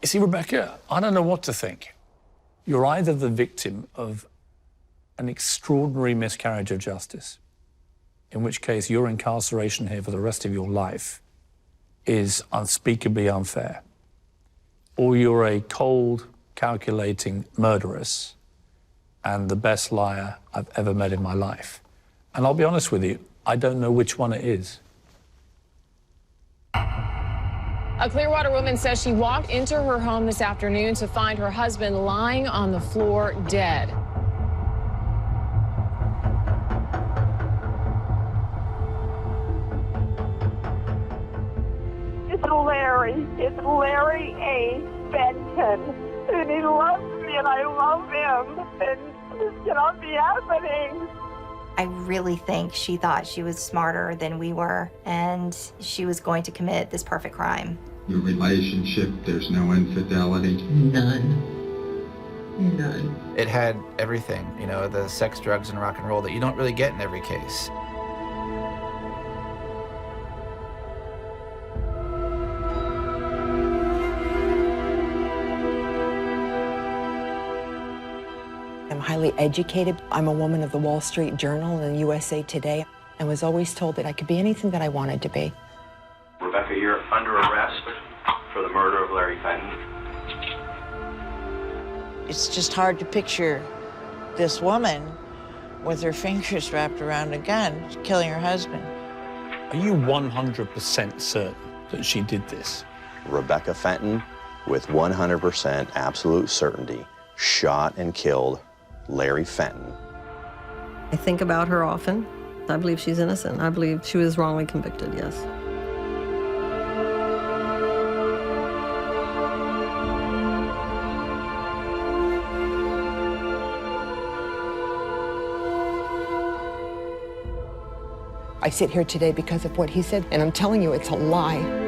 see, Rebecca, I don't know what to think. You're either the victim of an extraordinary miscarriage of justice, in which case your incarceration here for the rest of your life is unspeakably unfair, or you're a cold, calculating murderess and the best liar I've ever met in my life. And I'll be honest with you, I don't know which one it is. A Clearwater woman says she walked into her home this afternoon to find her husband lying on the floor dead. It's Larry A. Benton. And he loves me and I love him. And this cannot be happening. I really think she thought she was smarter than we were, and she was going to commit this perfect crime. Your relationship, there's no infidelity? None. It had everything, you know, the sex, drugs, and rock and roll that you don't really get in every case. I'm highly educated. I'm a woman of the Wall Street Journal and USA Today, and was always told that I could be anything that I wanted to be. Rebecca, you're under arrest for the murder of Larry Fenton. It's just hard to picture this woman with her fingers wrapped around a gun, killing her husband. Are you 100% certain that she did this? Rebecca Fenton, with 100% absolute certainty, shot and killed Larry Fenton. I think about her often. I believe she's innocent. I believe she was wrongly convicted, yes. I sit here today because of what he said, and I'm telling you, it's a lie.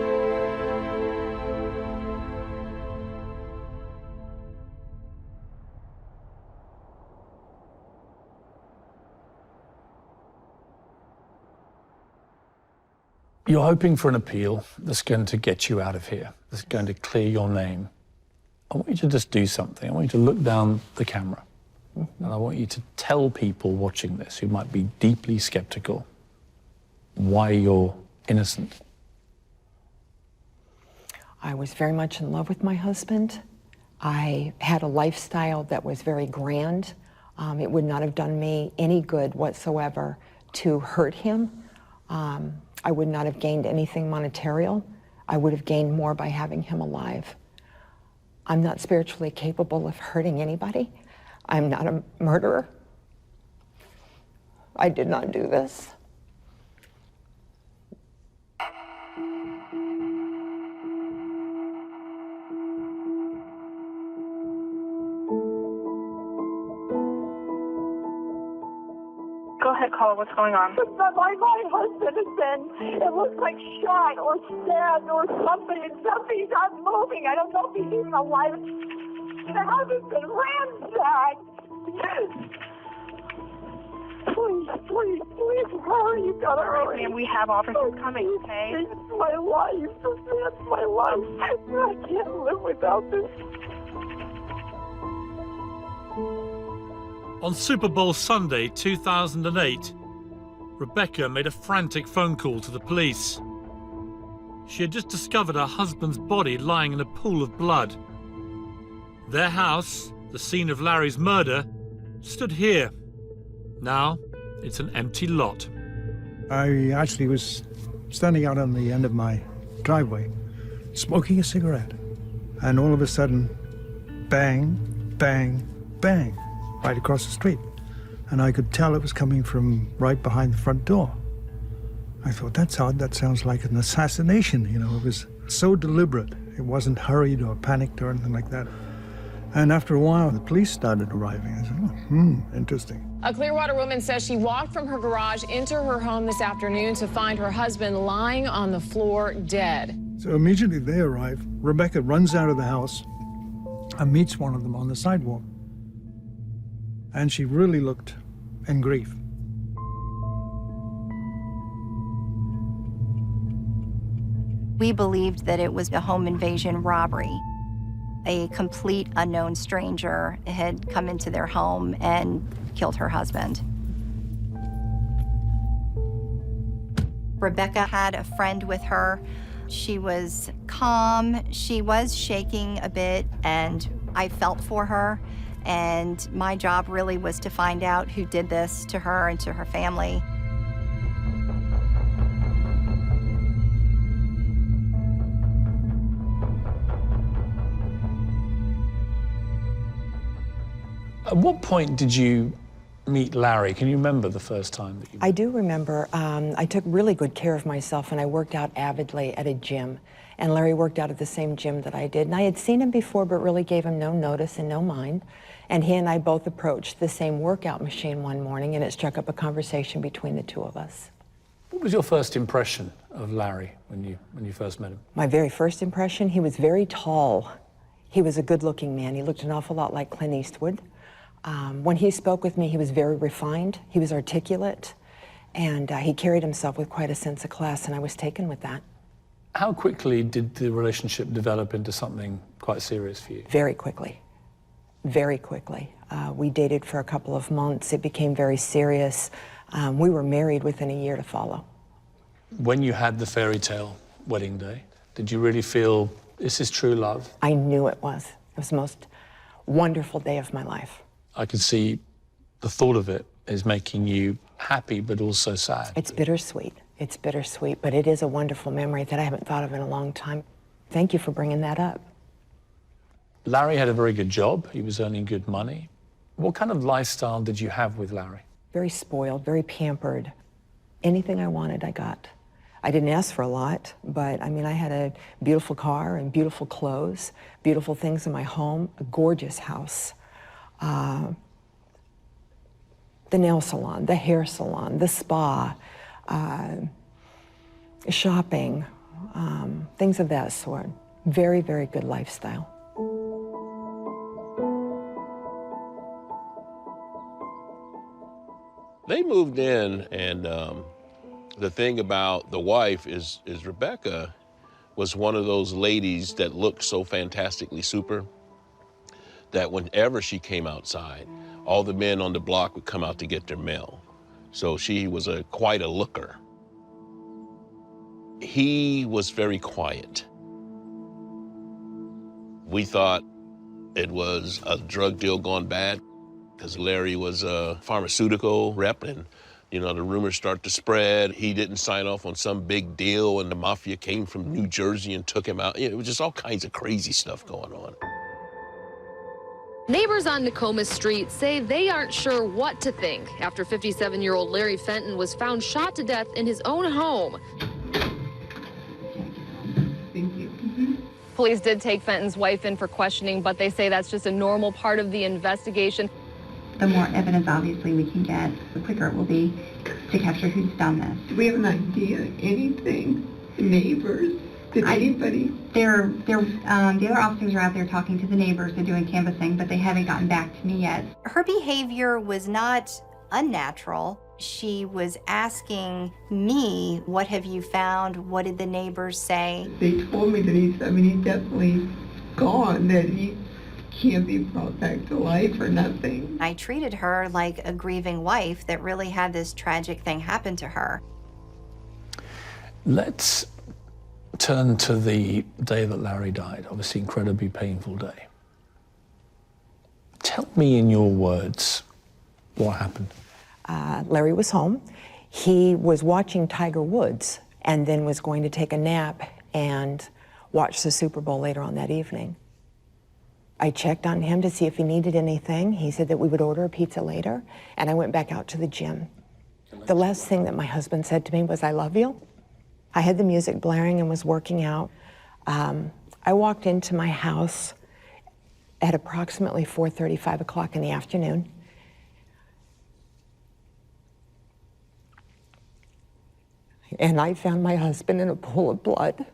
You're hoping for an appeal that's going to get you out of here, that's going to clear your name. I want you to just do something. I want you to look down the camera, and I want you to tell people watching this who might be deeply skeptical why you're innocent. I was very much in love with my husband. I had a lifestyle that was very grand. It would not have done me any good whatsoever to hurt him. I would not have gained anything monetarial. I would have gained more by having him alive. I'm not spiritually capable of hurting anybody. I'm not a murderer. I did not do this. Go ahead, caller. What's going on? My husband has been, it looks like shot or stabbed or something, and something's not moving. I don't know if he's even alive. The house has been ransacked. Please, hurry. You gotta hurry. And we have officers coming, okay? It's my life. That's my life. I can't live without this. On Super Bowl Sunday 2008, Rebecca made a frantic phone call to the police. She had just discovered her husband's body lying in a pool of blood. Their house, the scene of Larry's murder, stood here. Now, it's an empty lot. I actually was standing out on the end of my driveway, smoking a cigarette, and all of a sudden, bang, bang, bang, right across the street. And I could tell it was coming from right behind the front door. I thought, that's odd, that sounds like an assassination, you know, it was so deliberate. It wasn't hurried or panicked or anything like that. And after a while, the police started arriving. I said, interesting. A Clearwater woman says she walked from her garage into her home this afternoon to find her husband lying on the floor dead. So immediately they arrive, Rebecca runs out of the house and meets one of them on the sidewalk. And she really looked in grief. We believed that it was a home invasion robbery. A complete unknown stranger had come into their home and killed her husband. Rebecca had a friend with her. She was calm, she was shaking a bit, and I felt for her. And my job really was to find out who did this to her and to her family. At what point did you meet Larry? Can you remember the first time that you met? I do remember. I took really good care of myself, and I worked out avidly at a gym. And Larry worked out at the same gym that I did. And I had seen him before, but really gave him no notice and no mind. And he and I both approached the same workout machine one morning, and it struck up a conversation between the two of us. What was your first impression of Larry when you first met him? My very first impression, he was very tall. He was a good-looking man. He looked an awful lot like Clint Eastwood. When he spoke with me, he was very refined, he was articulate, and he carried himself with quite a sense of class, and I was taken with that. How quickly did the relationship develop into something quite serious for you? Very quickly, very quickly. We dated for a couple of months. It became very serious. We were married within a year to follow. When you had the fairy tale wedding day, did you really feel this is true love? I knew it was. It was the most wonderful day of my life. I could see the thought of it is making you happy, but also sad. It's bittersweet. It's bittersweet, but it is a wonderful memory that I haven't thought of in a long time. Thank you for bringing that up. Larry had a very good job. He was earning good money. What kind of lifestyle did you have with Larry? Very spoiled, very pampered. Anything I wanted, I got. I didn't ask for a lot, but I mean, I had a beautiful car and beautiful clothes, beautiful things in my home, a gorgeous house. The nail salon, the hair salon, the spa, shopping, things of that sort. Very, very good lifestyle. They moved in, and the thing about the wife is Rebecca was one of those ladies that looked so fantastically super that whenever she came outside, all the men on the block would come out to get their mail. So she was quite a looker. He was very quiet. We thought it was a drug deal gone bad because Larry was a pharmaceutical rep, and you know, the rumors start to spread. He didn't sign off on some big deal and the mafia came from New Jersey and took him out. It was just all kinds of crazy stuff going on. Neighbors on Nokomis Street say they aren't sure what to think after 57-year-old Larry Fenton was found shot to death in his own home. Thank you. Police did take Fenton's wife in for questioning, but they say that's just a normal part of the investigation. The more evidence, obviously, we can get, the quicker it will be to capture who's done this. Do we have an idea, anything? Neighbors? Did anybody? The other officers are out there talking to the neighbors. They're doing canvassing, but they haven't gotten back to me yet. Her behavior was not unnatural. She was asking me, what have you found? What did the neighbors say? They told me that he's definitely gone, that he can't be brought back to life or nothing. I treated her like a grieving wife that really had this tragic thing happen to her. Let's turn to the day that Larry died, obviously incredibly painful day. Tell me in your words what happened. Larry was home. He was watching Tiger Woods and then was going to take a nap and watch the Super Bowl later on that evening. I checked on him to see if he needed anything. He said that we would order a pizza later, and I went back out to the gym. The last thing that my husband said to me was, "I love you." I had the music blaring and was working out. I walked into my house at approximately 4:30, 5 o'clock in the afternoon. And I found my husband in a pool of blood.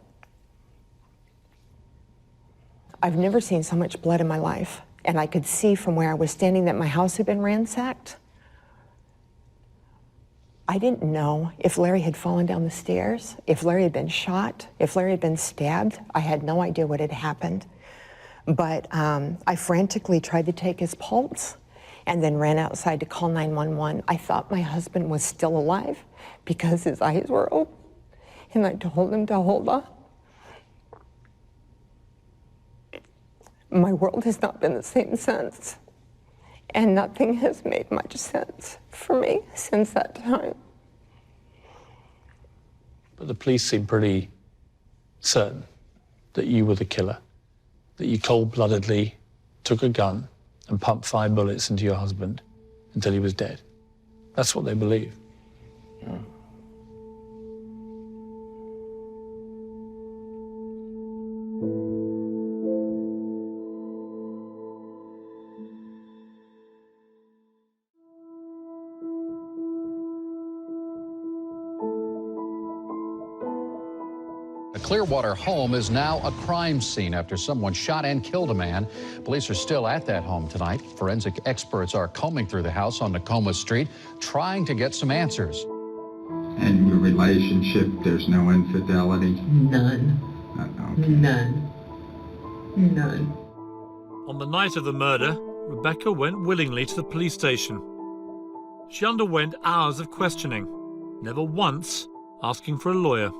I've never seen so much blood in my life. And I could see from where I was standing that my house had been ransacked. I didn't know if Larry had fallen down the stairs, if Larry had been shot, if Larry had been stabbed. I had no idea what had happened. But I frantically tried to take his pulse and then ran outside to call 911. I thought my husband was still alive because his eyes were open, and I told him to hold on. My world has not been the same since, and nothing has made much sense for me since that time. But the police seem pretty certain that you were the killer, that you cold-bloodedly took a gun and pumped 5 bullets into your husband until he was dead. That's what they believe. Yeah. A Clearwater home is now a crime scene after someone shot and killed a man. Police are still at that home tonight. Forensic experts are combing through the house on Tacoma Street, trying to get some answers. And your relationship, there's no infidelity? None. Okay. None. None. On the night of the murder, Rebecca went willingly to the police station. She underwent hours of questioning, never once asking for a lawyer.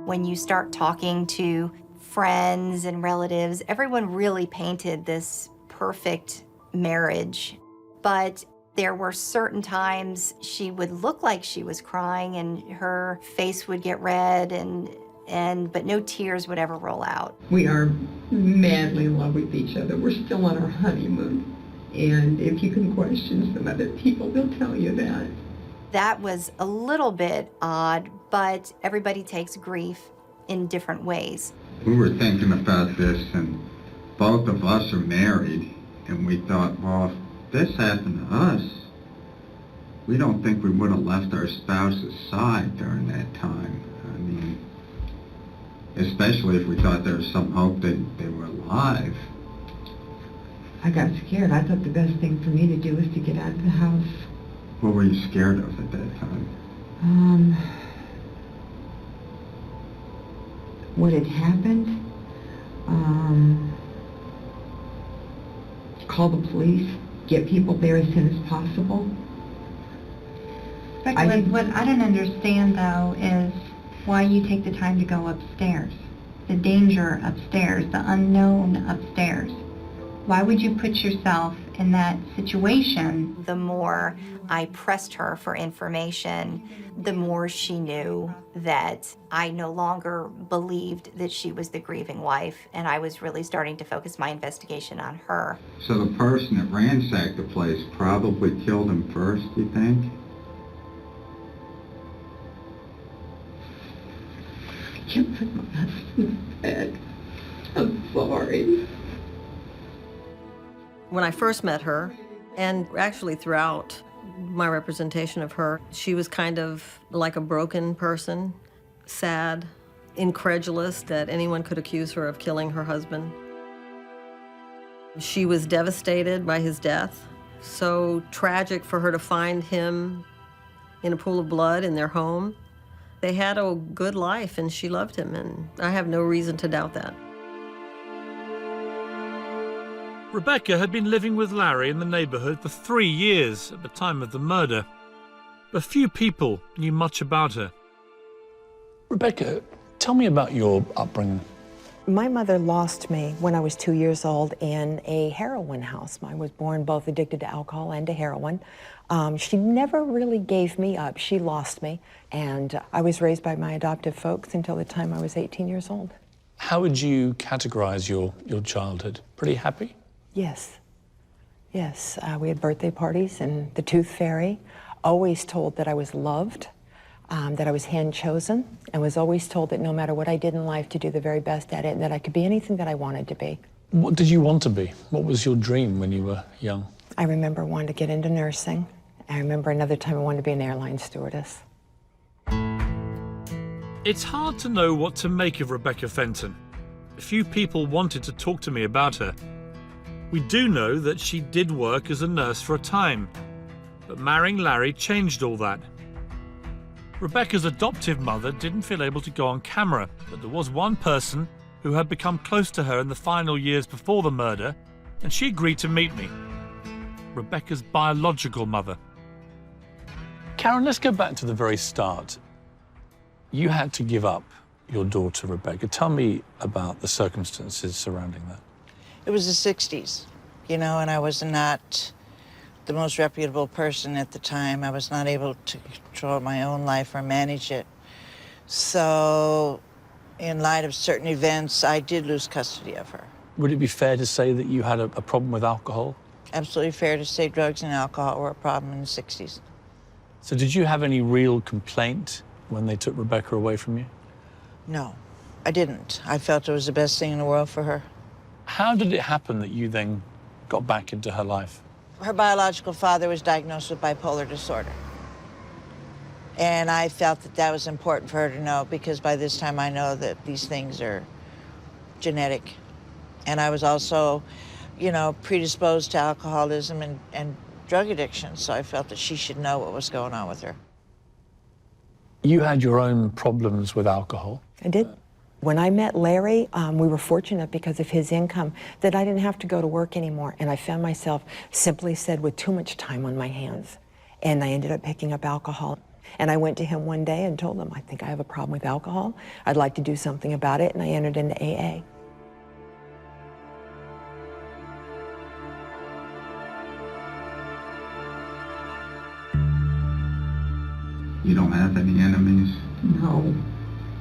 When you start talking to friends and relatives, everyone really painted this perfect marriage. But there were certain times she would look like she was crying and her face would get red but no tears would ever roll out. We are madly in love with each other. We're still on our honeymoon. And if you can question some other people, they'll tell you that. That was a little bit odd, but everybody takes grief in different ways. We were thinking about this, and both of us are married, and we thought, well, if this happened to us, we don't think we would have left our spouse's side during that time. I mean, especially if we thought there was some hope that they were alive. I got scared. I thought the best thing for me to do was to get out of the house. What were you scared of at that time? What had happened. Call the police, get people there as soon as possible. But what I don't understand, though, is why you take the time to go upstairs. The danger upstairs, the unknown upstairs. Why would you put yourself in that situation? The more I pressed her for information, the more she knew that I no longer believed that she was the grieving wife, and I was really starting to focus my investigation on her. So the person that ransacked the place probably killed him first, you think? I can't put my husband's bed. I'm sorry. When I first met her, and actually throughout my representation of her, she was kind of like a broken person, sad, incredulous that anyone could accuse her of killing her husband. She was devastated by his death. So tragic for her to find him in a pool of blood in their home. They had a good life and she loved him, and I have no reason to doubt that. Rebecca had been living with Larry in the neighborhood for 3 years at the time of the murder, but few people knew much about her. Rebecca, tell me about your upbringing. My mother lost me when I was 2 years old in a heroin house. I was born both addicted to alcohol and to heroin. She never really gave me up. She lost me, and I was raised by my adoptive folks until the time I was 18 years old. How would you categorize your childhood? Pretty happy? Yes. Yes, we had birthday parties and the Tooth Fairy. Always told that I was loved, that I was hand-chosen, and was always told that no matter what I did in life, to do the very best at it, and that I could be anything that I wanted to be. What did you want to be? What was your dream when you were young? I remember wanting to get into nursing. I remember another time I wanted to be an airline stewardess. It's hard to know what to make of Rebecca Fenton. A few people wanted to talk to me about her. We do know that she did work as a nurse for a time, but marrying Larry changed all that. Rebecca's adoptive mother didn't feel able to go on camera, but there was one person who had become close to her in the final years before the murder, and she agreed to meet me. Rebecca's biological mother. Karen, let's go back to the very start. You had to give up your daughter, Rebecca. Tell me about the circumstances surrounding that. It was the 60s, you know, and I was not the most reputable person at the time. I was not able to control my own life or manage it. So, in light of certain events, I did lose custody of her. Would it be fair to say that you had a problem with alcohol? Absolutely fair to say drugs and alcohol were a problem in the 60s. So did you have any real complaint when they took Rebecca away from you? No, I didn't. I felt it was the best thing in the world for her. How did it happen that you then got back into her life? Her biological father was diagnosed with bipolar disorder. And I felt that that was important for her to know, because by this time I know that these things are genetic. And I was also, you know, predisposed to alcoholism and drug addiction, so I felt that she should know what was going on with her. You had your own problems with alcohol. I did. When I met Larry, we were fortunate because of his income that I didn't have to go to work anymore. And I found myself, simply said, with too much time on my hands. And I ended up picking up alcohol. And I went to him one day and told him, I think I have a problem with alcohol. I'd like to do something about it. And I entered into AA. You don't have any enemies? No.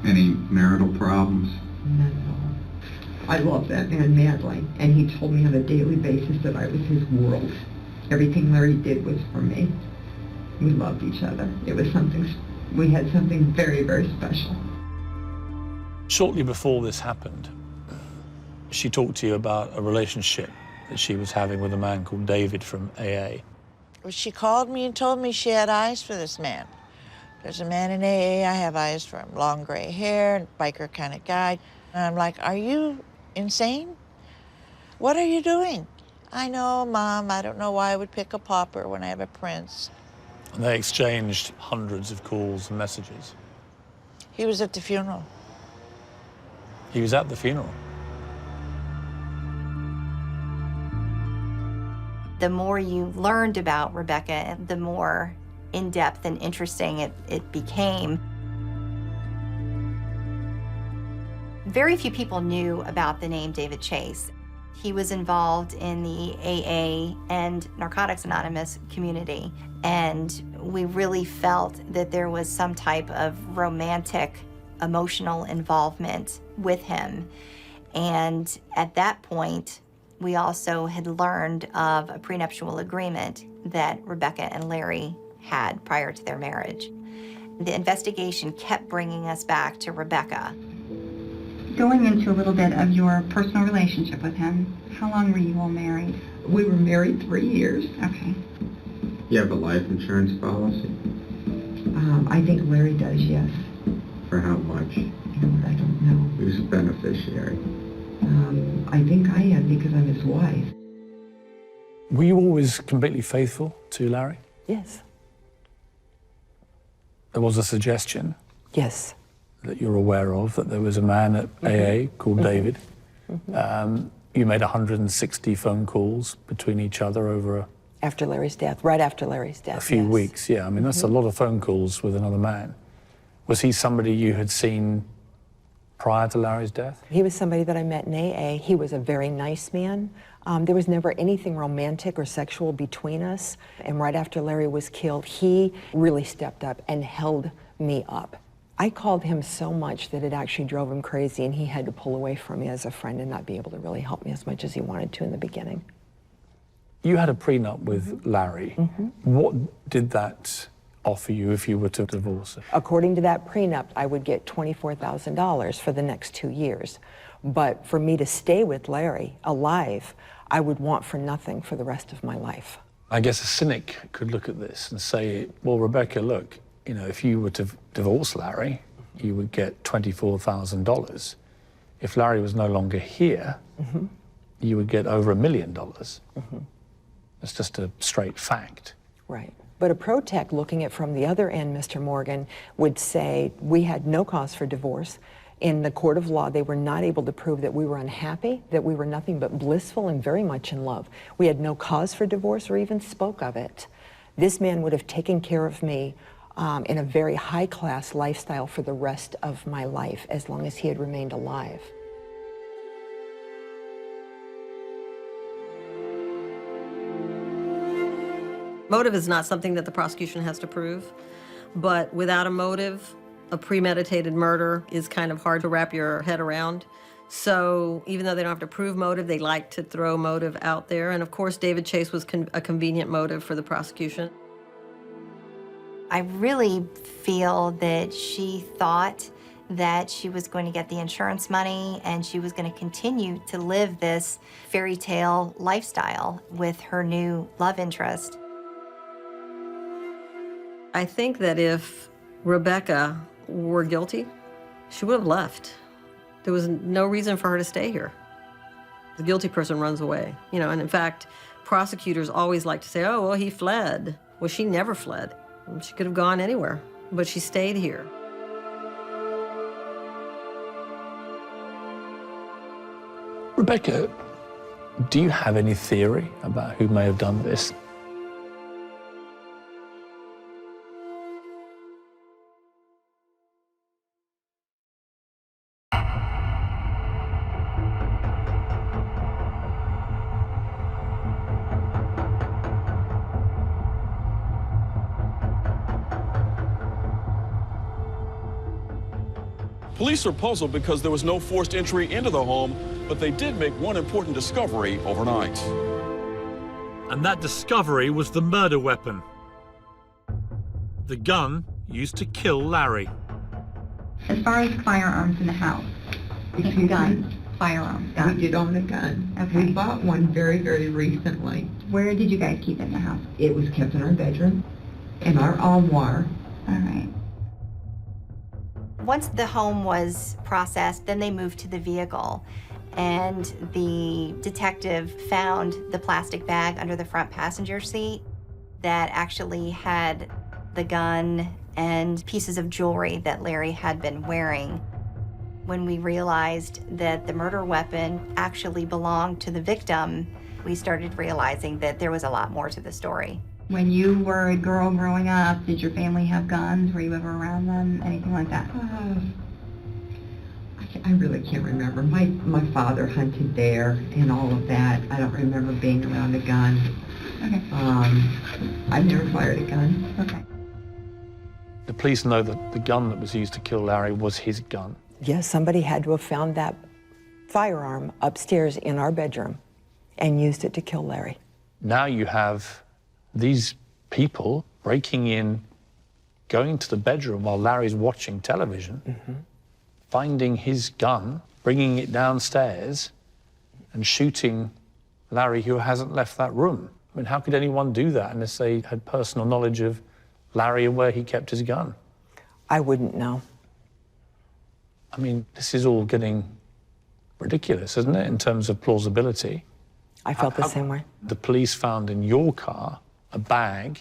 Any marital problems? None at all. I love that man madly, and he told me on a daily basis that I was his world. Everything Larry did was for me. We loved each other. It was something, we had something very, very special. Shortly before this happened, she talked to you about a relationship that she was having with a man called David from AA. She called me and told me she had eyes for this man. There's a man in AA, I have eyes for him. Long gray hair, biker kind of guy. And I'm like, are you insane? What are you doing? I know, Mom, I don't know why I would pick a pauper when I have a prince. And they exchanged hundreds of calls and messages. He was at the funeral. He was at the funeral. The more you learned about Rebecca, the more in-depth and interesting it became. Very few people knew about the name David Chase. He was involved in the AA and Narcotics Anonymous community, and we really felt that there was some type of romantic, emotional involvement with him. And at that point, we also had learned of a prenuptial agreement that Rebecca and Larry had prior to their marriage. The investigation kept bringing us back to Rebecca. Going into a little bit of your personal relationship with him, how long were you all married? We were married 3 years. Okay. You have a life insurance policy? I think Larry does, yes. For how much? You know what, I don't know. Who's the beneficiary? I think I am because I'm his wife. Were you always completely faithful to Larry? Yes. There was a suggestion. Yes. That you're aware of, that there was a man at AA called David. You made 160 phone calls between each other over After Larry's death, right after Larry's death. a few weeks. Yeah, I mean, that's a lot of phone calls with another man. Was he somebody you had seen prior to Larry's death? He was somebody that I met in AA. He was a very nice man. There was never anything romantic or sexual between us. And right after Larry was killed, he really stepped up and held me up. I called him so much that it actually drove him crazy, and he had to pull away from me as a friend and not be able to really help me as much as he wanted to in the beginning. You had a prenup with Larry. What did that offer you if you were to divorce? According to that prenup, I would get $24,000 for the next 2 years. But for me to stay with Larry alive, I would want for nothing for the rest of my life. I guess a cynic could look at this and say, well, Rebecca, look, you know, if you were to divorce Larry, you would get $24,000. If Larry was no longer here, you would get over $1 million. It's just a straight fact. Right. But a protect looking at from the other end, Mr. Morgan, would say we had no cause for divorce. In the court of law, they were not able to prove that we were unhappy, that we were nothing but blissful and very much in love. We had no cause for divorce or even spoke of it. This man would have taken care of me in a very high-class lifestyle for the rest of my life, as long as he had remained alive. Motive is not something that the prosecution has to prove, but without a motive, a premeditated murder is kind of hard to wrap your head around. So even though they don't have to prove motive, they like to throw motive out there. And of course, David Chase was a convenient motive for the prosecution. I really feel that she thought that she was going to get the insurance money and she was going to continue to live this fairy tale lifestyle with her new love interest. I think that if Rebecca were guilty, she would have left. There was no reason for her to stay here. The guilty person runs away, you know, and in fact, prosecutors always like to say, oh, well, he fled. Well, she never fled. She could have gone anywhere, but she stayed here. Rebecca, do you have any theory about who may have done this? Police are puzzled because there was no forced entry into the home, but they did make one important discovery overnight. And that discovery was the murder weapon. The gun used to kill Larry. As far as firearms in the house, guns, firearms. We did own a gun. Okay. We bought one very, very recently. Where did you guys keep it in the house? It was kept in our bedroom, in our armoire. All right. Once the home was processed, then they moved to the vehicle. And the detective found the plastic bag under the front passenger seat that actually had the gun and pieces of jewelry that Larry had been wearing. When we realized that the murder weapon actually belonged to the victim, we started realizing that there was a lot more to the story. When you were a girl growing up, did your family have guns? Were you ever around them? Anything like that? I really can't remember. My father hunted there and all of that. I don't remember being around a gun. Okay. I've never fired a gun. Okay. The police know that the gun that was used to kill Larry was his gun. Yes, somebody had to have found that firearm upstairs in our bedroom and used it to kill Larry. Now you have these people breaking in, going to the bedroom while Larry's watching television, finding his gun, bringing it downstairs, and shooting Larry, who hasn't left that room. I mean, how could anyone do that unless they had personal knowledge of Larry and where he kept his gun? I wouldn't know. I mean, this is all getting ridiculous, isn't it, in terms of plausibility? I felt the same way. The police found in your car a bag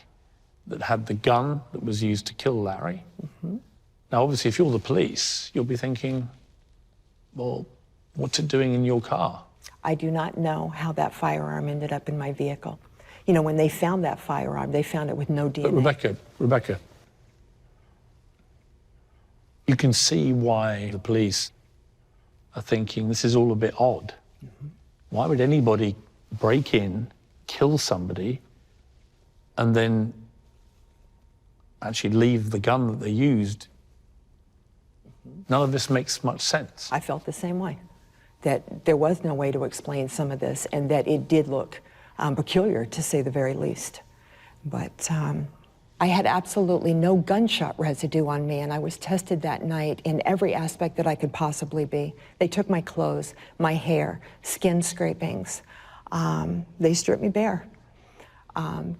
that had the gun that was used to kill Larry. Now, obviously, if you're the police, you'll be thinking, well, what's it doing in your car? I do not know how that firearm ended up in my vehicle. You know, when they found that firearm, they found it with no DNA. But Rebecca, you can see why the police are thinking this is all a bit odd. Why would anybody break in, kill somebody, and then actually leave the gun that they used? None of this makes much sense. I felt the same way, that there was no way to explain some of this and that it did look peculiar, to say the very least. But I had absolutely no gunshot residue on me, and I was tested that night in every aspect that I could possibly be. They took my clothes, my hair, skin scrapings. They stripped me bare.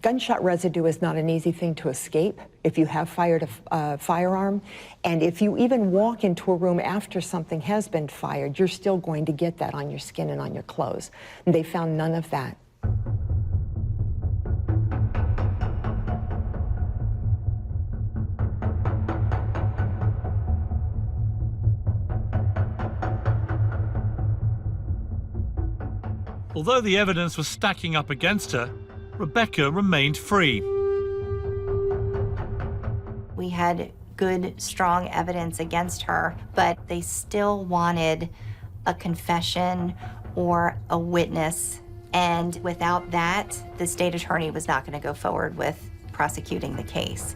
Gunshot residue is not an easy thing to escape if you have fired a firearm. And if you even walk into a room after something has been fired, you're still going to get that on your skin and on your clothes. And they found none of that. Although the evidence was stacking up against her, Rebecca remained free. We had good, strong evidence against her, but they still wanted a confession or a witness. And without that, the state attorney was not going to go forward with prosecuting the case.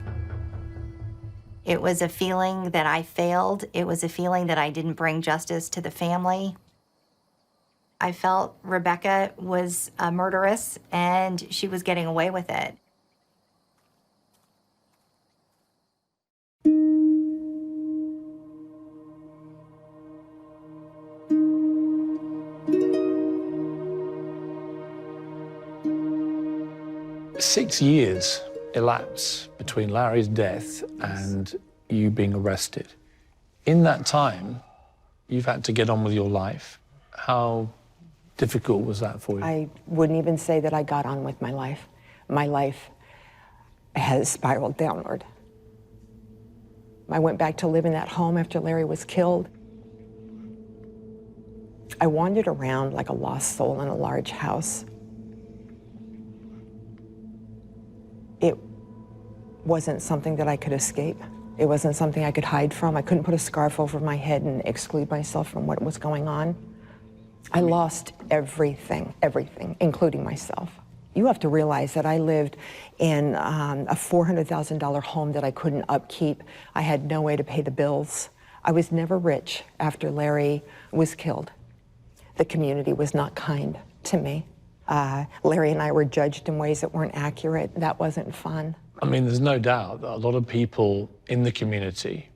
It was a feeling that I failed. It was a feeling that I didn't bring justice to the family. I felt Rebecca was a murderess and she was getting away with it. Six years elapse between Larry's death and you being arrested. In that time, you've had to get on with your life. How difficult was that for you? I wouldn't even say that I got on with my life. My life has spiraled downward. I went back to live in that home after Larry was killed. I wandered around like a lost soul in a large house. It wasn't something that I could escape. It wasn't something I could hide from. I couldn't put a scarf over my head and exclude myself from what was going on. I lost everything, including myself. You have to realize that I lived in a $400,000 home that I couldn't upkeep. I had no way to pay the bills. I was never rich after Larry was killed. The community was not kind to me. Larry and I were judged in ways that weren't accurate. That wasn't fun. I mean, there's no doubt that a lot of people in the community,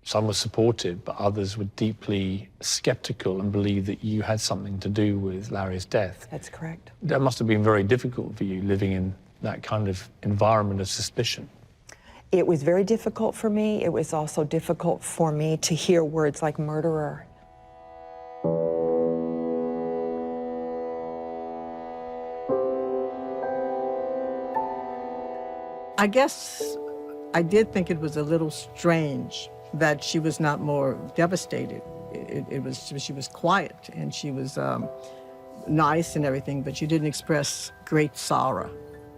some were supportive, but others were deeply skeptical and believed that you had something to do with Larry's death. That's correct. That must have been very difficult for you, living in that kind of environment of suspicion. It was very difficult for me. It was also difficult for me to hear words like murderer. I guess I did think it was a little strange that she was not more devastated. She was quiet and she was nice and everything, but she didn't express great sorrow.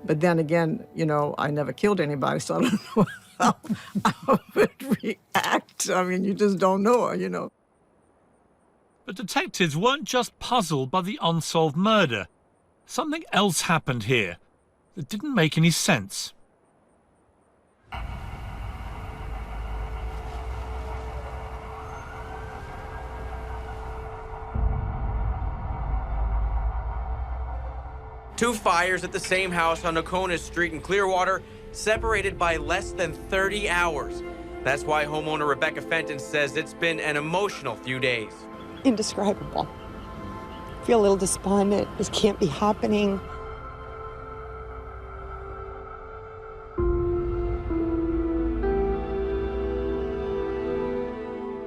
But then again, you know, I never killed anybody, so I don't know how I would react. I mean, you just don't know her, you know. But detectives weren't just puzzled by the unsolved murder. Something else happened here that didn't make any sense. Two fires at the same house on Nokonis Street in Clearwater, separated by less than 30 hours. That's why homeowner Rebecca Fenton says it's been an emotional few days. Indescribable. I feel a little despondent. This can't be happening.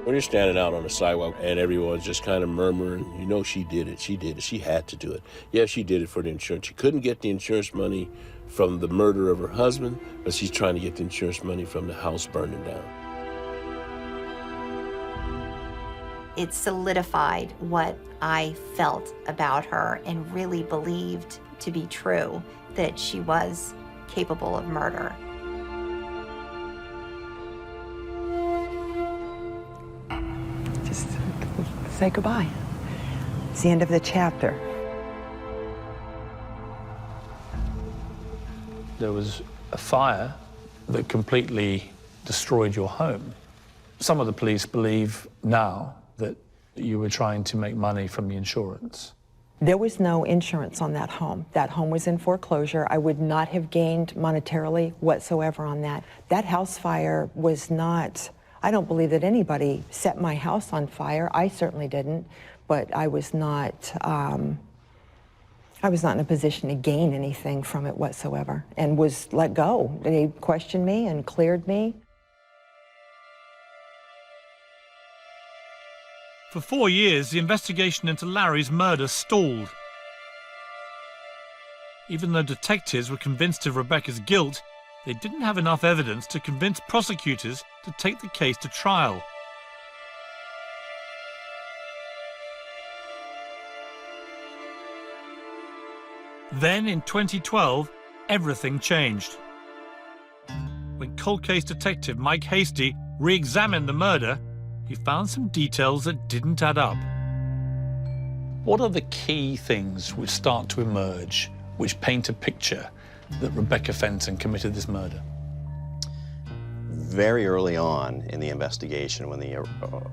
When you're standing out on the sidewalk and everyone's just kind of murmuring, you know, she did it, she had to do it. Yeah, she did it for the insurance. She couldn't get the insurance money from the murder of her husband, but she's trying to get the insurance money from the house burning down. It solidified what I felt about her and really believed to be true, that she was capable of murder. Just say goodbye. It's the end of the chapter. There was a fire that completely destroyed your home. Some of the police believe now that you were trying to make money from the insurance. There was no insurance on that home. That home was in foreclosure. I would not have gained monetarily whatsoever on that. That house fire was not, I don't believe that anybody set my house on fire. I certainly didn't, but I was not in a position to gain anything from it whatsoever and was let go. They questioned me and cleared me. For 4 years, the investigation into Larry's murder stalled. Even though detectives were convinced of Rebecca's guilt, they didn't have enough evidence to convince prosecutors to take the case to trial. Then in 2012, everything changed. When cold case detective Mike Hasty re-examined the murder, he found some details that didn't add up. What are the key things which start to emerge, which paint a picture that Rebecca Fenton committed this murder? Very early on in the investigation, when the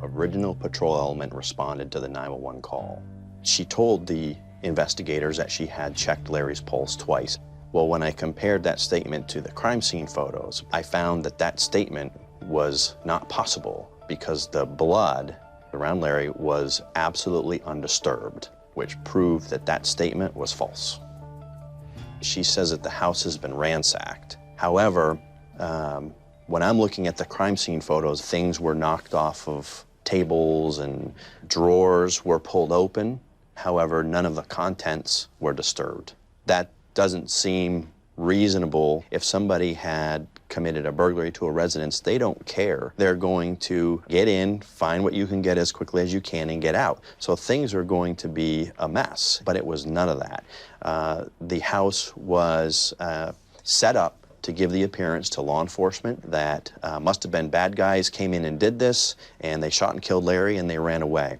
original patrol element responded to the 911 call, she told the investigators that she had checked Larry's pulse twice. Well, when I compared that statement to the crime scene photos, I found that that statement was not possible because the blood around Larry was absolutely undisturbed, which proved that that statement was false. She says that the house has been ransacked. However, when I'm looking at the crime scene photos, things were knocked off of tables and drawers were pulled open. However, none of the contents were disturbed. That doesn't seem reasonable. If somebody had committed a burglary to a residence, they don't care. They're going to get in, find what you can get as quickly as you can, and get out. So things are going to be a mess, but it was none of that. The house was set up to give the appearance to law enforcement that must have been bad guys came in and did this, and they shot and killed Larry, and they ran away.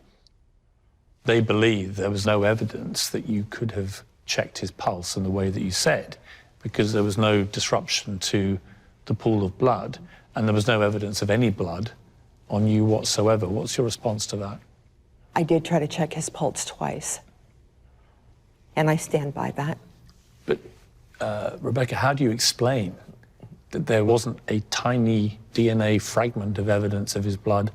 They believe there was no evidence that you could have checked his pulse in the way that you said, because there was no disruption to the pool of blood, and there was no evidence of any blood on you whatsoever. What's your response to that? I did try to check his pulse twice, and I stand by that. But, Rebecca, how do you explain that there wasn't a tiny DNA fragment of evidence of his blood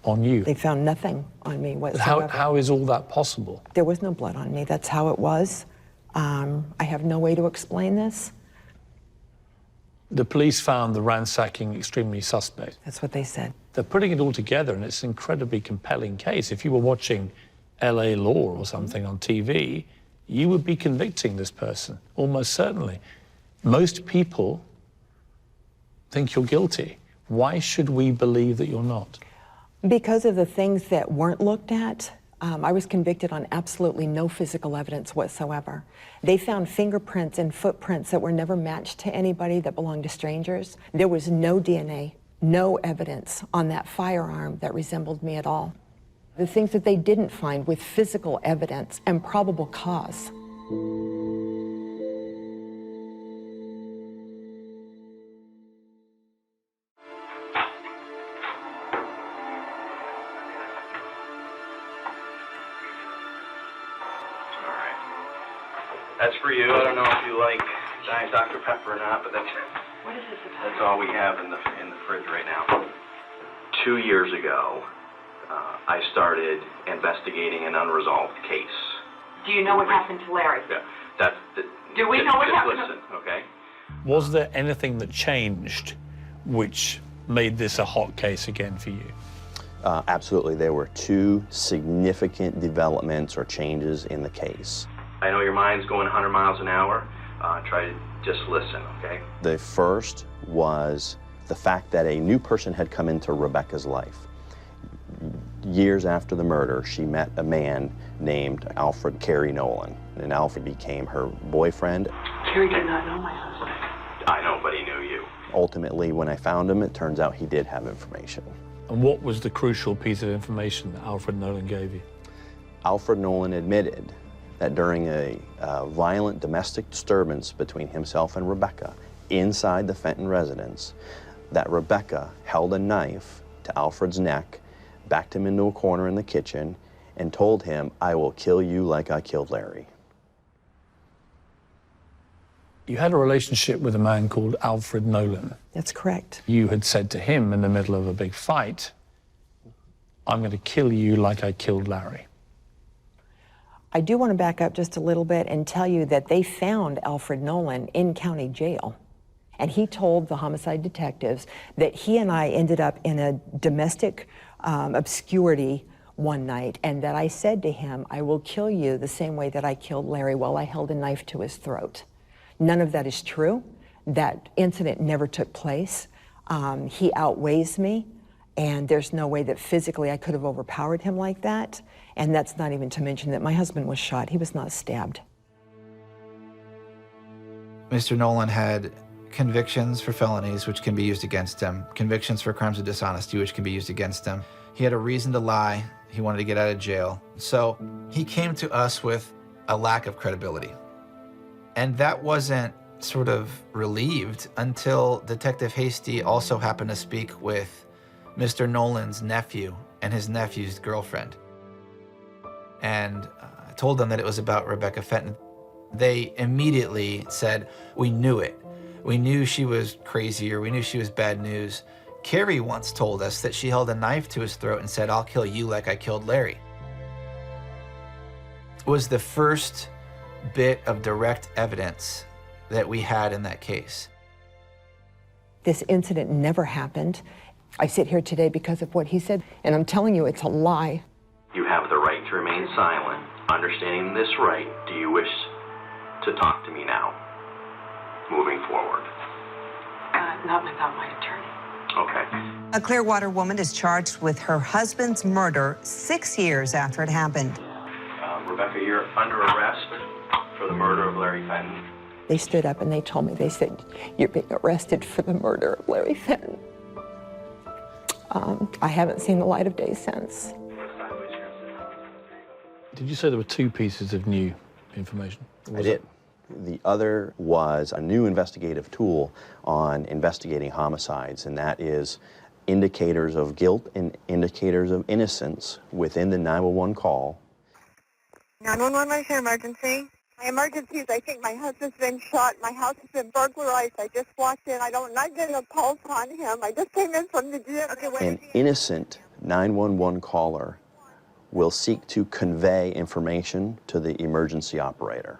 on you? They found nothing on me whatsoever. How is all that possible? There was no blood on me. That's how it was. I have no way to explain this. The police found the ransacking extremely suspect. That's what they said. They're putting it all together, and it's an incredibly compelling case. If you were watching LA Law or something on TV, you would be convicting this person, almost certainly. Most people think you're guilty. Why should we believe that you're not? Because of the things that weren't looked at, I was convicted on absolutely no physical evidence whatsoever. They found fingerprints and footprints that were never matched to anybody that belonged to strangers. There was no DNA, no evidence on that firearm that resembled me at all. The things that they didn't find with physical evidence and probable cause. That's for you. I don't know if you like Diet Dr. Pepper or not, but that's all we have in the fridge right now. 2 years ago, I started investigating an unresolved case. Do you know what happened to Larry? Yeah, Do we know what happened? Listen, okay? Was there anything that changed which made this a hot case again for you? Absolutely. There were two significant developments or changes in the case. I know your mind's going 100 miles an hour. Try to just listen, okay? The first was the fact that a new person had come into Rebecca's life. Years after the murder, she met a man named Alfred Carey Nolan, and Alfred became her boyfriend. Carey did not know my husband. I know, but he knew you. Ultimately, when I found him, it turns out he did have information. And what was the crucial piece of information that Alfred Nolan gave you? Alfred Nolan admitted that during a violent domestic disturbance between himself and Rebecca inside the Fenton residence, that Rebecca held a knife to Alfred's neck, backed him into a corner in the kitchen, and told him, "I will kill you like I killed Larry." You had a relationship with a man called Alfred Nolan. That's correct. You had said to him in the middle of a big fight, "I'm going to kill you like I killed Larry." I do want to back up just a little bit and tell you that they found Alfred Nolan in county jail. And he told the homicide detectives that he and I ended up in a domestic obscurity one night, and that I said to him, "I will kill you the same way that I killed Larry," while I held a knife to his throat. None of that is true. That incident never took place. He outweighs me, and there's no way that physically I could have overpowered him like that. And that's not even to mention that my husband was shot. He was not stabbed. Mr. Nolan had convictions for felonies, which can be used against him, convictions for crimes of dishonesty, which can be used against him. He had a reason to lie. He wanted to get out of jail. So he came to us with a lack of credibility. And that wasn't sort of relieved until Detective Hasty also happened to speak with Mr. Nolan's nephew and his nephew's girlfriend. And I told them that it was about Rebecca Fenton. They immediately said, we knew it. We knew she was crazy, or we knew she was bad news. Carrie once told us that she held a knife to his throat and said, I'll kill you like I killed Larry. It was the first bit of direct evidence that we had in that case. This incident never happened. I sit here today because of what he said, and I'm telling you, it's a lie. You have the right to remain silent. Understanding this right, do you wish to talk to me now, moving forward? Not without my attorney. Okay. A Clearwater woman is charged with her husband's murder 6 years after it happened. Rebecca, you're under arrest for the murder of Larry Fenton. They stood up and they told me, they said, you're being arrested for the murder of Larry Fenton. I haven't seen the light of day since. Did you say there were 2 pieces of new information? I did. The other was a new investigative tool on investigating homicides, and that is indicators of guilt and indicators of innocence within the 911 call. 911, what is your emergency? My emergency is I think my husband's been shot. My house has been burglarized. I just walked in. I'm not getting a pulse on him. I just came in from the gym. Okay, An innocent 911 caller will seek to convey information to the emergency operator.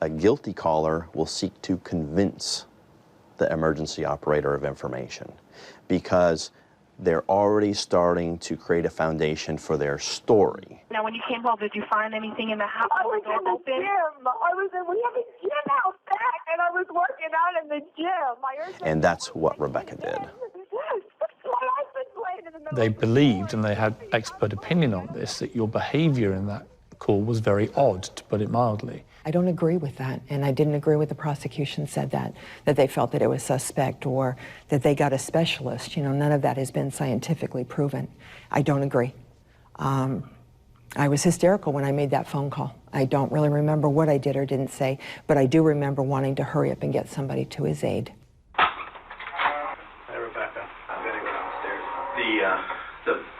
A guilty caller will seek to convince the emergency operator of information because they're already starting to create a foundation for their story. Now, when you came home, did you find anything in the house? I was in the gym. We have a gym out back, and I was working out in the gym. And that's what Rebecca did. They believed, and they had expert opinion on this, that your behavior in that call was very odd, to put it mildly. I don't agree with that, and I didn't agree with the prosecution said that they felt that it was suspect or that they got a specialist. You know, none of that has been scientifically proven. I don't agree. I was hysterical when I made that phone call. I don't really remember what I did or didn't say, but I do remember wanting to hurry up and get somebody to his aid. Hey, Rebecca, I'm gonna go downstairs.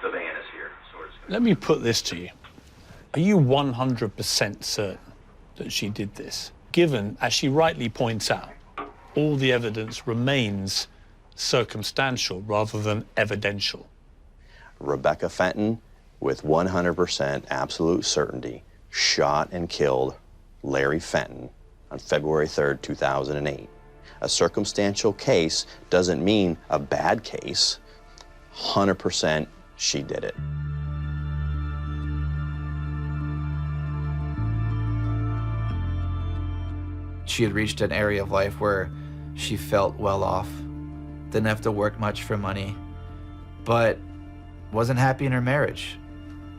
The van is here. Let me put this to you. Are you 100% certain that she did this? Given, as she rightly points out, all the evidence remains circumstantial rather than evidential. Rebecca Fenton, with 100% absolute certainty, shot and killed Larry Fenton on February 3rd, 2008. A circumstantial case doesn't mean a bad case. 100% she did it. She had reached an area of life where she felt well off, didn't have to work much for money, but wasn't happy in her marriage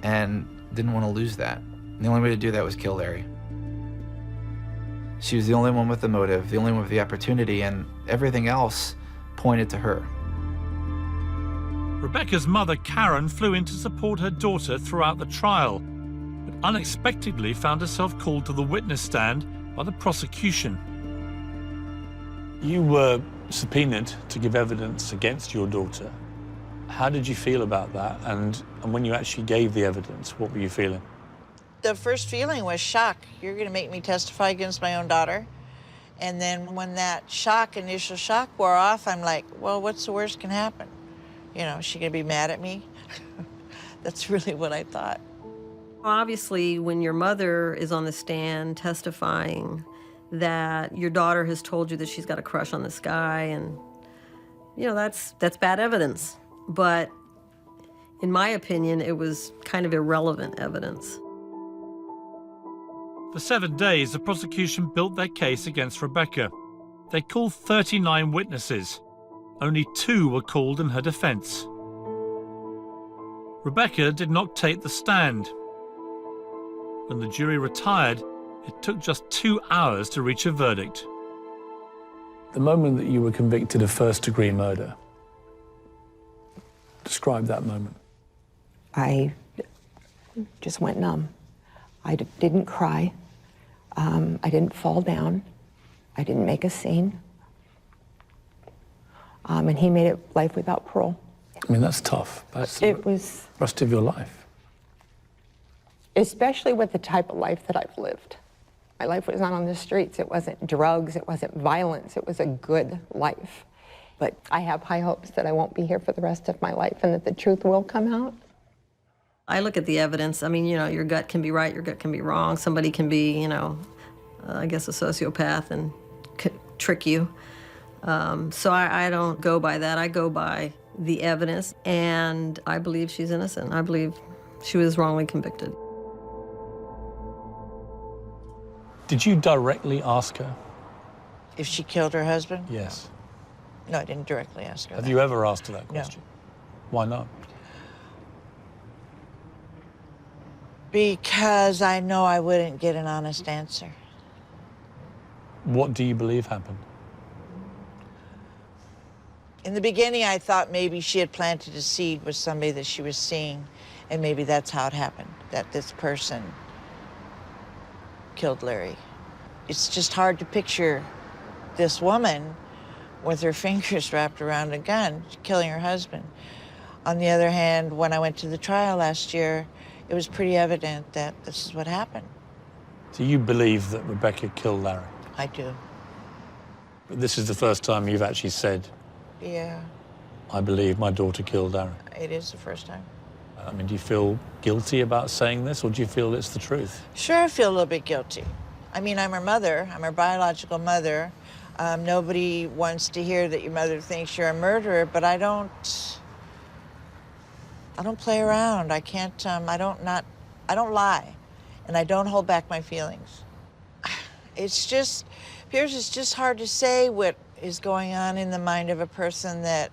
and didn't want to lose that. And the only way to do that was kill Larry. She was the only one with the motive, the only one with the opportunity, and everything else pointed to her. Rebecca's mother, Karen, flew in to support her daughter throughout the trial, but unexpectedly found herself called to the witness stand by the prosecution. You were subpoenaed to give evidence against your daughter. How did you feel about that? And when you actually gave the evidence, what were you feeling? The first feeling was shock. You're going to make me testify against my own daughter? And then when that initial shock wore off, I'm like, well, what's the worst can happen? You know, is she going to be mad at me? That's really what I thought. Obviously, when your mother is on the stand testifying that your daughter has told you that she's got a crush on this guy, and, you know, that's bad evidence. But in my opinion, it was kind of irrelevant evidence. For 7 days, the prosecution built their case against Rebecca. They called 39 witnesses. Only 2 were called in her defense. Rebecca did not take the stand. When the jury retired, it took just 2 hours to reach a verdict. The moment that you were convicted of first-degree murder, describe that moment. I just went numb. I didn't cry. I didn't fall down. I didn't make a scene. And he made it life without parole. I mean, that's tough. That's It was, the rest of your life. especially with the type of life that I've lived. My life was not on the streets. It wasn't drugs. It wasn't violence. It was a good life. But I have high hopes that I won't be here for the rest of my life and that the truth will come out. I look at the evidence. I mean, you know, your gut can be right, your gut can be wrong. Somebody can be, you know, I guess a sociopath and trick you. So I don't go by that. I go by the evidence, and I believe she's innocent. I believe she was wrongly convicted. Did you directly ask her? If she killed her husband? Yes. No, I didn't directly ask her Have that. you ever asked her that No. question? Why not? Because I know I wouldn't get an honest answer. What do you believe happened? In the beginning, I thought maybe she had planted a seed with somebody that she was seeing, and maybe that's how it happened, that this person killed Larry. It's just hard to picture this woman with her fingers wrapped around a gun, killing her husband. On the other hand, when I went to the trial last year, it was pretty evident that this is what happened. Do you believe that Rebecca killed Larry? I do. But this is the first time you've actually said, Yeah, I believe my daughter killed Larry. it is the first time. I mean, do you feel guilty about saying this, or do you feel it's the truth? Sure, I feel a little bit guilty. I mean, I'm her mother. I'm her biological mother. Nobody wants to hear that your mother thinks you're a murderer, but I don't play around. I can't, I don't lie, and I don't hold back my feelings. It's just, Piers, it's just hard to say what is going on in the mind of a person that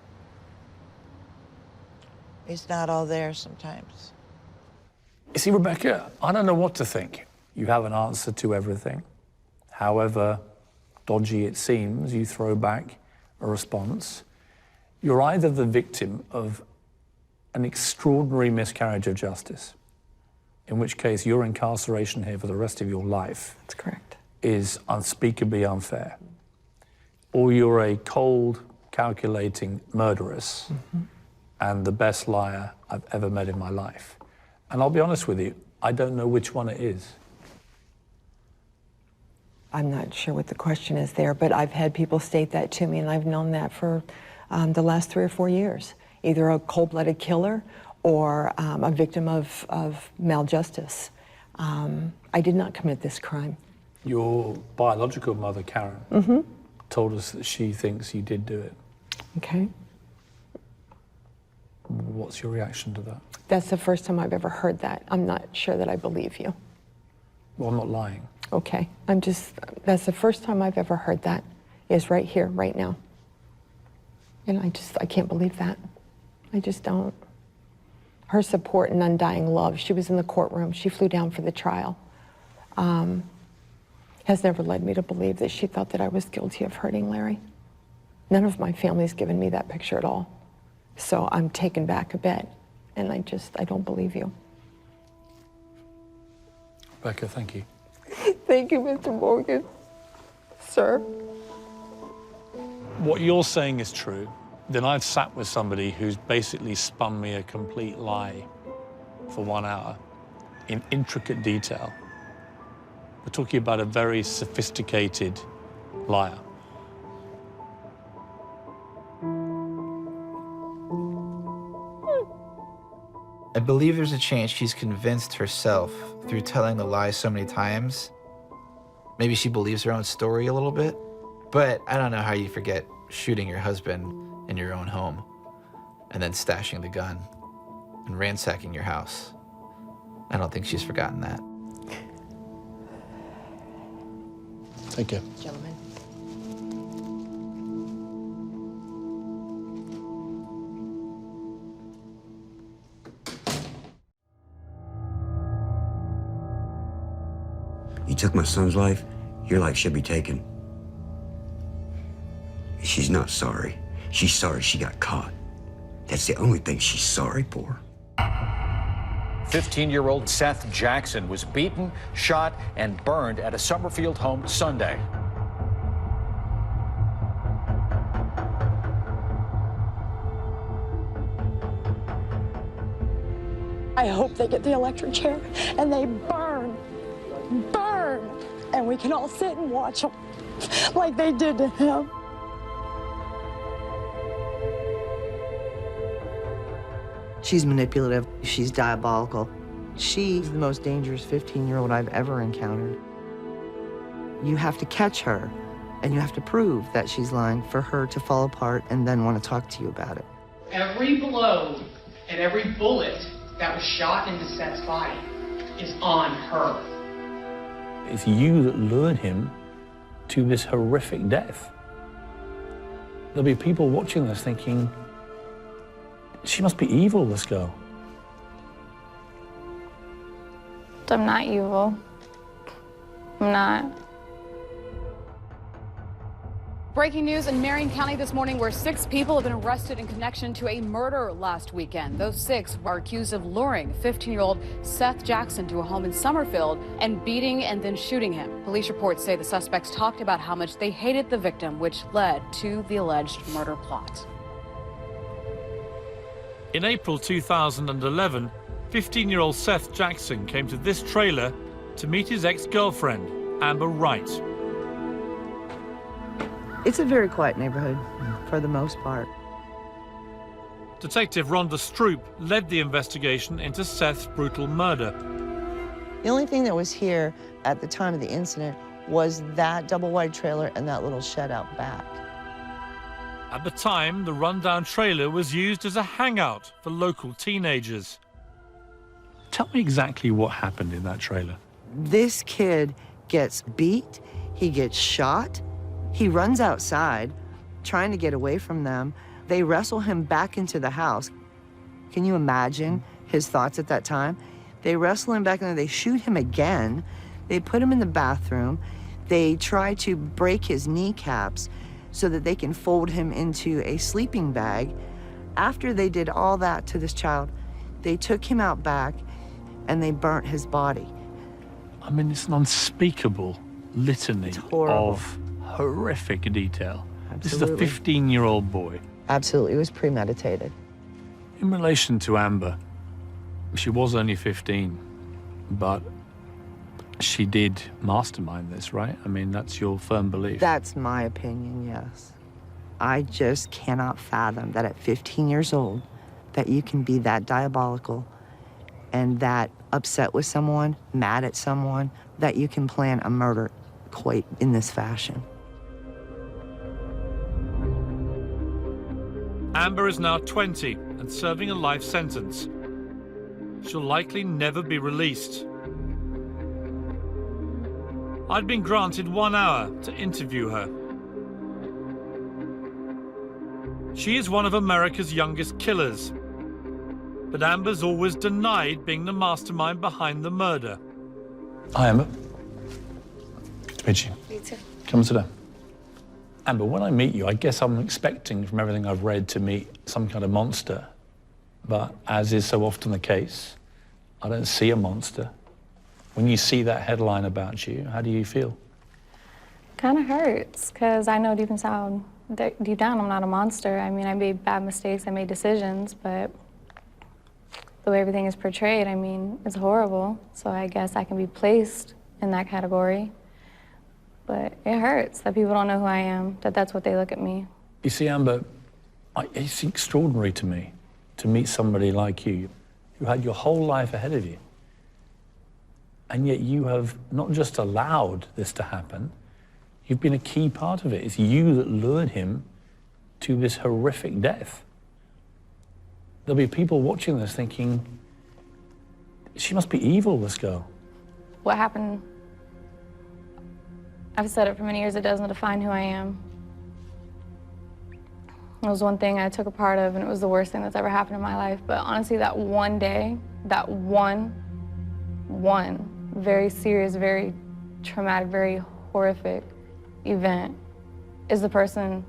is not all there sometimes. You see, Rebecca, I don't know what to think. You have an answer to everything. However dodgy it seems, you throw back a response. You're either the victim of an extraordinary miscarriage of justice, in which case your incarceration here for the rest of your life That's correct. is unspeakably unfair, or you're a cold, calculating murderess and the best liar I've ever met in my life. And I'll be honest with you, I don't know which one it is. I'm not sure what the question is there, but I've had people state that to me, and I've known that for the last 3 or 4 years. Either a cold-blooded killer or a victim of maljustice. I did not commit this crime. Your biological mother, Karen, told us that she thinks you did do it. Okay. What's your reaction to that? That's the first time I've ever heard that. I'm not sure that I believe you. Well, I'm not lying. Okay, that's the first time I've ever heard that, is right here, right now. And I can't believe that. I just don't. Her support and undying love, she was in the courtroom, she flew down for the trial, has never led me to believe that she thought that I was guilty of hurting Larry. None of my family's given me that picture at all. So I'm taken back a bit, and I don't believe you. Rebecca, thank you. Thank you, Mr. Morgan. Sir. What you're saying is true. Then I've sat with somebody who's basically spun me a complete lie for 1 hour in intricate detail. We're talking about a very sophisticated liar. I believe there's a chance she's convinced herself through telling the lie so many times. Maybe she believes her own story a little bit, but I don't know how you forget shooting your husband in your own home and then stashing the gun and ransacking your house. I don't think she's forgotten that. Thank you. Gentlemen. You took my son's life, your life should be taken. She's not sorry. She's sorry she got caught. That's the only thing she's sorry for. 15-year-old Seth Jackson was beaten, shot, and burned at a Summerfield home Sunday. I hope they get the electric chair and they burn, and we can all sit and watch them like they did to him. She's manipulative. She's diabolical. She's the most dangerous 15-year-old I've ever encountered. You have to catch her, and you have to prove that she's lying for her to fall apart and then want to talk to you about it. Every blow and every bullet that was shot into Seth's body is on her. It's you that lured him to this horrific death. There'll be people watching this thinking, she must be evil, this girl. I'm not evil. I'm not. Breaking news in Marion County this morning where 6 people have been arrested in connection to a murder last weekend. Those 6 are accused of luring 15-year-old Seth Jackson to a home in Summerfield and beating and then shooting him. Police reports say the suspects talked about how much they hated the victim, which led to the alleged murder plot. In April 2011, 15-year-old Seth Jackson came to this trailer to meet his ex-girlfriend, Amber Wright. It's a very quiet neighborhood, for the most part. Detective Rhonda Stroop led the investigation into Seth's brutal murder. The only thing that was here at the time of the incident was that double-wide trailer and that little shed out back. At the time, the rundown trailer was used as a hangout for local teenagers. Tell me exactly what happened in that trailer. This kid gets beat, he gets shot, he runs outside trying to get away from them. They wrestle him back into the house. Can you imagine his thoughts at that time? They wrestle him back in there, they shoot him again, they put him in the bathroom, they try to break his kneecaps so that they can fold him into a sleeping bag. After they did all that to this child, they took him out back and they burnt his body. I mean, it's an unspeakable litany of horrific detail. Absolutely. This is a 15-year-old boy. Absolutely, it was premeditated. In relation to Amber, she was only 15, but she did mastermind this, right? I mean, that's your firm belief. That's my opinion, yes. I just cannot fathom that at 15 years old, that you can be that diabolical and that upset with someone, mad at someone, that you can plan a murder quite in this fashion. Amber is now 20 and serving a life sentence. She'll likely never be released. I'd been granted 1 hour to interview her. She is one of America's youngest killers, but Amber's always denied being the mastermind behind the murder. Hi, Amber. Good to meet you. You too. Come and sit down. Amber, when I meet you, I guess I'm expecting from everything I've read to meet some kind of monster. But as is so often the case, I don't see a monster. When you see that headline about you, how do you feel? Kind of hurts, because I know deep down I'm not a monster. I mean, I made bad mistakes, I made decisions, but the way everything is portrayed, I mean, it's horrible. So I guess I can be placed in that category. But it hurts that people don't know who I am, that that's what they look at me. You see, Amber, it's extraordinary to me to meet somebody like you. You had your whole life ahead of you. And yet you have not just allowed this to happen, you've been a key part of it. It's you that lured him to this horrific death. There'll be people watching this thinking, she must be evil, this girl. What happened, I've said it for many years, it doesn't define who I am. It was one thing I took a part of, and it was the worst thing that's ever happened in my life. But honestly, that one day, that one very serious, very traumatic, very horrific event is the person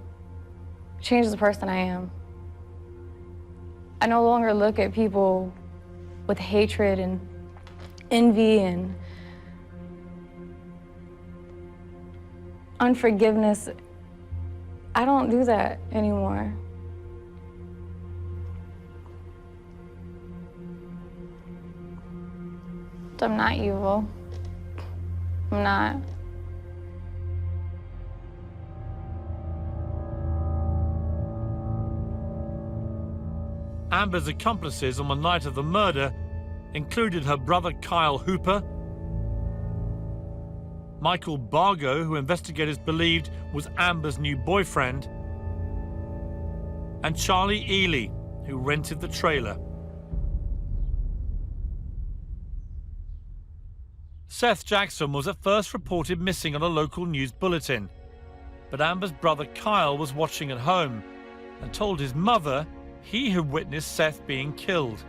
changes the person I am. I no longer look at people with hatred and envy and unforgiveness. I don't do that anymore. I'm not evil. I'm not. Amber's accomplices on the night of the murder included her brother Kyle Hooper, Michael Bargo, who investigators believed was Amber's new boyfriend, and Charlie Ely, who rented the trailer. Seth Jackson was at first reported missing on a local news bulletin, but Amber's brother Kyle was watching at home and told his mother he had witnessed Seth being killed.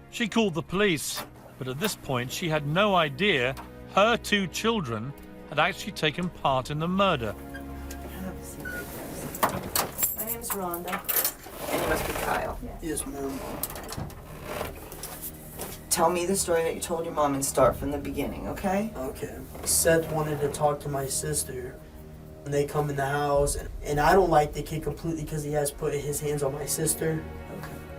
She called the police, but at this point she had no idea her 2 children had actually taken part in the murder. Have a seat right there. My name's Rhonda. And you must be Kyle. Yes, ma'am. Tell me the story that you told your mom and start from the beginning, okay? Okay. Seth wanted to talk to my sister. And they come in the house, and I don't like the kid completely because he has put his hands on my sister.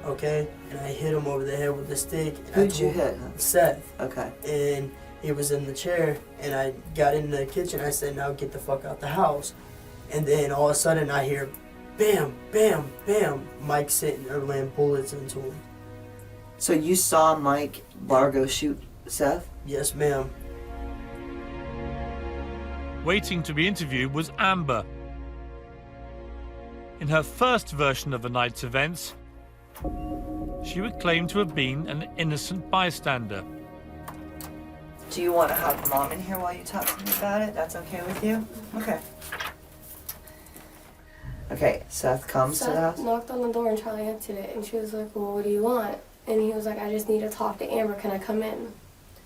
Okay. And I hit him over the head with a stick. Who'd you hit? Seth. Okay. And he was in the chair, and I got in the kitchen. I said, now get the fuck out the house. And then all of a sudden I hear bam, bam, bam, Mike sitting there laying bullets into him. So you saw Mike Bargo shoot Seth? Yes, ma'am. Waiting to be interviewed was Amber. In her first version of the night's events, she would claim to have been an innocent bystander. Do you want to have Mom in here while you talk to me about it? That's okay with you? Okay. Okay, Seth comes to the house. Seth knocked on the door and Charlie answered it, and she was like, well, what do you want? And he was like, I just need to talk to Amber. Can I come in?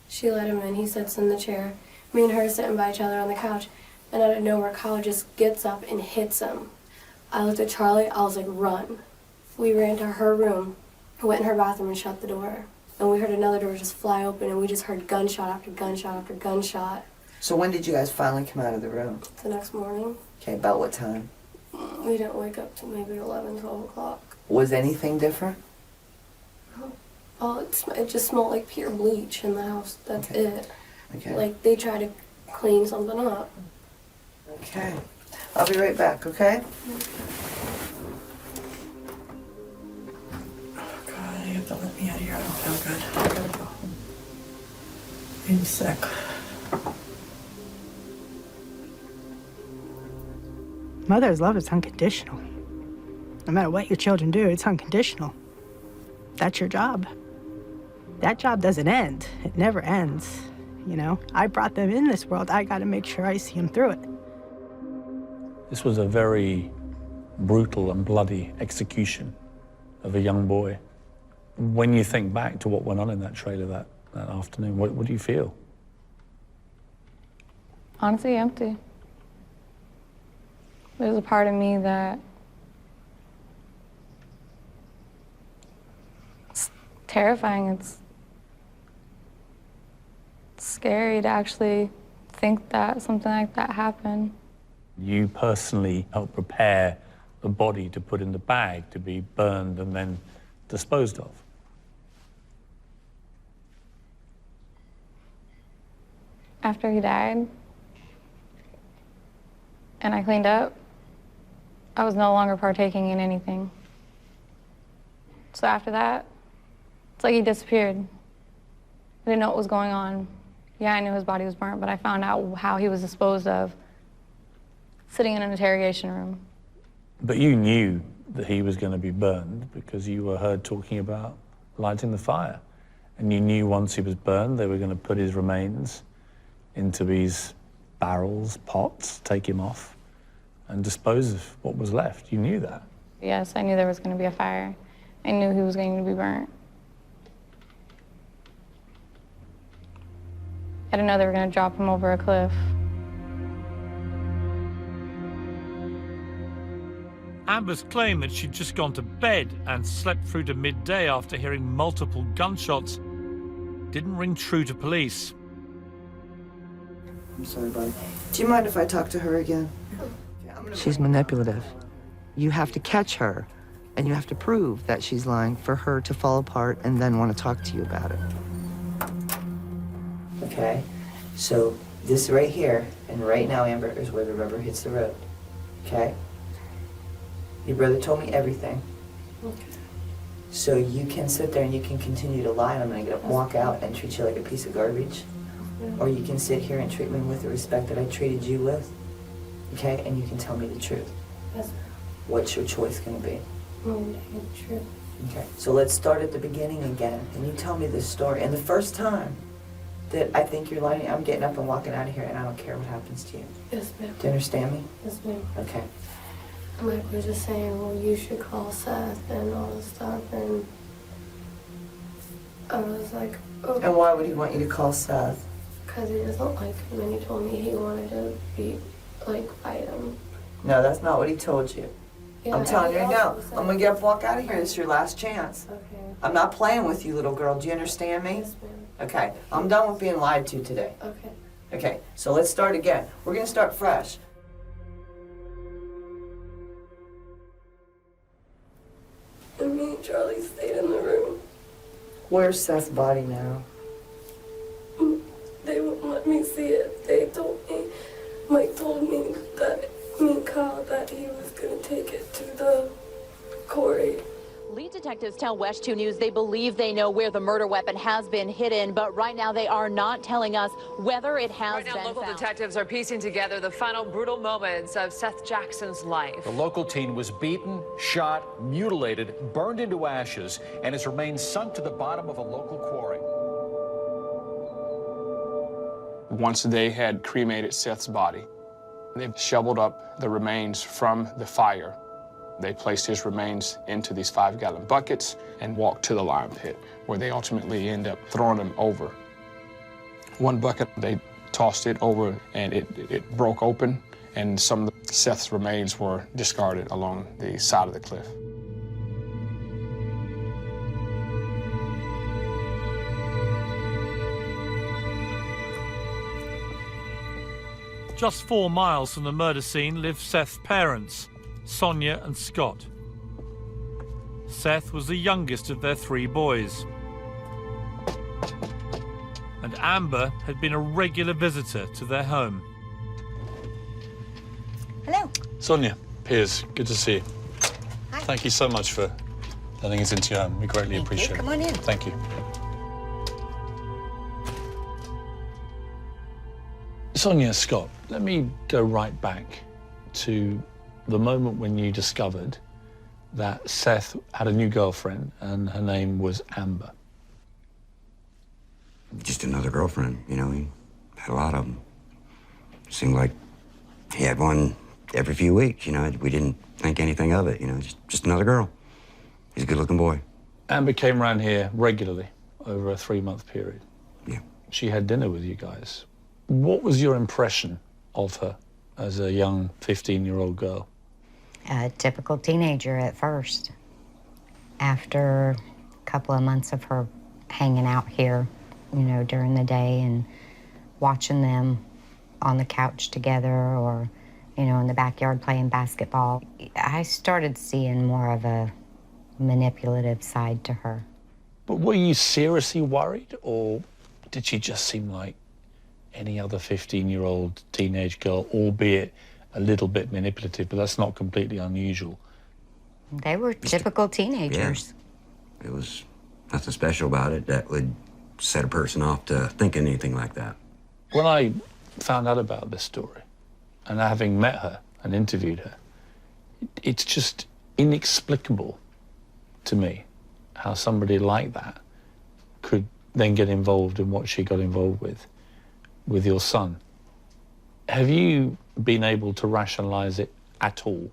She let him in. He sits in the chair. Me and her sitting by each other on the couch, and out of nowhere, Kyle just gets up and hits him. I looked at Charlie. I was like, run. We ran to her room, went in her bathroom and shut the door. And we heard another door just fly open, and we just heard gunshot after gunshot after gunshot. So when did you guys finally come out of the room? The next morning. Okay, about what time? We didn't wake up till maybe 11, 12 o'clock. Was anything different? Oh, it just smelled like pure bleach in the house. That's it. Okay. Like they tried to clean something up. Okay. I'll be right back, okay? Oh, God, you have to let me out of here. I don't feel good. I gotta go. I'm sick. Mother's love is unconditional. No matter what your children do, it's unconditional. That's your job. That job doesn't end. It never ends. You know, I brought them in this world. I got to make sure I see them through it. This was a very brutal and bloody execution of a young boy. When you think back to what went on in that trailer that afternoon, what do you feel? Honestly, empty. There's a part of me that it's terrifying. It's scary to actually think that something like that happened. You personally helped prepare the body to put in the bag to be burned and then disposed of. After he died and I cleaned up, I was no longer partaking in anything. So after that, it's like he disappeared. I didn't know what was going on. Yeah, I knew his body was burnt, but I found out how he was disposed of sitting in an interrogation room. But you knew that he was going to be burned because you were heard talking about lighting the fire. And you knew once he was burned, they were going to put his remains into these barrels, pots, take him off, and dispose of what was left. You knew that. Yes, I knew there was going to be a fire. I knew he was going to be burnt. I didn't know they were going to drop him over a cliff. Amber's claim that she'd just gone to bed and slept through to midday after hearing multiple gunshots didn't ring true to police. I'm sorry, buddy. Do you mind if I talk to her again? She's manipulative. You have to catch her, and you have to prove that she's lying for her to fall apart and then want to talk to you about it. Okay, so this right here, and right now, Amber, is where the rubber hits the road. Okay? Your brother told me everything. Okay. So you can sit there and you can continue to lie, and I'm gonna walk out and treat you like a piece of garbage. Or you can sit here and treat me with the respect that I treated you with. Okay? And you can tell me the truth. Yes, What's your choice gonna be? True. Okay, so let's start at the beginning again, and you tell me this story. And the first time that I think you're lying, I'm getting up and walking out of here, and I don't care what happens to you. Yes, ma'am. Do you understand me? Yes, ma'am. Okay. Mike was just saying, well, you should call Seth and all this stuff, and I was like, okay. And why would he want you to call Seth? Because he doesn't like him, and he told me he wanted to fight him. No, that's not what he told you. Yeah, I'm telling you right now, said- I'm gonna get up, walk out of here. This is your last chance. Okay. I'm not playing with you, little girl. Do you understand me? Yes, ma'am. Okay, I'm done with being lied to today. Okay. Okay, so let's start again. We're gonna start fresh. And me and Charlie stayed in the room. Where's Seth's body now? They wouldn't let me see it. They told me, Mike told me that, me and Kyle, that he was gonna take it to the quarry. Lead detectives tell West 2 News they believe they know where the murder weapon has been hidden, but right now they are not telling us whether it has Right now, been local found. detectives are piecing together the final brutal moments of Seth Jackson's life. The local teen was beaten, shot, mutilated, burned into ashes, and his remains sunk to the bottom of a local quarry. Once they had cremated Seth's body, they shoveled up the remains from the fire. They placed his remains into these 5-gallon buckets and walked to the lime pit, where they ultimately end up throwing them over. One bucket, they tossed it over, and it broke open, and some of Seth's remains were discarded along the side of the cliff. Just 4 miles from the murder scene live Seth's parents, Sonia and Scott. Seth was the youngest of their 3 boys. And Amber had been a regular visitor to their home. Hello. Sonia, Piers, good to see you. Hi. Thank you so much for letting us into your home. We greatly appreciate it. Come on in. Thank you. Sonia, Scott, let me go right back to the moment when you discovered that Seth had a new girlfriend and her name was Amber. Just another girlfriend, you know, he had a lot of them. Seemed like he had one every few weeks, you know. We didn't think anything of it, you know, just another girl. He's a good-looking boy. Amber came around here regularly over a 3-month period. Yeah. She had dinner with you guys. What was your impression of her as a young 15-year-old girl? A typical teenager at first. After a couple of months of her hanging out here, you know, during the day and watching them on the couch together or, you know, in the backyard playing basketball, I started seeing more of a manipulative side to her. But were you seriously worried, or did she just seem like any other 15-year-old teenage girl, albeit a little bit manipulative, but that's not completely unusual? They were typical teenagers. Yeah. It was nothing special about it that would set a person off to thinking anything like that. When I found out about this story, and having met her and interviewed her, it's just inexplicable to me how somebody like that could then get involved in what she got involved with your son. Have you been able to rationalize it at all?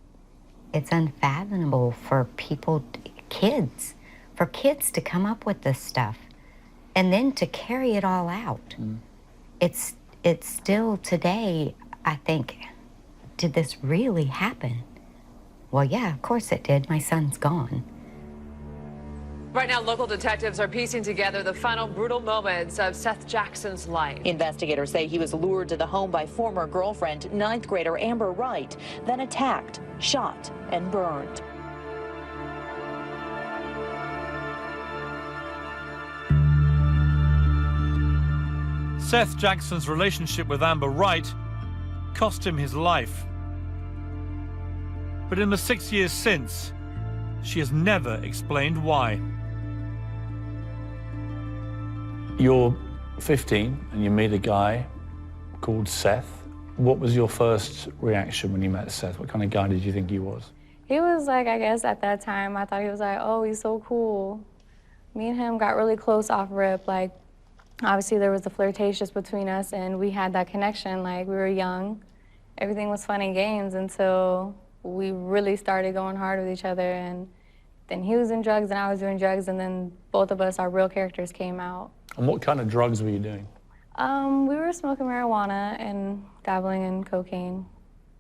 It's unfathomable for people, kids to come up with this stuff and then to carry it all out. It's still today, I think, did this really happen? Well, yeah, of course it did. My son's gone. Right now, local detectives are piecing together the final brutal moments of Seth Jackson's life. Investigators say he was lured to the home by former girlfriend, 9th grader Amber Wright, then attacked, shot, and burned. Seth Jackson's relationship with Amber Wright cost him his life. But in the 6 years since, she has never explained why. You're 15 and you meet a guy called Seth. What was your first reaction when you met Seth? What kind of guy did you think he was? He was like, I guess at that time, I thought he was like, oh, he's so cool. Me and him got really close off rip. Like, obviously there was the flirtatious between us and we had that connection. Like, we were young. Everything was fun and games until we really started going hard with each other. And then he was in drugs and I was doing drugs, and then both of us, our real characters came out. And what kind of drugs were you doing? We were smoking marijuana and dabbling in cocaine.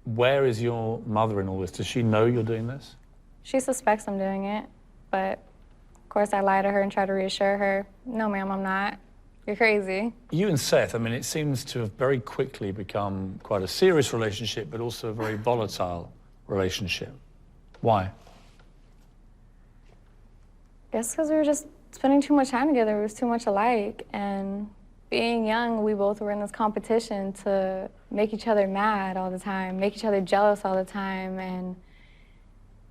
Where is your mother in all this? Does she know you're doing this? She suspects I'm doing it, but of course I lie to her and try to reassure her, no ma'am, I'm not. You're crazy. You and Seth, I mean, it seems to have very quickly become quite a serious relationship, but also a very volatile relationship. Why? I guess because we were just spending too much time together. We was too much alike. And being young, we both were in this competition to make each other mad all the time, make each other jealous all the time. And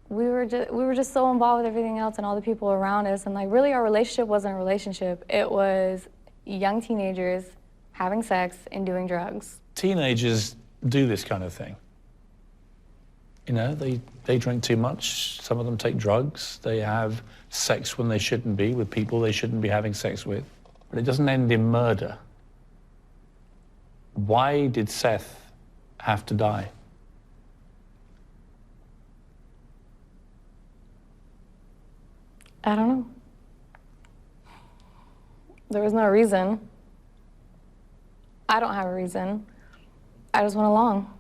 we were just so involved with everything else and all the people around us. And like, really, our relationship wasn't a relationship. It was young teenagers having sex and doing drugs. Teenagers do this kind of thing. You know, they drink too much. Some of them take drugs. They have sex when they shouldn't be, with people they shouldn't be having sex with. But it doesn't end in murder. Why did Seth have to die? I don't know. There was no reason. I don't have a reason. I just went along.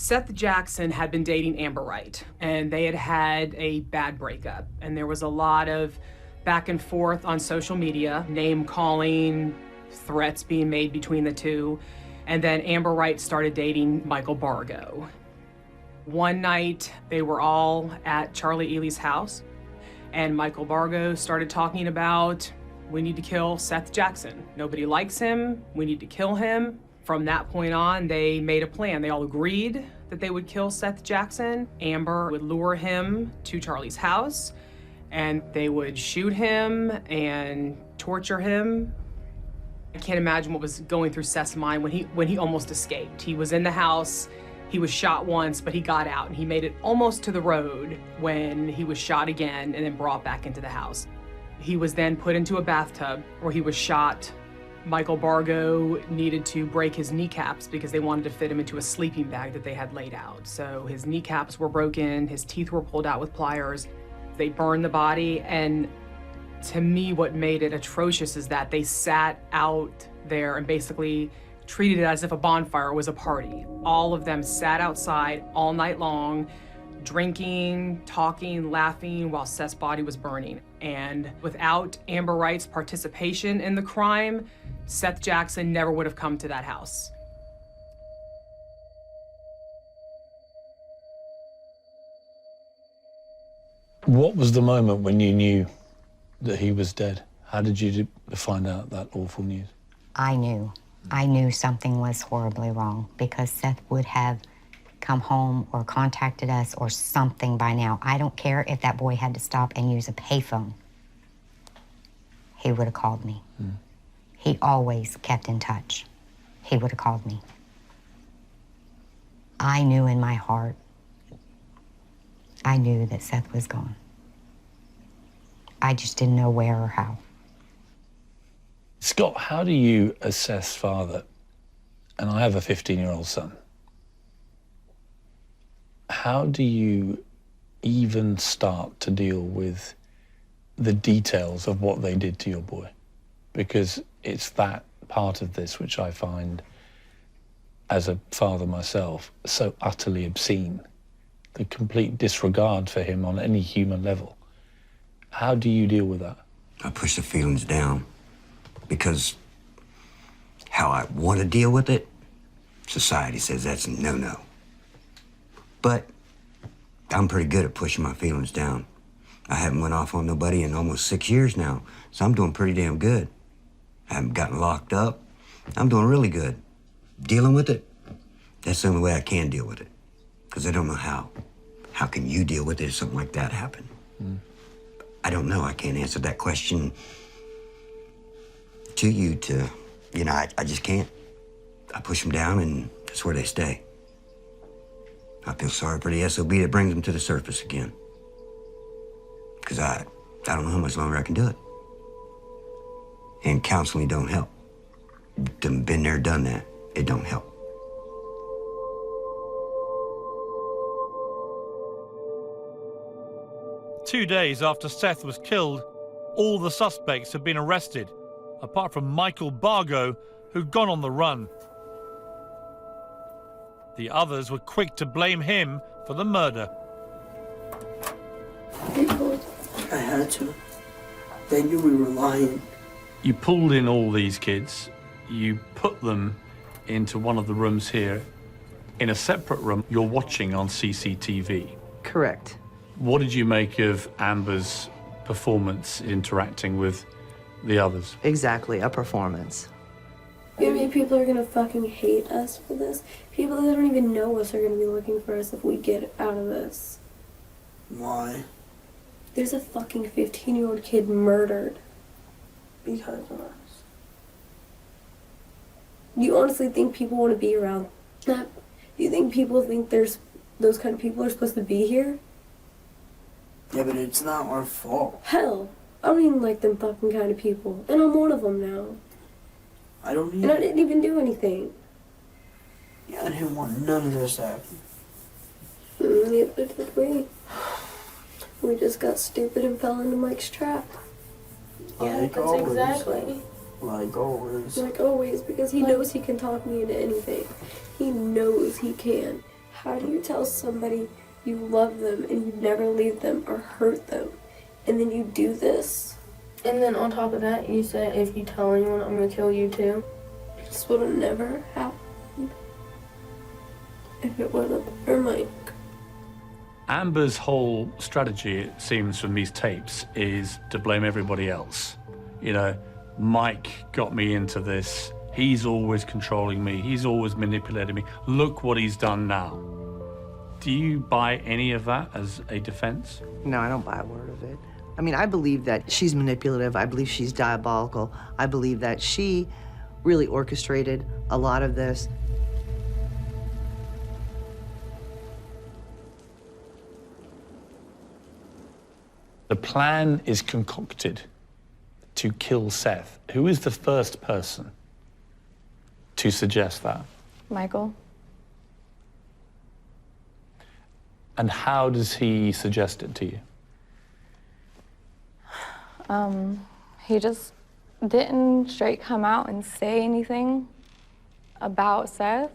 Seth Jackson had been dating Amber Wright, and they had had a bad breakup. And there was a lot of back and forth on social media, name calling, threats being made between the two. And then Amber Wright started dating Michael Bargo. One night, they were all at Charlie Ely's house, and Michael Bargo started talking about, we need to kill Seth Jackson. Nobody likes him, we need to kill him. From that point on, they made a plan. They all agreed that they would kill Seth Jackson. Amber would lure him to Charlie's house, and they would shoot him and torture him. I can't imagine what was going through Seth's mind when he almost escaped. He was in the house, he was shot once, but he got out, and he made it almost to the road when he was shot again and then brought back into the house. He was then put into a bathtub where he was shot. Michael Bargo needed to break his kneecaps because they wanted to fit him into a sleeping bag that they had laid out. So his kneecaps were broken, his teeth were pulled out with pliers. They burned the body, and to me, what made it atrocious is that they sat out there and basically treated it as if a bonfire was a party. All of them sat outside all night long, drinking, talking, laughing while Seth's body was burning. And without Amber Wright's participation in the crime, Seth Jackson never would have come to that house. What was the moment when you knew that he was dead? How did you find out that awful news? I knew. I knew something was horribly wrong because Seth would have come home or contacted us or something by now. I don't care if that boy had to stop and use a payphone. He would have called me. He always kept in touch. He would have called me. I knew in my heart, I knew that Seth was gone. I just didn't know where or how. Scott, how do you assess father? And I have a 15-year-old son. How do you even start to deal with the details of what they did to your boy? Because it's that part of this which I find as a father myself, so utterly obscene. The complete disregard for him on any human level. How do you deal with that? I push the feelings down because how I want to deal with it, society says that's a no-no. But I'm pretty good at pushing my feelings down. I haven't went off on nobody in almost 6 years now, so I'm doing pretty damn good. I haven't gotten locked up. I'm doing really good. Dealing with it, that's the only way I can deal with it, because I don't know how. How can you deal with it if something like that happened? I don't know. I can't answer that question to you I just can't. I push them down and that's where they stay. I feel sorry for the SOB that brings them to the surface again. Because I don't know how much longer I can do it. And counseling don't help. Been there, done that. It don't help. Two days after Seth was killed, all the suspects had been arrested, apart from Michael Bargo, who'd gone on the run. The others were quick to blame him for the murder. I had to. They knew we were lying. You pulled in all these kids, you put them into one of the rooms here. In a separate room, you're watching on CCTV. Correct. What did you make of Amber's performance interacting with the others? Exactly, a performance. You mean people are gonna fucking hate us for this? People that don't even know us are gonna be looking for us if we get out of this. Why? There's a fucking 15-year-old kid murdered because of us. You honestly think people want to be around that? Do you think people think those kind of people are supposed to be here? Yeah, but it's not our fault. Hell, I don't even like them fucking kind of people. And I'm one of them now. I don't And I didn't even do anything. Yeah, I didn't want none of this to happen. Neither did we. We just got stupid and fell into Mike's trap. Like That's always. exactly. Like always. Like always, because he knows he can talk me into anything. He knows he can. How do you tell somebody you love them and you never leave them or hurt them, and then you do this? And then on top of that, you say, if you tell anyone, I'm gonna kill you too. This would have never happened if it wasn't for Mike. Amber's whole strategy, it seems from these tapes, is to blame everybody else. You know, Mike got me into this. He's always controlling me. He's always manipulating me. Look what he's done now. Do you buy any of that as a defense? No, I don't buy a word of it. I mean, I believe that she's manipulative. I believe she's diabolical. I believe that she really orchestrated a lot of this. The plan is concocted to kill Seth. Who is the first person to suggest that? Michael. And how does he suggest it to you? He just didn't straight come out and say anything about Seth,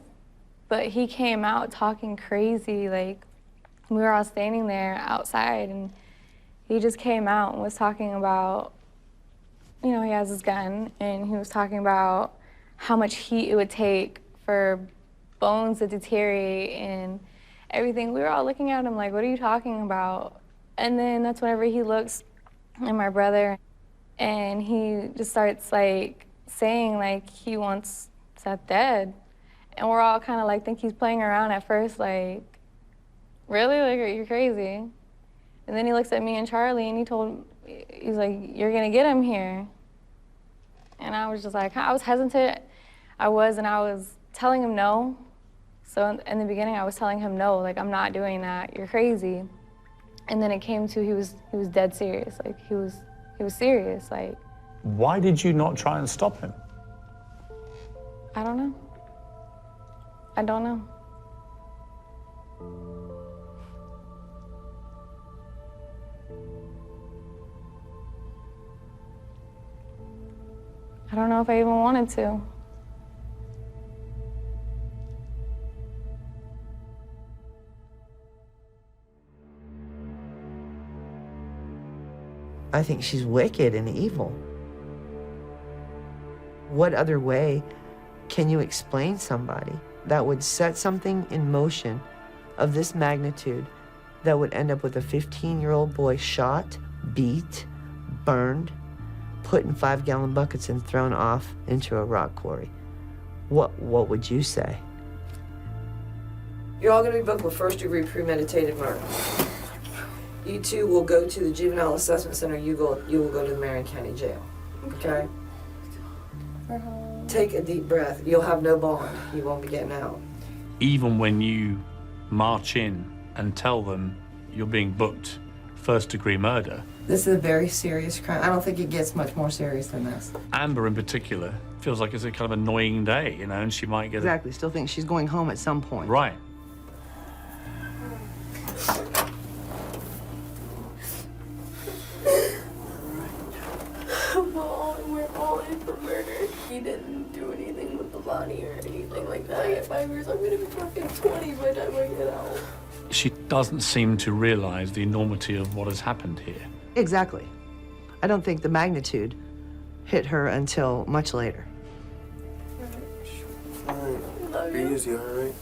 but he came out talking crazy. Like, we were all standing there outside, and he just came out and was talking about, you know, he has his gun, and he was talking about how much heat it would take for bones to deteriorate and everything. We were all looking at him like, what are you talking about? And then that's whenever he looks at my brother, and he just starts like saying like he wants Seth dead. And we're all kind of like think he's playing around at first, like, really? Like, you're crazy. And then he looks at me and Charlie and he's like, you're gonna get him here. And I was just like, I was hesitant. And I was telling him no. So in the beginning, I was telling him no, like, I'm not doing that, you're crazy. And then it came to he was dead serious, like, he was serious, like. Why did you not try and stop him? I don't know. I don't know. I don't know if I even wanted to. I think she's wicked and evil. What other way can you explain somebody that would set something in motion of this magnitude that would end up with a 15-year-old boy shot, beat, burned, put in 5-gallon buckets and thrown off into a rock quarry? What would you say? You're all going to be booked with first-degree premeditated murder. You two will go to the Juvenile Assessment Center. You will go to the Marion County Jail. Okay? Take a deep breath. You'll have no bond. You won't be getting out. Even when you march in and tell them you're being booked first-degree murder. This is a very serious crime. I don't think it gets much more serious than this. Amber in particular feels like it's a kind of annoying day, you know, and she might get Exactly. Still think she's going home at some point. Right. We're all in for murder. He didn't do anything with the body or anything like that. I get 5 years, I'm gonna be fucking 20 by the time I get out. She doesn't seem to realize the enormity of what has happened here. Exactly. I don't think the magnitude hit her until much later. Alright. Be easy, alright?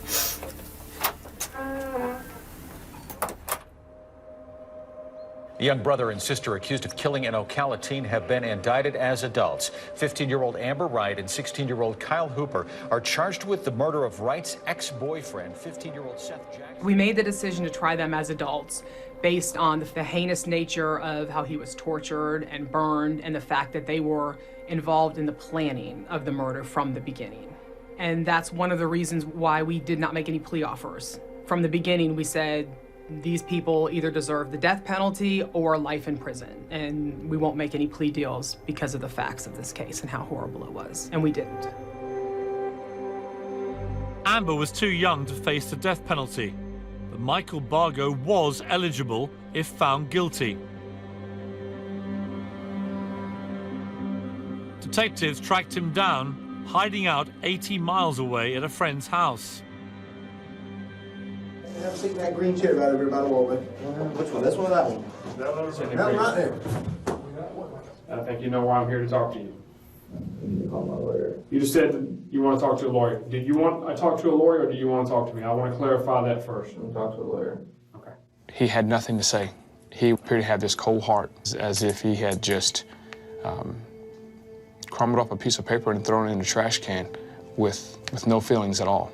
The young brother and sister accused of killing an Ocala teen have been indicted as adults. 15-year-old Amber Wright and 16-year-old Kyle Hooper are charged with the murder of Wright's ex-boyfriend, 15-year-old Seth Jackson. We made the decision to try them as adults based on the heinous nature of how he was tortured and burned and the fact that they were involved in the planning of the murder from the beginning. And that's one of the reasons why we did not make any plea offers. From the beginning, we said, these people either deserve the death penalty or life in prison, and we won't make any plea deals because of the facts of this case and how horrible it was, and we didn't. Amber was too young to face the death penalty, but Michael Bargo was eligible if found guilty. Detectives tracked him down, hiding out 80 miles away at a friend's house. I'm sitting in that green chair right over here by the wall, buddy. Which one? This one or that one? That one right there. I think you know why I'm here to talk to you. You call my lawyer. You just said that you want to talk to a lawyer. Did you want I talk to a lawyer, or do you want to talk to me? I want to clarify that first. I'm talk to a lawyer. Okay. He had nothing to say. He appeared to have this cold heart, as if he had just crumbled up a piece of paper and thrown it in the trash can with no feelings at all.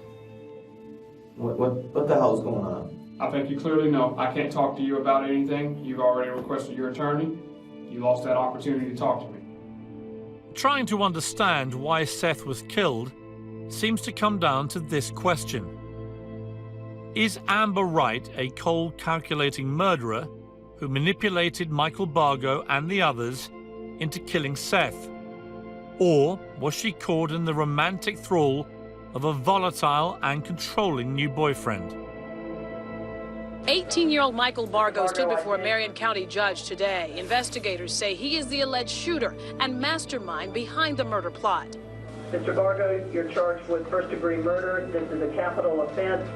What the hell's going on? I think you clearly know. I can't talk to you about anything. You've already requested your attorney. You lost that opportunity to talk to me. Trying to understand why Seth was killed seems to come down to this question. Is Amber Wright a cold, calculating murderer who manipulated Michael Bargo and the others into killing Seth? Or was she caught in the romantic thrall of a volatile and controlling new boyfriend? 18-year-old Michael Bargo stood before a Marion County judge today. Investigators say he is the alleged shooter and mastermind behind the murder plot. Mr. Bargo, you're charged with first-degree murder. This is a capital offense.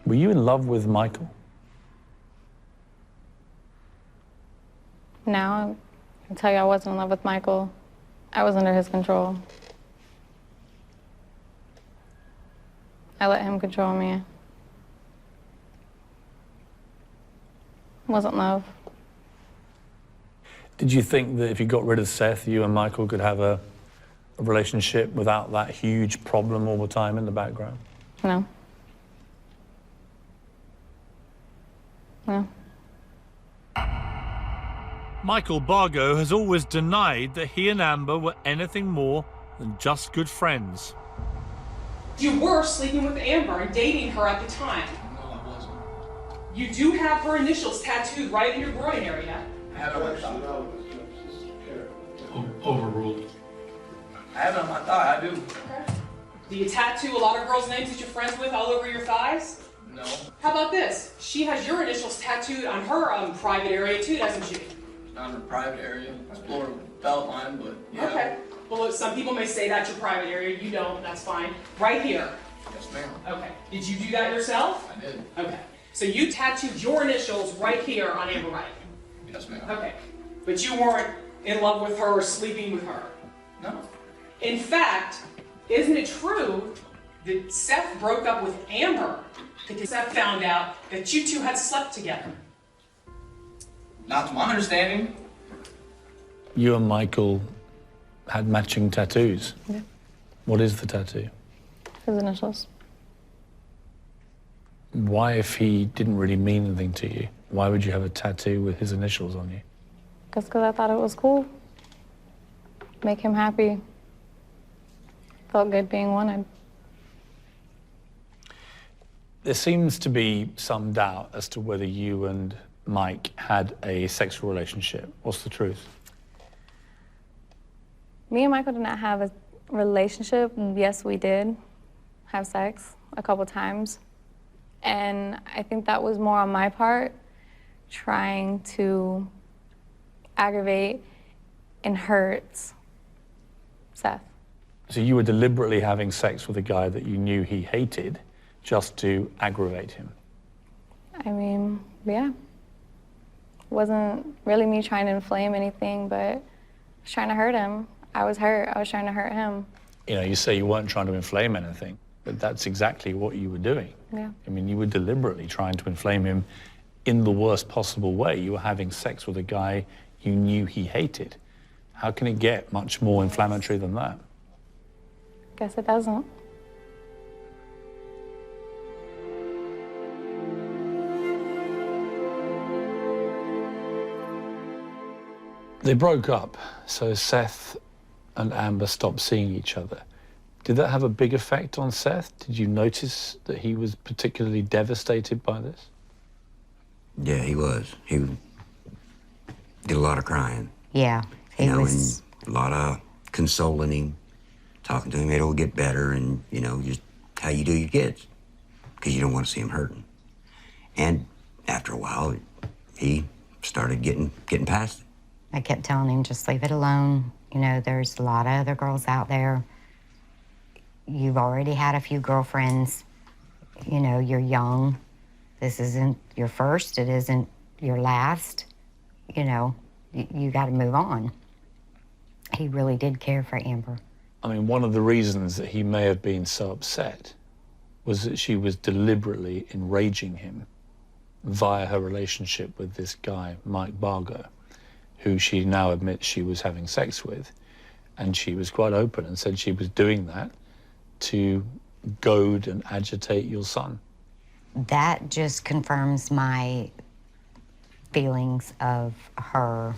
Were you in love with Michael? No, I can tell you I wasn't in love with Michael. I was under his control. I let him control me. It wasn't love. Did you think that if you got rid of Seth, you and Michael could have a relationship without that huge problem all the time in the background? No. No. Michael Bargo has always denied that he and Amber were anything more than just good friends. You were sleeping with Amber and dating her at the time. No, I wasn't. You do have her initials tattooed right in your groin area. I have it on my thigh. Overruled. I have it on my thigh, I do. Okay. Do you tattoo a lot of girls' names that you're friends with all over your thighs? No. How about this? She has your initials tattooed on her private area too, doesn't she? It's not in a private area. It's below the belt line, but yeah. Okay. Well, look, some people may say that's your private area. You don't. That's fine. Right here. Yes, ma'am. Okay. Did you do that yourself? I did. Okay. So you tattooed your initials right here on Amber Wright? Yes, ma'am. Okay. But you weren't in love with her or sleeping with her? No. In fact, isn't it true that Seth broke up with Amber because Seth found out that you two had slept together? Not to my understanding. You and Michael had matching tattoos. Yeah. What is the tattoo? His initials. Why, if he didn't really mean anything to you, why would you have a tattoo with his initials on you? Just because I thought it was cool. Make him happy. Felt good being wanted. There seems to be some doubt as to whether you and Mike had a sexual relationship. What's the truth? Me and Michael did not have a relationship. Yes, we did have sex a couple times. And I think that was more on my part, trying to aggravate and hurt Seth. So you were deliberately having sex with a guy that you knew he hated just to aggravate him? I mean, yeah. Wasn't really me trying to inflame anything, but I was trying to hurt him. I was hurt. I was trying to hurt him. You know, you say you weren't trying to inflame anything, but that's exactly what you were doing. Yeah. I mean, you were deliberately trying to inflame him in the worst possible way. You were having sex with a guy you knew he hated. How can it get much more inflammatory than that? Guess it doesn't. They broke up, so Seth and Amber stopped seeing each other. Did that have a big effect on Seth? Did you notice that he was particularly devastated by this? Yeah, he was. He did a lot of crying. Yeah, he was. And a lot of consoling him, talking to him, it'll get better, and, you know, just how you do your kids, because you don't want to see him hurting. And after a while, he started getting past it. I kept telling him, just leave it alone. You know, there's a lot of other girls out there. You've already had a few girlfriends. You know, you're young. This isn't your first. It isn't your last. You know, you got to move on. He really did care for Amber. I mean, one of the reasons that he may have been so upset was that she was deliberately enraging him via her relationship with this guy, Mike Bargo, who she now admits she was having sex with. And she was quite open and said she was doing that to goad and agitate your son. That just confirms my feelings of her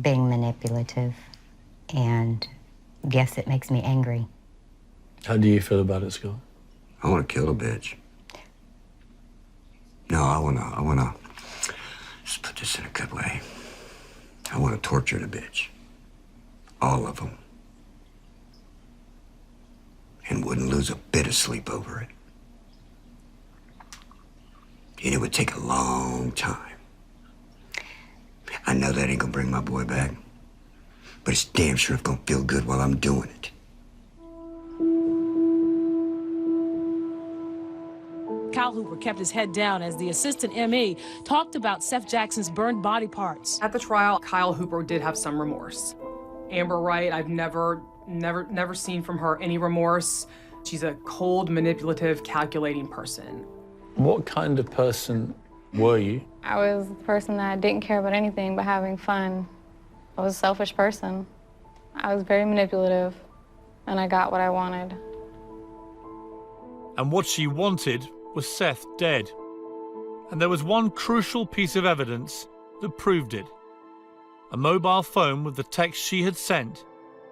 being manipulative, and yes, it makes me angry. How do you feel about it, Scott? I want to kill the bitch. No, I wanna, just put this in a good way. I want to torture the bitch. All of them. And wouldn't lose a bit of sleep over it. And it would take a long time. I know that ain't gonna bring my boy back, but it's damn sure it's gonna feel good while I'm doing it. Kyle Hooper kept his head down as the assistant ME talked about Seth Jackson's burned body parts. At the trial, Kyle Hooper did have some remorse. Amber Wright, I've never seen from her any remorse. She's a cold, manipulative, calculating person. What kind of person were you? I was the person that didn't care about anything but having fun. I was a selfish person. I was very manipulative, and I got what I wanted. And what she wanted was Seth dead. And there was one crucial piece of evidence that proved it. A mobile phone with the text she had sent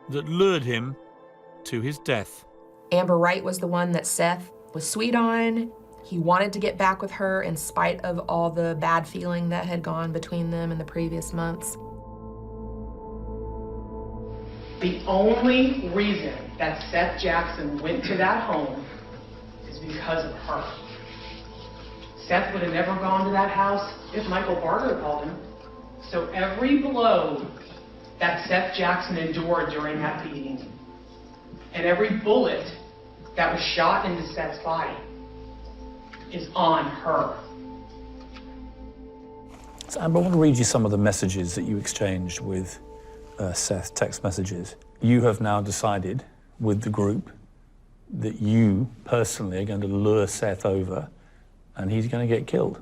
that lured him to his death. Amber Wright was the one that Seth was sweet on. He wanted to get back with her in spite of all the bad feeling that had gone between them in the previous months. The only reason that Seth Jackson went to that home is because of her. Seth would have never gone to that house if Michael Barger called him. So every blow that Seth Jackson endured during that beating, and every bullet that was shot into Seth's body, is on her. So Amber, I want to read you some of the messages that you exchanged with Seth, text messages. You have now decided with the group that you personally are going to lure Seth over and he's going to get killed.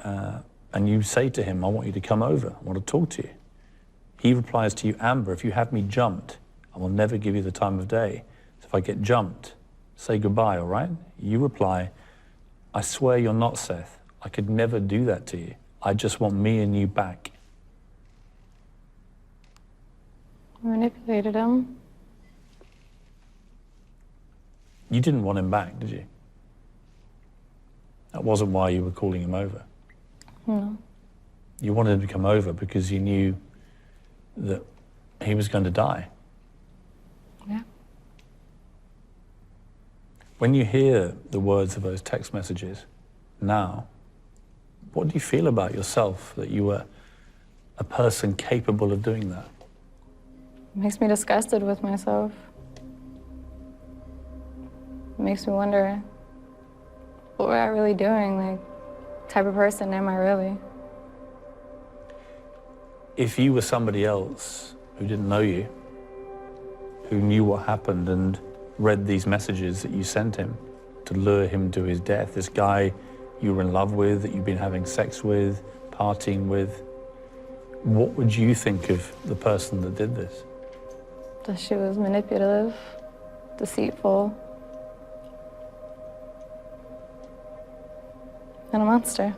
And you say to him, I want you to come over, I want to talk to you. He replies to you, Amber, if you have me jumped, I will never give you the time of day. So if I get jumped, say goodbye, all right? You reply, I swear you're not, Seth. I could never do that to you. I just want me and you back. I manipulated him. You didn't want him back, did you? That wasn't why you were calling him over. No. You wanted him to come over because you knew that he was going to die. Yeah. When you hear the words of those text messages now, what do you feel about yourself that you were a person capable of doing that? It makes me disgusted with myself. It makes me wonder, what was I really doing? Like, what type of person am I really? If you were somebody else who didn't know you, who knew what happened and read these messages that you sent him to lure him to his death, this guy you were in love with, that you've been having sex with, partying with, what would you think of the person that did this? That she was manipulative, deceitful, and a monster.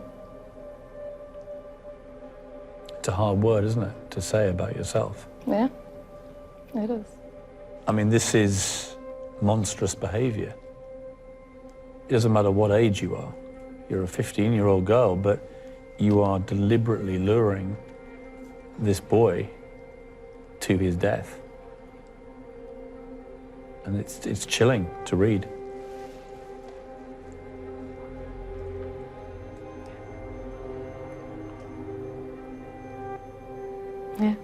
It's a hard word, isn't it, to say about yourself? Yeah, it is. I mean, this is monstrous behavior. It doesn't matter what age you are. You're a 15-year-old girl, but you are deliberately luring this boy to his death. And it's chilling to read. Yeah.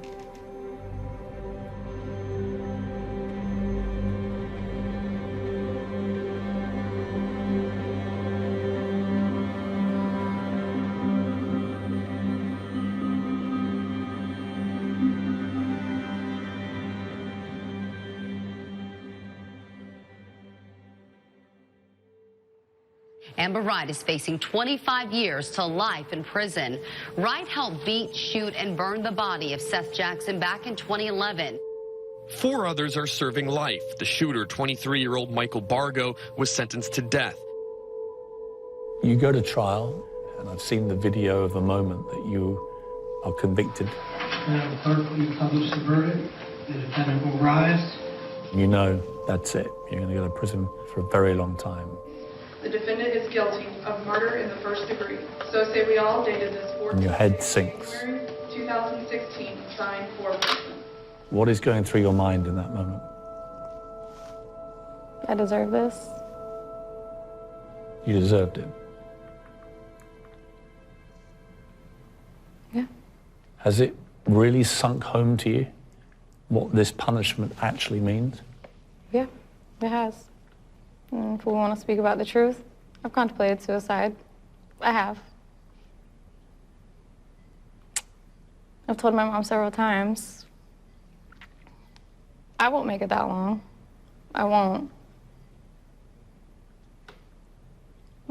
Amber Wright is facing 25 years to life in prison. Wright helped beat, shoot, and burn the body of Seth Jackson back in 2011. 4 others are serving life. The shooter, 23-year-old Michael Bargo, was sentenced to death. You go to trial, and I've seen the video of the moment that you are convicted. The clerk, please publish the verdict. The defendant will rise. You know that's it. You're going to go to prison for a very long time. The defendant is guilty of murder in the first degree. So say we all, dated this 14th And your head sinks. January 2016, signed for person. What is going through your mind in that moment? I deserve this. You deserved it. Yeah. Has it really sunk home to you what this punishment actually means? Yeah, it has. And if we want to speak about the truth, I've contemplated suicide. I have. I've told my mom several times, I won't make it that long. I won't.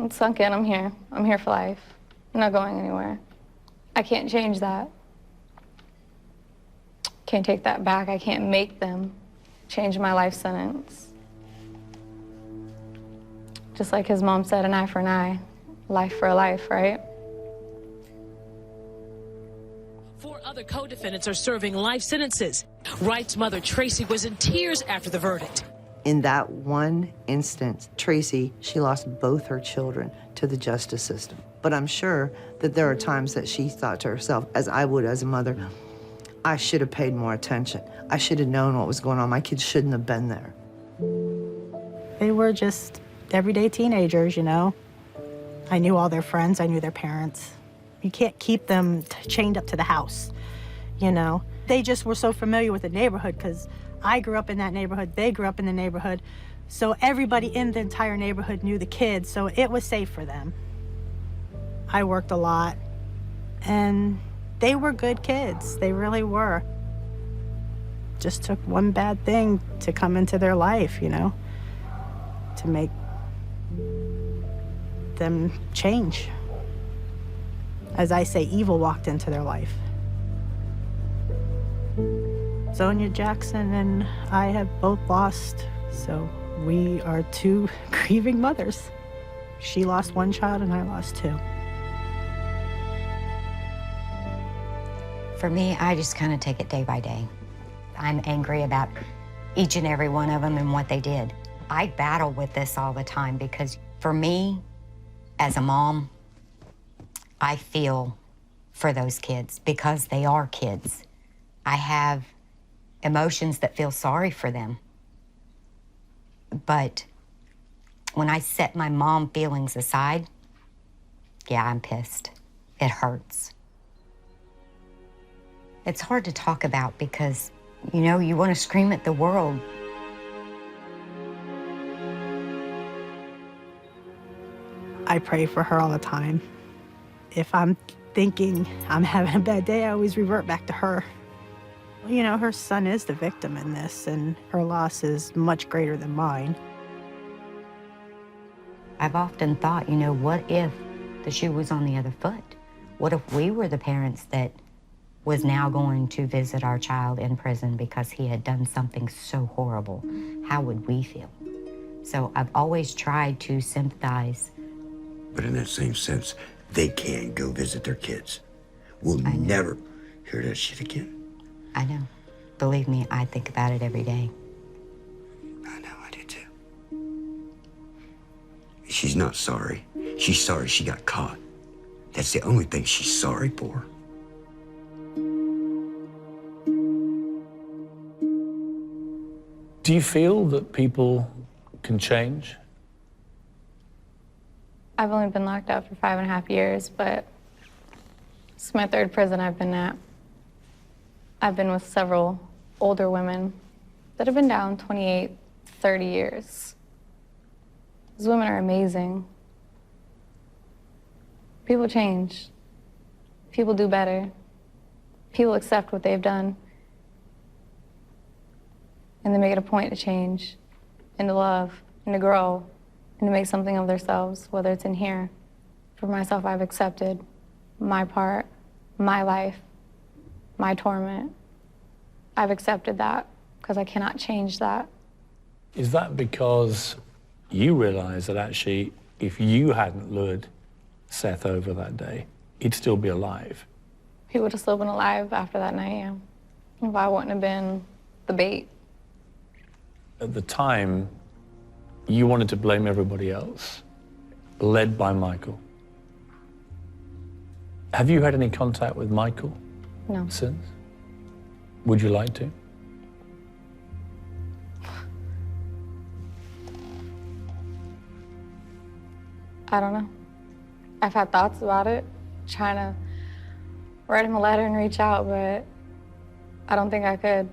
It's sunk in, I'm here. I'm here for life. I'm not going anywhere. I can't change that. Can't take that back. I can't make them change my life sentence. Just like his mom said, an eye for an eye, life for a life, right? 4 other co-defendants are serving life sentences. Wright's mother, Tracy, was in tears after the verdict. In that one instance, Tracy, she lost both her children to the justice system. But I'm sure that there are times that she thought to herself, as I would as a mother, I should have paid more attention. I should have known what was going on. My kids shouldn't have been there. They were just everyday teenagers, you know. I knew all their friends, I knew their parents. You can't keep them chained up to the house, you know. They just were so familiar with the neighborhood because I grew up in that neighborhood, they grew up in the neighborhood. So everybody in the entire neighborhood knew the kids, so it was safe for them. I worked a lot. And they were good kids. They really were. Just took one bad thing to come into their life, you know, to make them change. As I say, evil walked into their life. Sandra Jackson and I have both lost, so we are two grieving mothers. She lost one child and I lost two. For me, I just kind of take it day by day. I'm angry about each and every one of them and what they did. I battle with this all the time because for me, as a mom, I feel for those kids because they are kids. I have emotions that feel sorry for them. But when I set my mom feelings aside, yeah, I'm pissed. It hurts. It's hard to talk about because, you know, you want to scream at the world. I pray for her all the time. If I'm thinking I'm having a bad day, I always revert back to her. You know, her son is the victim in this, and her loss is much greater than mine. I've often thought, you know, what if the shoe was on the other foot? What if we were the parents that was now going to visit our child in prison because he had done something so horrible? How would we feel? So I've always tried to sympathize. But in that same sense, they can't go visit their kids. We'll never hear that shit again. I know. Believe me, I think about it every day. I know, I do too. She's not sorry. She's sorry she got caught. That's the only thing she's sorry for. Do you feel that people can change? I've only been locked up for 5.5 years, but it's my third prison I've been at. I've been with several older women that have been down 28, 30 years. These women are amazing. People change. People do better. People accept what they've done. And they make it a point to change, and to love, and to grow, and to make something of themselves, whether it's in here. For myself, I've accepted my part, my life, my torment. I've accepted that because I cannot change that. Is that because you realize that actually, if you hadn't lured Seth over that day, he'd still be alive? He would have still been alive after that night, yeah. If I wouldn't have been the bait. At the time, you wanted to blame everybody else, led by Michael. Have you had any contact with Michael? No. Since? Would you like to? I don't know. I've had thoughts about it, trying to write him a letter and reach out, but I don't think I could.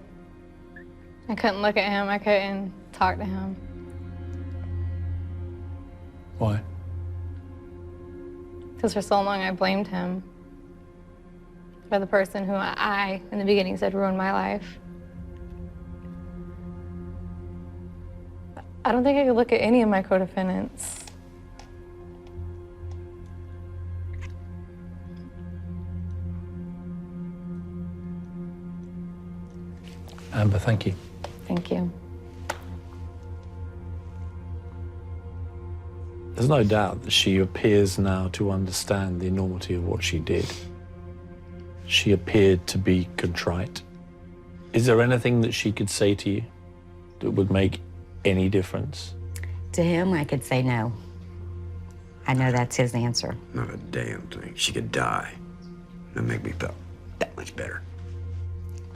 I couldn't look at him, I couldn't talk to him. Why? Because for so long I blamed him for the person who I, in the beginning, said ruined my life. I don't think I could look at any of my co-defendants. Amber, thank you. Thank you. There's no doubt that she appears now to understand the enormity of what she did. She appeared to be contrite. Is there anything that she could say to you that would make any difference? To him, I could say no. I know that's his answer. Not a damn thing. She could die. That'd make me feel that much better.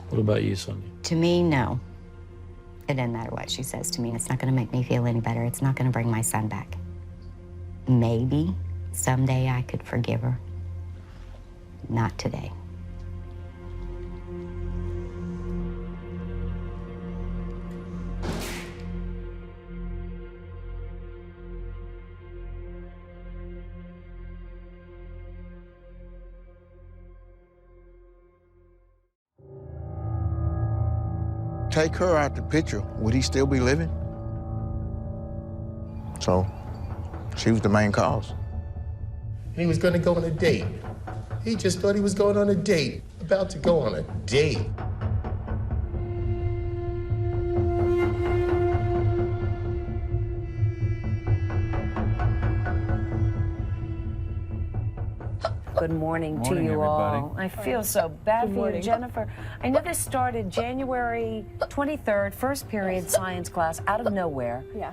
What about you, Sonia? To me, no. It doesn't matter what she says to me. It's not going to make me feel any better. It's not going to bring my son back. Maybe someday I could forgive her. Not today. take her out the picture, would he still be living? So she was the main cause. And he was going to go on a date. He just thought he was going on a date, about to go on a date. Good morning to Morning, you everybody. all. I feel so bad for you, Jennifer. I know this started January 23rd, first period science class, out of nowhere. Yeah.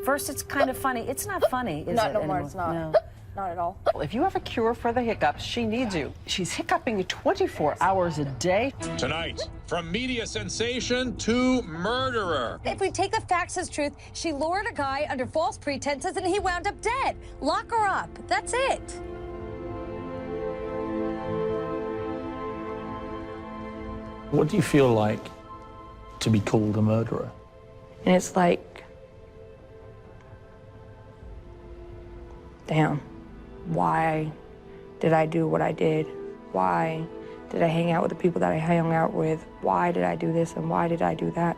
First, it's kind of funny. It's not funny, is Not it? no more, anymore? it's not. No. Not at all. If you have a cure for the hiccups, she needs you. She's hiccuping 24 hours a day. Tonight, from media sensation to murderer. If we take the facts as truth, she lured a guy under false pretenses and he wound up dead. Lock her up. That's it. What do you feel like to be called a murderer? And it's like, damn, why did I do what I did? Why did I hang out with the people that I hung out with? Why did I do this and why did I do that?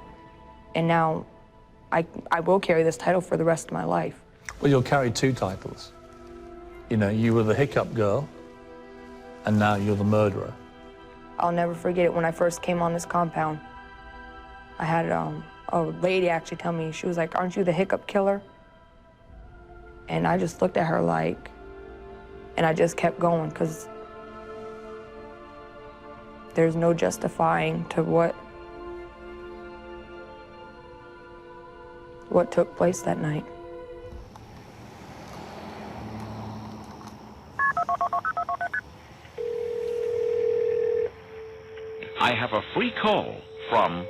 And now I will carry this title for the rest of my life. Well, you'll carry two titles. You know, you were the hiccup girl, and now you're the murderer. I'll never forget it when I first came on this compound. I had a lady actually tell me, she was like, "Aren't you the hiccup killer?" And I just looked at her like, and I just kept going because there's no justifying to what took place that night. I have a free call from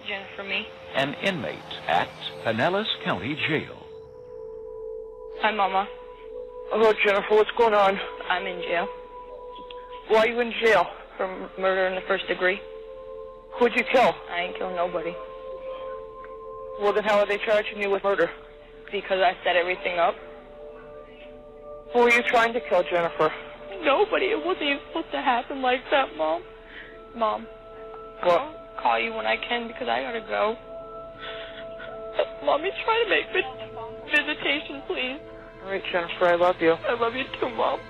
Jennifer, me? an inmate at Pinellas County Jail. Hi, Mama. Hello, Jennifer. What's going on? I'm in jail Why are you in jail? for murder in the first degree. Who'd you kill? I ain't killed nobody Well, then how are they charging you with murder? because I set everything up. Who are you trying to kill, Jennifer? Nobody. It wasn't even supposed to happen like that, Mom. Mom, What? I'll call you when I can because I gotta go. Mommy's trying to make visitation, please. All right, Jennifer, I love you. I love you too, Mom.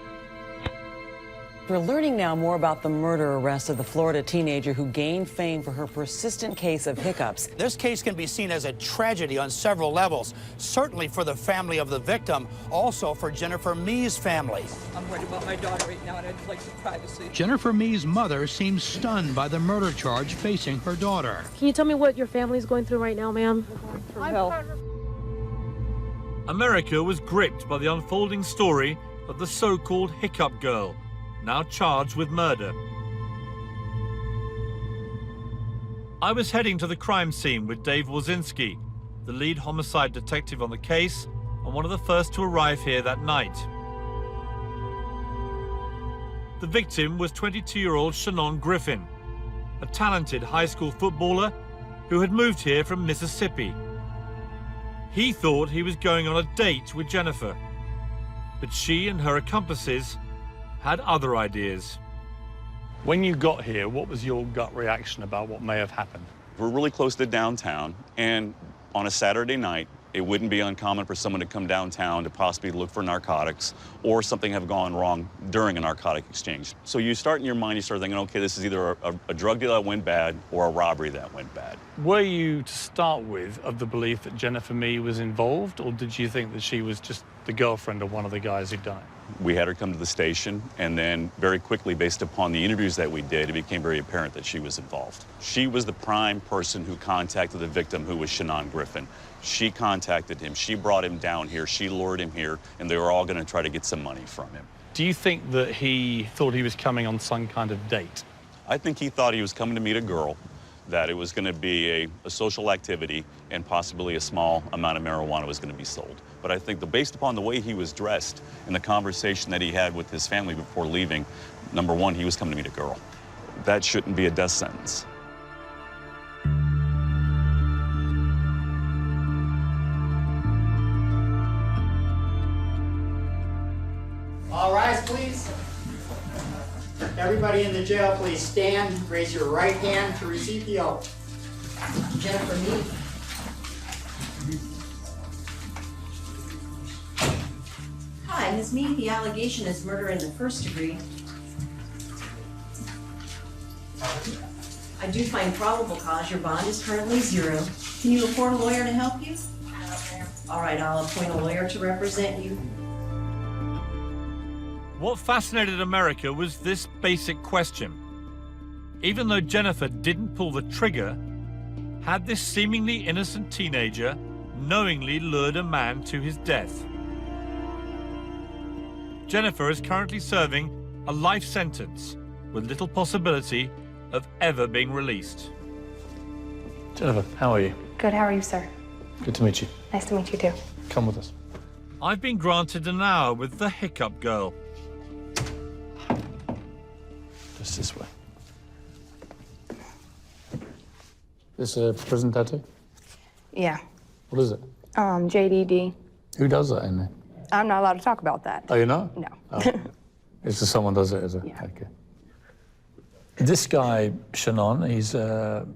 We're learning now more about the murder arrest of the Florida teenager who gained fame for her persistent case of hiccups. This case can be seen as a tragedy on several levels, certainly for the family of the victim, also for Jennifer Mee's family. I'm worried about my daughter right now, and I'd like some privacy. Jennifer Mee's mother seems stunned by the murder charge facing her daughter. Can you tell me what your family's going through right now, ma'am? America was gripped by the unfolding story of the so-called hiccup girl, now charged with murder. I was heading to the crime scene with Dave Wazinski, the lead homicide detective on the case and one of the first to arrive here that night. The victim was 22-year-old Shannon Griffin, a talented high school footballer who had moved here from Mississippi. He thought he was going on a date with Jennifer, but she and her accomplices had other ideas. When you got here, what was your gut reaction about what may have happened? We're really close to downtown, and on a Saturday night, it wouldn't be uncommon for someone to come downtown to possibly look for narcotics or something have gone wrong during a narcotic exchange. So you start in your mind, you start thinking, okay, this is either a drug deal that went bad or a robbery that went bad. Were you, to start with, of the belief that Jennifer Mee was involved, or did you think that she was just the girlfriend of one of the guys who died? We had her come to the station, and then very quickly, based upon the interviews that we did, it became very apparent that she was involved. She was the prime person who contacted the victim, who was Shannon Griffin. She contacted him, she brought him down here, she lured him here, and they were all going to try to get some money from him. Do you think that he thought he was coming on some kind of date? I think he thought he was coming to meet a girl, that it was going to be a social activity, and possibly a small amount of marijuana was going to be sold. But I think that based upon the way he was dressed and the conversation that he had with his family before leaving, number one, he was coming to meet a girl. That shouldn't be a death sentence. All rise, please. Everybody in the jail, please stand. Raise your right hand to receive the oath. Jennifer Meade. Hi, Ms. Meade, the allegation is murder in the first degree. I do find probable cause. Your bond is currently 0. Can you afford a lawyer to help you? All right, I'll appoint a lawyer to represent you. What fascinated America was this basic question. Even though Jennifer didn't pull the trigger, had this seemingly innocent teenager knowingly lured a man to his death? Jennifer is currently serving a life sentence with little possibility of ever being released. Jennifer, how are you? Good, how are you, sir? Good to meet you. Nice to meet you, too. Come with us. I've been granted an hour with the hiccup girl. Just this way. This a prison tattoo? Yeah. What is it? JDD. Who does that in there? I'm not allowed to talk about that. Oh, you're not? No. Oh. It's just someone does it, is it? Yeah. Okay. This guy, Shannon, he's a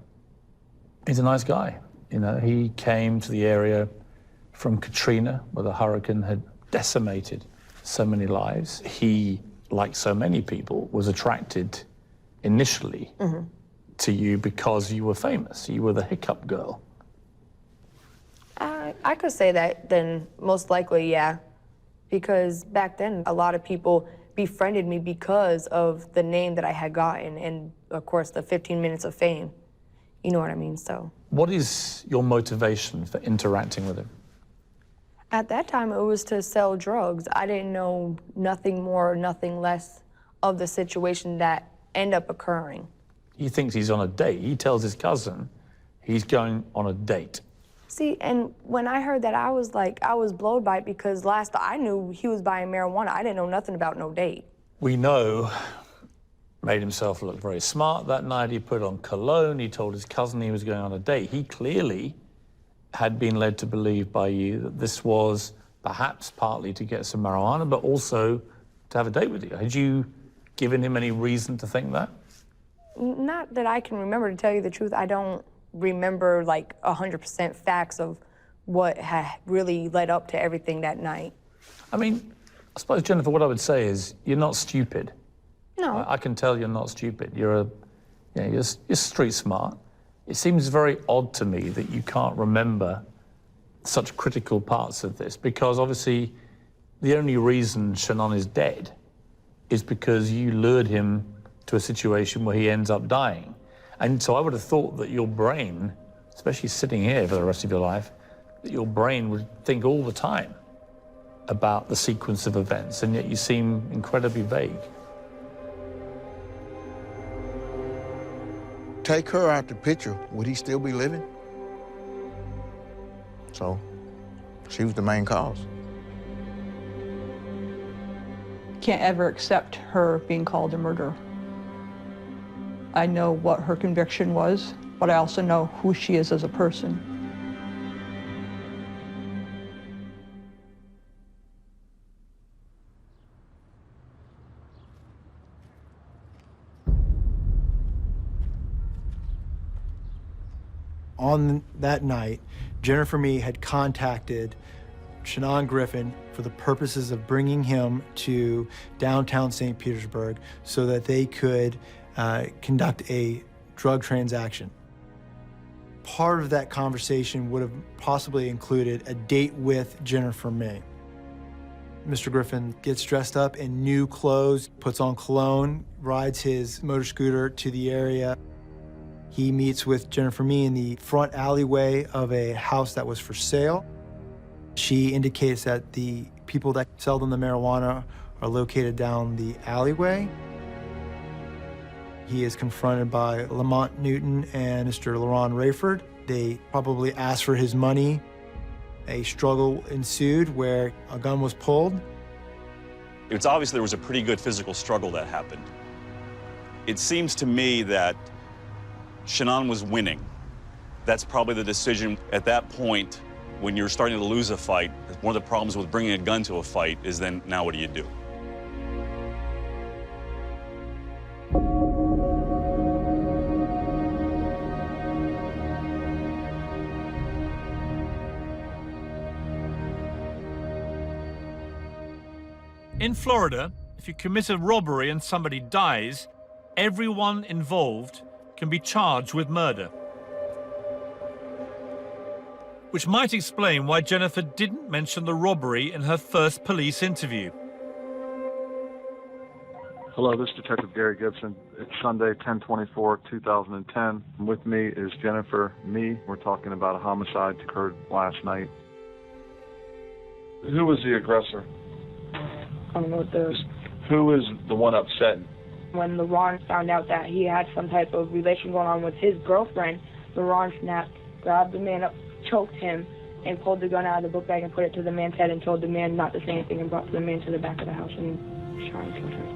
nice guy. You know, he came to the area from Katrina, where the hurricane had decimated so many lives. He, like so many people, was attracted initially to you because you were famous. You were the hiccup girl. I could say that then, most likely, yeah. Because back then, a lot of people befriended me because of the name that I had gotten and, of course, the 15 minutes of fame. You know what I mean, so. What is your motivation for interacting with him? At that time, it was to sell drugs. I didn't know nothing more, nothing less of the situation that ended up occurring. He thinks he's on a date. He tells his cousin he's going on a date. See, and when I heard that, I was like, I was blowed by it because last I knew he was buying marijuana. I didn't know nothing about no date. We know made himself look very smart that night. He put on cologne. He told his cousin he was going on a date. He clearly had been led to believe by you that this was perhaps partly to get some marijuana, but also to have a date with you. Had you given him any reason to think that? Not that I can remember, to tell you the truth. I don't remember like 100% facts of what had really led up to everything that night. I mean, I suppose, Jennifer, what I would say is you're not stupid. No. I can tell you're not stupid. You're street smart. It seems very odd to me that you can't remember such critical parts of this, because obviously the only reason Shannon is dead is because you lured him to a situation where he ends up dying. And so I would have thought that your brain, especially sitting here for the rest of your life, that your brain would think all the time about the sequence of events, and yet you seem incredibly vague. Take her out the picture, would he still be living? So, she was the main cause. Can't ever accept her being called a murderer. I know what her conviction was, but I also know who she is as a person. On that night, Jennifer Mee had contacted Shannon Griffin for the purposes of bringing him to downtown St. Petersburg so that they could conduct a drug transaction. Part of that conversation would have possibly included a date with Jennifer Mee. Mr. Griffin gets dressed up in new clothes, puts on cologne, rides his motor scooter to the area. He meets with Jennifer Mee in the front alleyway of a house that was for sale. She indicates that the people that sell them the marijuana are located down the alleyway. He is confronted by Lamont Newton and Mr. Laron Rayford. They probably asked for his money. A struggle ensued where a gun was pulled. It's obvious there was a pretty good physical struggle that happened. It seems to me that Shannon was winning. That's probably the decision at that point when you're starting to lose a fight. One of the problems with bringing a gun to a fight is then now what do you do? In Florida, if you commit a robbery and somebody dies, everyone involved can be charged with murder. Which might explain why Jennifer didn't mention the robbery in her first police interview. Hello, this is Detective Gary Gibson. It's Sunday, 10/24/2010. With me is Jennifer Me. We're talking about a homicide that occurred last night. Who was the aggressor? I don't know what the... Who is the one upset? When LaRon found out that he had some type of relation going on with his girlfriend, LaRon snapped, grabbed the man up, choked him, and pulled the gun out of the book bag and put it to the man's head and told the man not to say anything and brought the man to the back of the house and shot and killed him.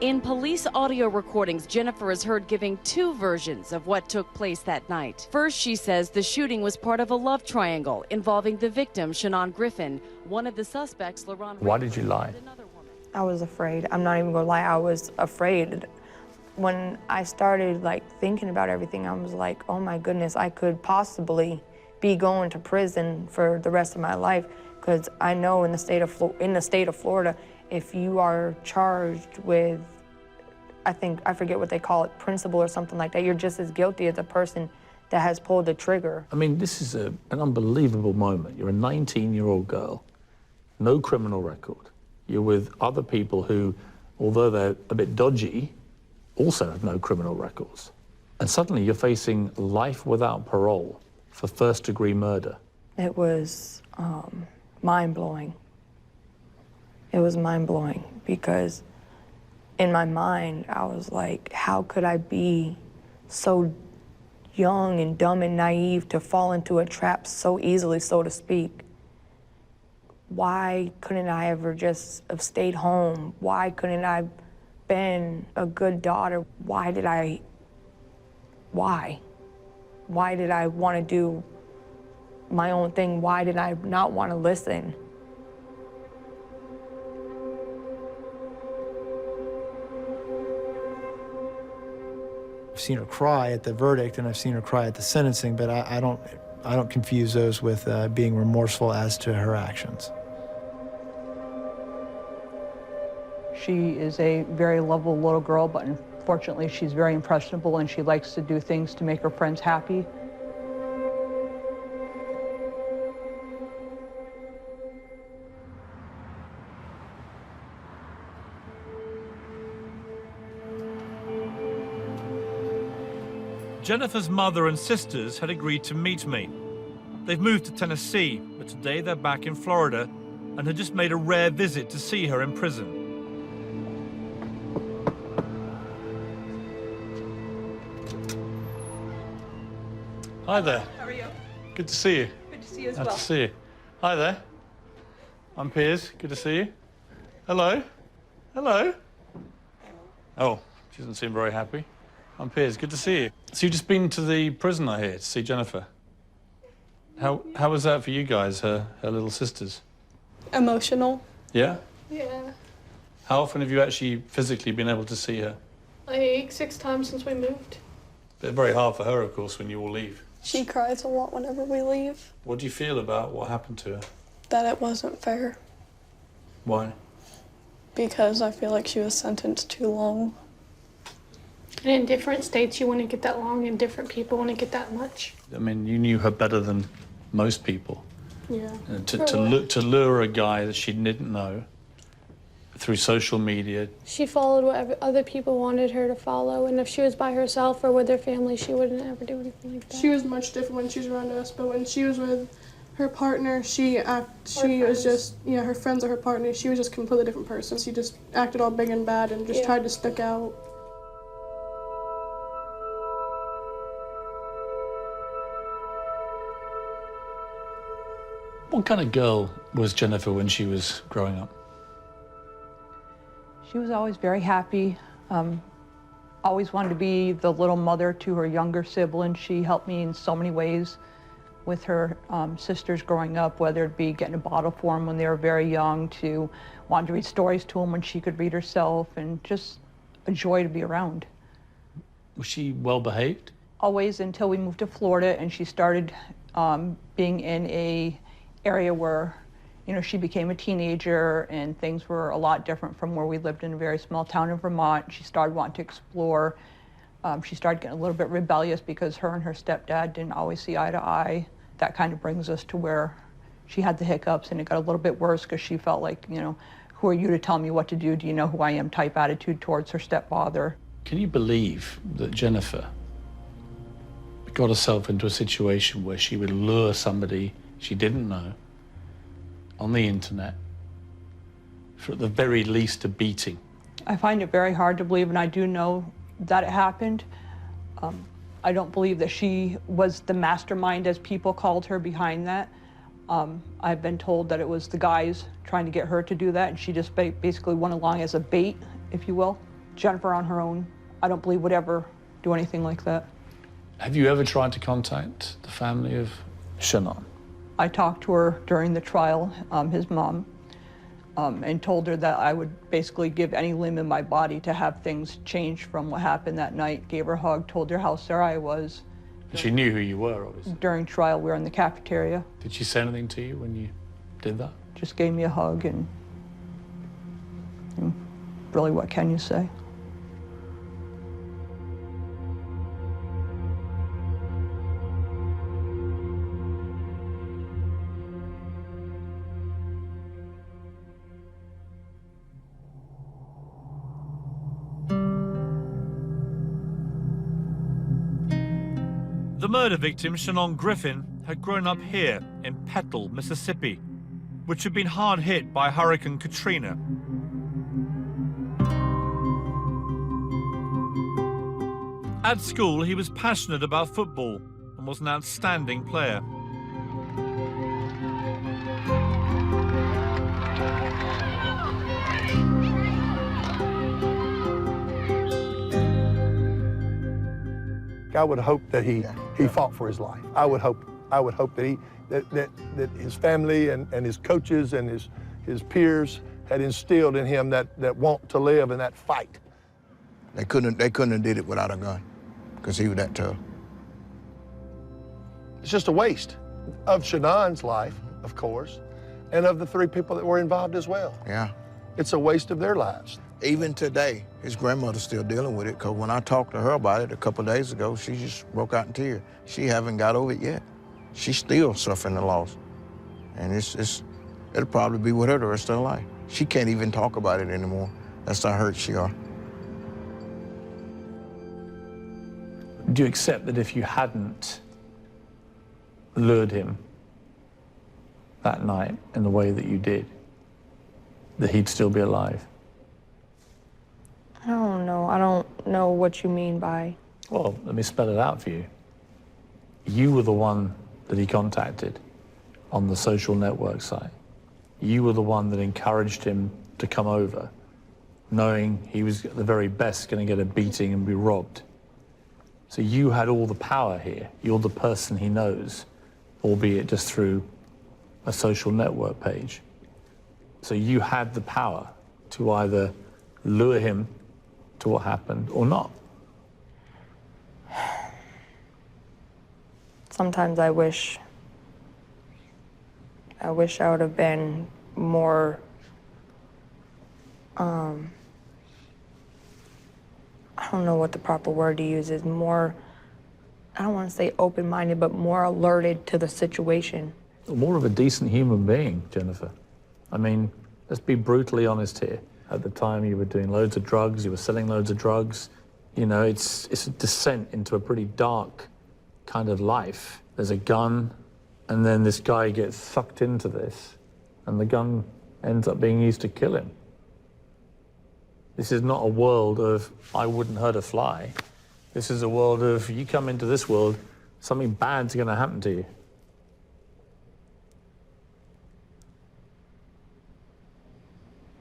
In police audio recordings, Jennifer is heard giving two versions of what took place that night. First, she says the shooting was part of a love triangle involving the victim, Shannon Griffin. One of the suspects, LaRon... Why did you lie? I was afraid. I'm not even gonna lie, I was afraid. When I started thinking about everything, I was like, oh my goodness, I could possibly be going to prison for the rest of my life, because I know in the state of Florida, if you are charged with, I forget what they call it, principal or something like that, you're just as guilty as a person that has pulled the trigger. I mean, this is an unbelievable moment. You're a 19-year-old girl, no criminal record. You're with other people who, although they're a bit dodgy, also have no criminal records. And suddenly you're facing life without parole for first-degree murder. It was mind-blowing. It was mind-blowing because in my mind, I was like, how could I be so young and dumb and naive to fall into a trap so easily, so to speak? Why couldn't I ever just have stayed home? Why couldn't I have been a good daughter? Why did I want to do my own thing? Why did I not want to listen? I've seen her cry at the verdict and I've seen her cry at the sentencing, but I don't confuse those with being remorseful as to her actions. She is a very lovable little girl, but unfortunately she's very impressionable and she likes to do things to make her friends happy. Jennifer's mother and sisters had agreed to meet me. They've moved to Tennessee, but today they're back in Florida and had just made a rare visit to see her in prison. Hi there. How are you? Good to see you. Good to see you as Nice well. to see you. Hi there. I'm Piers. Good to see you. Hello. Hello. Oh, she doesn't seem very happy. I'm Piers. Good to see you. So you've just been to the prison, I hear, to see Jennifer. How was that for you guys, her little sisters? Emotional. Yeah? Yeah. How often have you actually physically been able to see her? Like 6 times since we moved. But very hard for her, of course, when you all leave. She cries a lot whenever we leave. What do you feel about what happened to her? That it wasn't fair. Why? Because I feel like she was sentenced too long. And in different states, you wouldn't get that long, and different people wouldn't get that much. I mean, you knew her better than most people. Yeah. And to lure a guy that she didn't know through social media. She followed what other people wanted her to follow, and if she was by herself or with her family, she wouldn't ever do anything like that. She was much different when she was around us, but when she was with her partner, she was just, her friends or her partner, she was just a completely different person. She just acted all big and bad and just tried to stick out. What kind of girl was Jennifer when she was growing up? She was always very happy, always wanted to be the little mother to her younger siblings. She helped me in so many ways with her sisters growing up, whether it be getting a bottle for them when they were very young, to wanting to read stories to them when she could read herself, and just a joy to be around. Was she well behaved? Always, until we moved to Florida and she started being in a area where You know, she became a teenager and things were a lot different from where we lived in a very small town in Vermont. She started wanting to explore. She started getting a little bit rebellious because her and her stepdad didn't always see eye to eye. That kind of brings us to where she had the hiccups, and it got a little bit worse because she felt like, you know, who are you to tell me what to do? Do you know who I am type attitude towards her stepfather. Can you believe that Jennifer got herself into a situation where she would lure somebody she didn't know on the internet for at the very least a beating? I find it very hard to believe, and I do know that it happened. I don't believe that she was the mastermind, as people called her, behind that. I've been told that it was the guys trying to get her to do that, and she just basically went along as a bait, if you will. Jennifer on her own, I don't believe would ever do anything like that. Have you ever tried to contact the family of Shannon? I talked to her during the trial, his mom, and told her that I would basically give any limb in my body to have things change from what happened that night. Gave her a hug, told her how sorry I was. And she knew who you were, obviously. During trial, we were in the cafeteria. Did she say anything to you when you did that? Just gave me a hug, and really, what can you say? The murder victim, Shannon Griffin, had grown up here in Petal, Mississippi, which had been hard hit by Hurricane Katrina. At school, he was passionate about football and was an outstanding player. I would hope that he fought for his life. I would hope that his family and his coaches and his peers had instilled in him that want to live and that fight. They couldn't have did it without a gun, because he was that tough. It's just a waste of Shannon's life, of course, and of the 3 people that were involved as well. Yeah. It's a waste of their lives. Even today, his grandmother's still dealing with it, because when I talked to her about it a couple of days ago, she just broke out in tears. She haven't got over it yet. She's still suffering the loss. And it'll probably be with her the rest of her life. She can't even talk about it anymore. That's how hurt she are. Do you accept that if you hadn't lured him that night in the way that you did, that he'd still be alive? I don't know. I don't know what you mean by... Well, let me spell it out for you. You were the one that he contacted on the social network site. You were the one that encouraged him to come over, knowing he was at the very best going to get a beating and be robbed. So you had all the power here. You're the person he knows, albeit just through a social network page. So you had the power to either lure him to what happened or not. Sometimes I wish I would have been more, I don't know what the proper word to use is, more, I don't want to say open-minded, but more alerted to the situation. More of a decent human being, Jennifer. I mean, let's be brutally honest here. At the time, you were doing loads of drugs, you were selling loads of drugs. You know, it's a descent into a pretty dark kind of life. There's a gun, and then this guy gets sucked into this, and the gun ends up being used to kill him. This is not a world of, I wouldn't hurt a fly. This is a world of, you come into this world, something bad's gonna happen to you.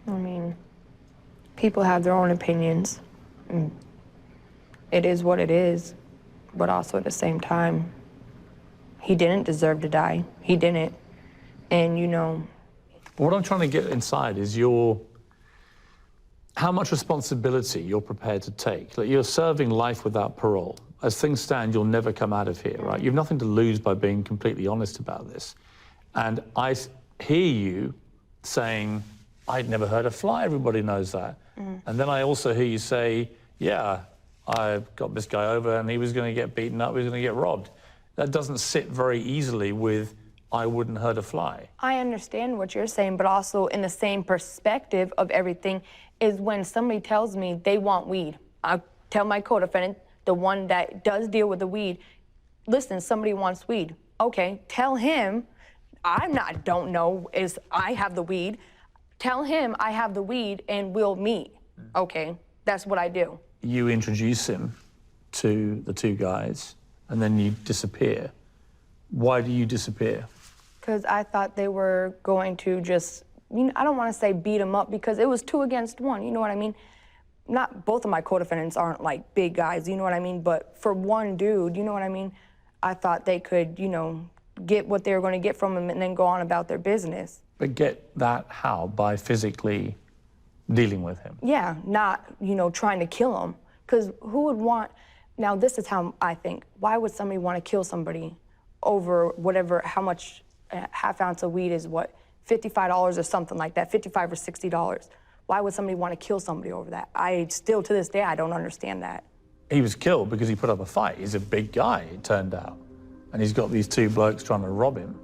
I mean, people have their own opinions. It is what it is, but also at the same time, he didn't deserve to die. He didn't. And, you know... What I'm trying to get inside is how much responsibility you're prepared to take. Like, you're serving life without parole. As things stand, you'll never come out of here, right? You have nothing to lose by being completely honest about this. And I hear you saying, I'd never heard a fly, everybody knows that. And then I also hear you say, yeah, I got this guy over and he was going to get beaten up, he was going to get robbed. That doesn't sit very easily with, I wouldn't hurt a fly. I understand what you're saying, but also in the same perspective of everything is when somebody tells me they want weed. I tell my co-defendant, the one that does deal with the weed, listen, somebody wants weed. Okay, tell him, don't know, is I have the weed. Tell him I have the weed and we'll meet. Okay, that's what I do. You introduce him to the two guys and then you disappear. Why do you disappear? Because I thought they were going to just, I don't want to say beat him up because it was 2 against 1, you know what I mean? Not both of my co-defendants aren't like big guys, you know what I mean? But for one dude, you know what I mean? I thought they could, get what they were going to get from him and then go on about their business. But get that how? By physically dealing with him? Yeah, not, trying to kill him. Because who would want, now this is how I think, why would somebody want to kill somebody over whatever, how much a half ounce of weed is, what, $55 or something like that, $55 or $60. Why would somebody want to kill somebody over that? I still, to this day, I don't understand that. He was killed because he put up a fight. He's a big guy, it turned out. And he's got these 2 blokes trying to rob him.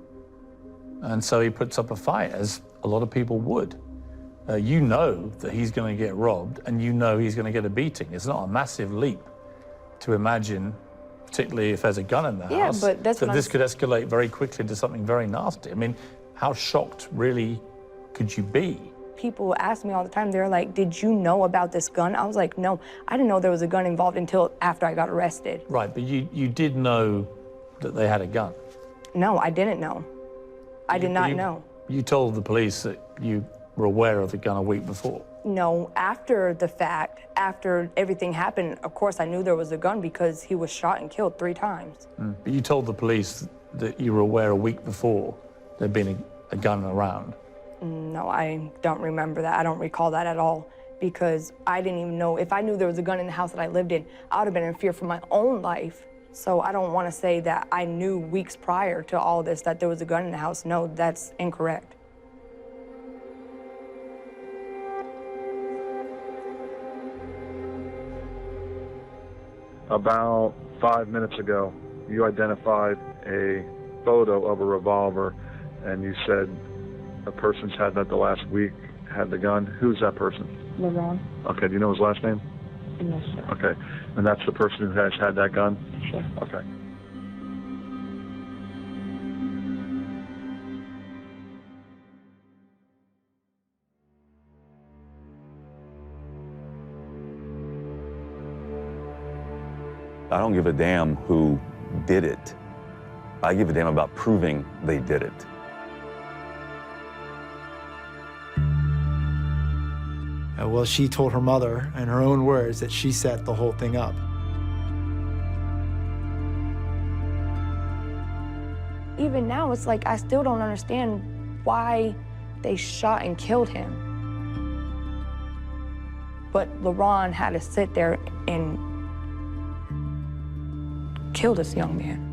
And so he puts up a fight, as a lot of people would. You know that he's going to get robbed, and you know he's going to get a beating. It's not a massive leap to imagine, particularly if there's a gun in the house, but that's that this could escalate very quickly to something very nasty. I mean, how shocked really could you be? People ask me all the time, they're like, did you know about this gun? I was like, no, I didn't know there was a gun involved until after I got arrested. Right, but you did know that they had a gun? No, I didn't know. I did not know. You told the police that you were aware of the gun a week before? No, after the fact, after everything happened, of course I knew there was a gun because he was shot and killed 3 times. But you told the police that you were aware a week before there'd been a gun around? No, I don't remember that. I don't recall that at all because I didn't even know. If I knew there was a gun in the house that I lived in, I would have been in fear for my own life. So I don't want to say that I knew weeks prior to all this that there was a gun in the house. No, that's incorrect. About 5 minutes ago, you identified a photo of a revolver, and you said a person's had that the last week, had the gun. Who's that person? LeBron. Okay, do you know his last name? No, sir. Okay, and that's the person who has had that gun? Sure. Okay. I don't give a damn who did it. I give a damn about proving they did it. Well, she told her mother, in her own words, that she set the whole thing up. Even now, it's like I still don't understand why they shot and killed him. But LeBron had to sit there and kill this young man.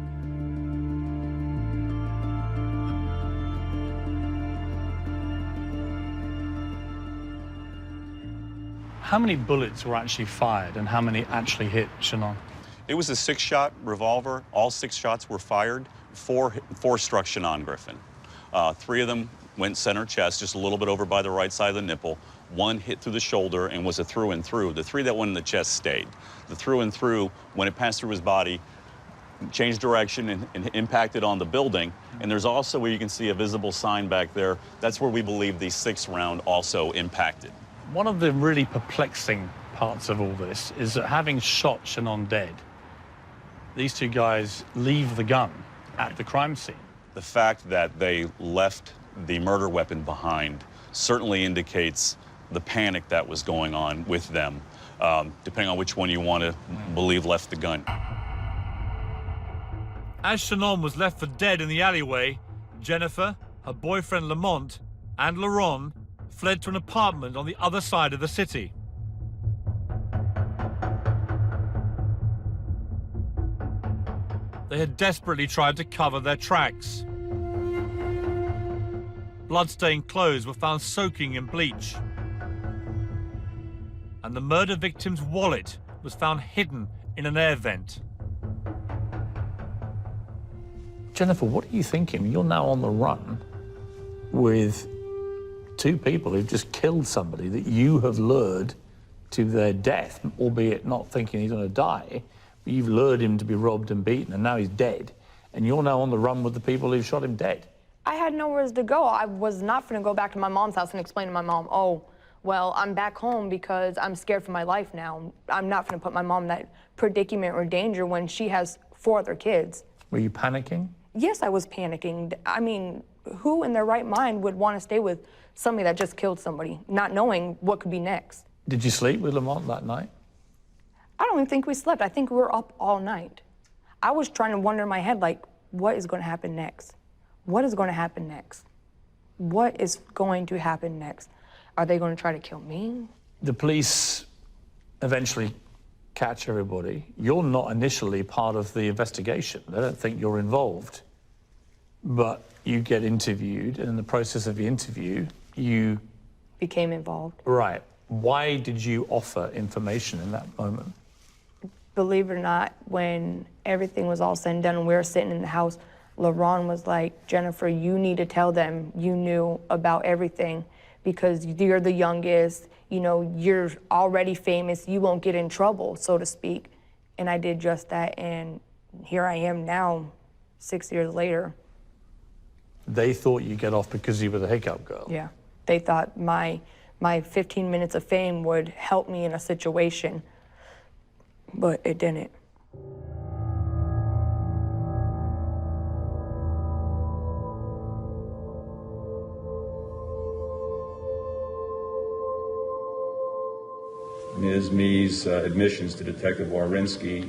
How many bullets were actually fired and how many actually hit Shannon? It was a 6-shot revolver. All 6 shots were fired. 4 struck Shannon Griffin. 3 of them went center chest, just a little bit over by the right side of the nipple. 1 hit through the shoulder and was a through and through. The 3 that went in the chest stayed. The through and through, when it passed through his body, changed direction and impacted on the building. And there's also where you can see a visible sign back there. That's where we believe the 6th round also impacted. One of the really perplexing parts of all this is that having shot Shannon dead, these 2 guys leave the gun at the crime scene. The fact that they left the murder weapon behind certainly indicates the panic that was going on with them, depending on which one you want to believe left the gun. As Shannon was left for dead in the alleyway, Jennifer, her boyfriend Lamont, and Laron fled to an apartment on the other side of the city. They had desperately tried to cover their tracks. Bloodstained clothes were found soaking in bleach. And the murder victim's wallet was found hidden in an air vent. Jennifer, what are you thinking? You're now on the run with two people who've just killed somebody that you have lured to their death, albeit not thinking he's going to die, but you've lured him to be robbed and beaten, and now he's dead. And you're now on the run with the people who shot him dead. I had nowhere to go. I was not going to go back to my mom's house and explain to my mom, oh, well, I'm back home because I'm scared for my life now. I'm not going to put my mom in that predicament or danger when she has 4 other kids. Were you panicking? Yes, I was panicking. I mean, who in their right mind would want to stay with somebody that just killed somebody, not knowing what could be next? Did you sleep with Lamont that night? I don't even think we slept. I think we were up all night. I was trying to wonder in my head, like, what is going to happen next? What is going to happen next? What is going to happen next? Are they going to try to kill me? The police eventually catch everybody. You're not initially part of the investigation. They don't think you're involved. But you get interviewed, and in the process of the interview, you... became involved. Right. Why did you offer information in that moment? Believe it or not, when everything was all said and done and we were sitting in the house, LaRon was like, Jennifer, you need to tell them you knew about everything because you're the youngest, you know, you're already famous, you won't get in trouble, so to speak. And I did just that, and here I am now, 6 years later. They thought you'd get off because you were the hiccup girl. Yeah. They thought my 15 minutes of fame would help me in a situation, but it didn't. Ms. Mee's admissions to Detective Wawrinski,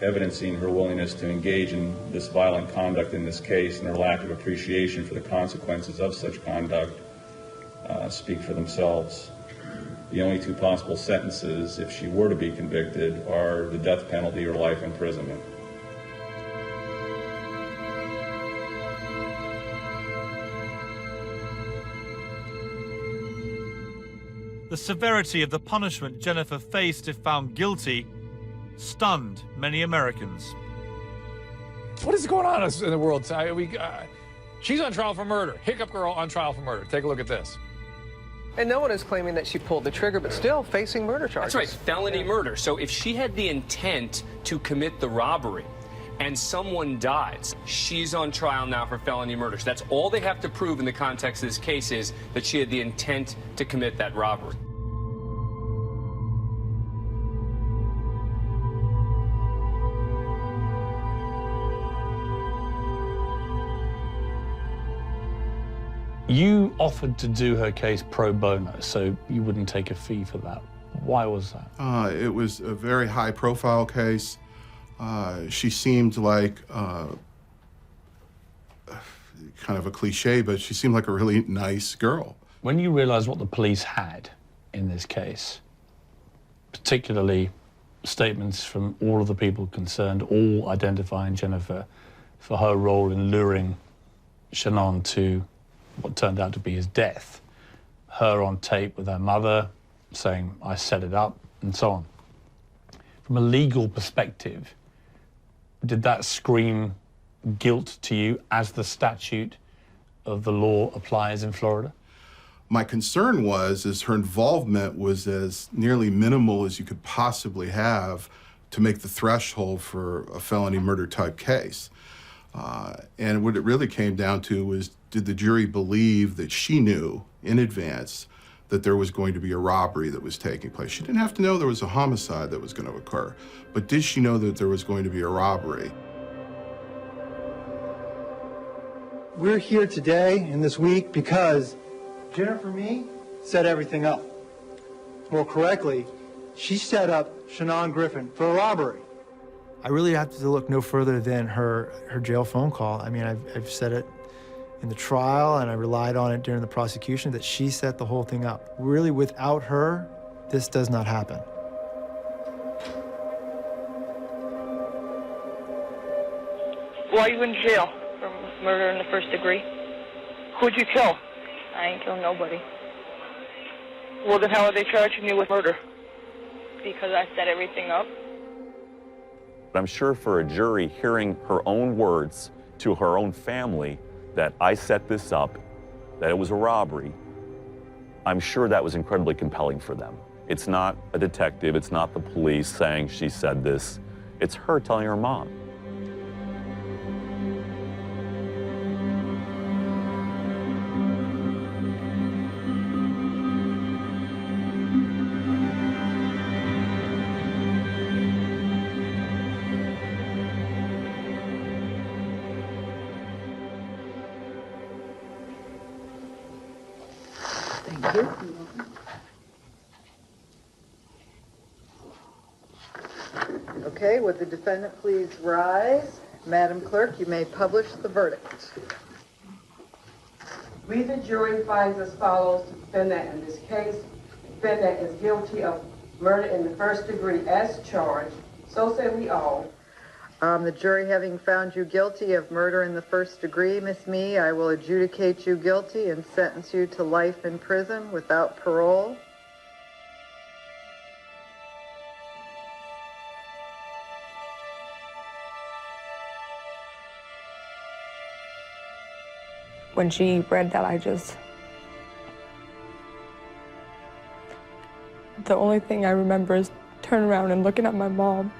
evidencing her willingness to engage in this violent conduct in this case and her lack of appreciation for the consequences of such conduct, speak for themselves. The only 2 possible sentences, if she were to be convicted, are the death penalty or life imprisonment. The severity of the punishment Jennifer faced if found guilty stunned many Americans. What is going on in the world? She's on trial for murder. Hiccup girl on trial for murder. Take a look at this. And no one is claiming that she pulled the trigger, but still facing murder charges. That's right, felony murder. So if she had the intent to commit the robbery and someone dies, she's on trial now for felony murder. So that's all they have to prove in the context of this case is that she had the intent to commit that robbery. You offered to do her case pro bono, so you wouldn't take a fee for that. Why was that? It was a very high-profile case. She seemed like, kind of a cliche, but she seemed like a really nice girl. When you realized what the police had in this case, particularly statements from all of the people concerned, all identifying Jennifer for her role in luring Shannon to what turned out to be his death, her on tape with her mother saying, I set it up, and so on. From a legal perspective, did that scream guilt to you as the statute of the law applies in Florida? My concern is her involvement was as nearly minimal as you could possibly have to make the threshold for a felony murder type case. And what it really came down to was, did the jury believe that she knew in advance that there was going to be a robbery that was taking place? She didn't have to know there was a homicide that was going to occur, but did she know that there was going to be a robbery? We're here today and this week because Jennifer Mee set everything up. More correctly, she set up Shannon Griffin for a robbery. I really have to look no further than her jail phone call. I mean, I've said it in the trial, and I relied on it during the prosecution, that she set the whole thing up. Really, without her, this does not happen. Why are you in jail for murder in the first degree? Who'd you kill? I ain't killed nobody. Well, then how are they charging you with murder? Because I set everything up. I'm sure for a jury hearing her own words to her own family that I set this up, that it was a robbery, I'm sure that was incredibly compelling for them. It's not a detective, it's not the police saying she said this, it's her telling her mom. Thank you. Okay, would the defendant please rise? Madam Clerk, you may publish the verdict. We, the jury, finds as follows: the defendant in this case, defendant is guilty of murder in the first degree as charged. So say we all. The jury having found you guilty of murder in the first degree, Miss Mee, I will adjudicate you guilty and sentence you to life in prison without parole. When she read that, the only thing I remember is turning around and looking at my mom.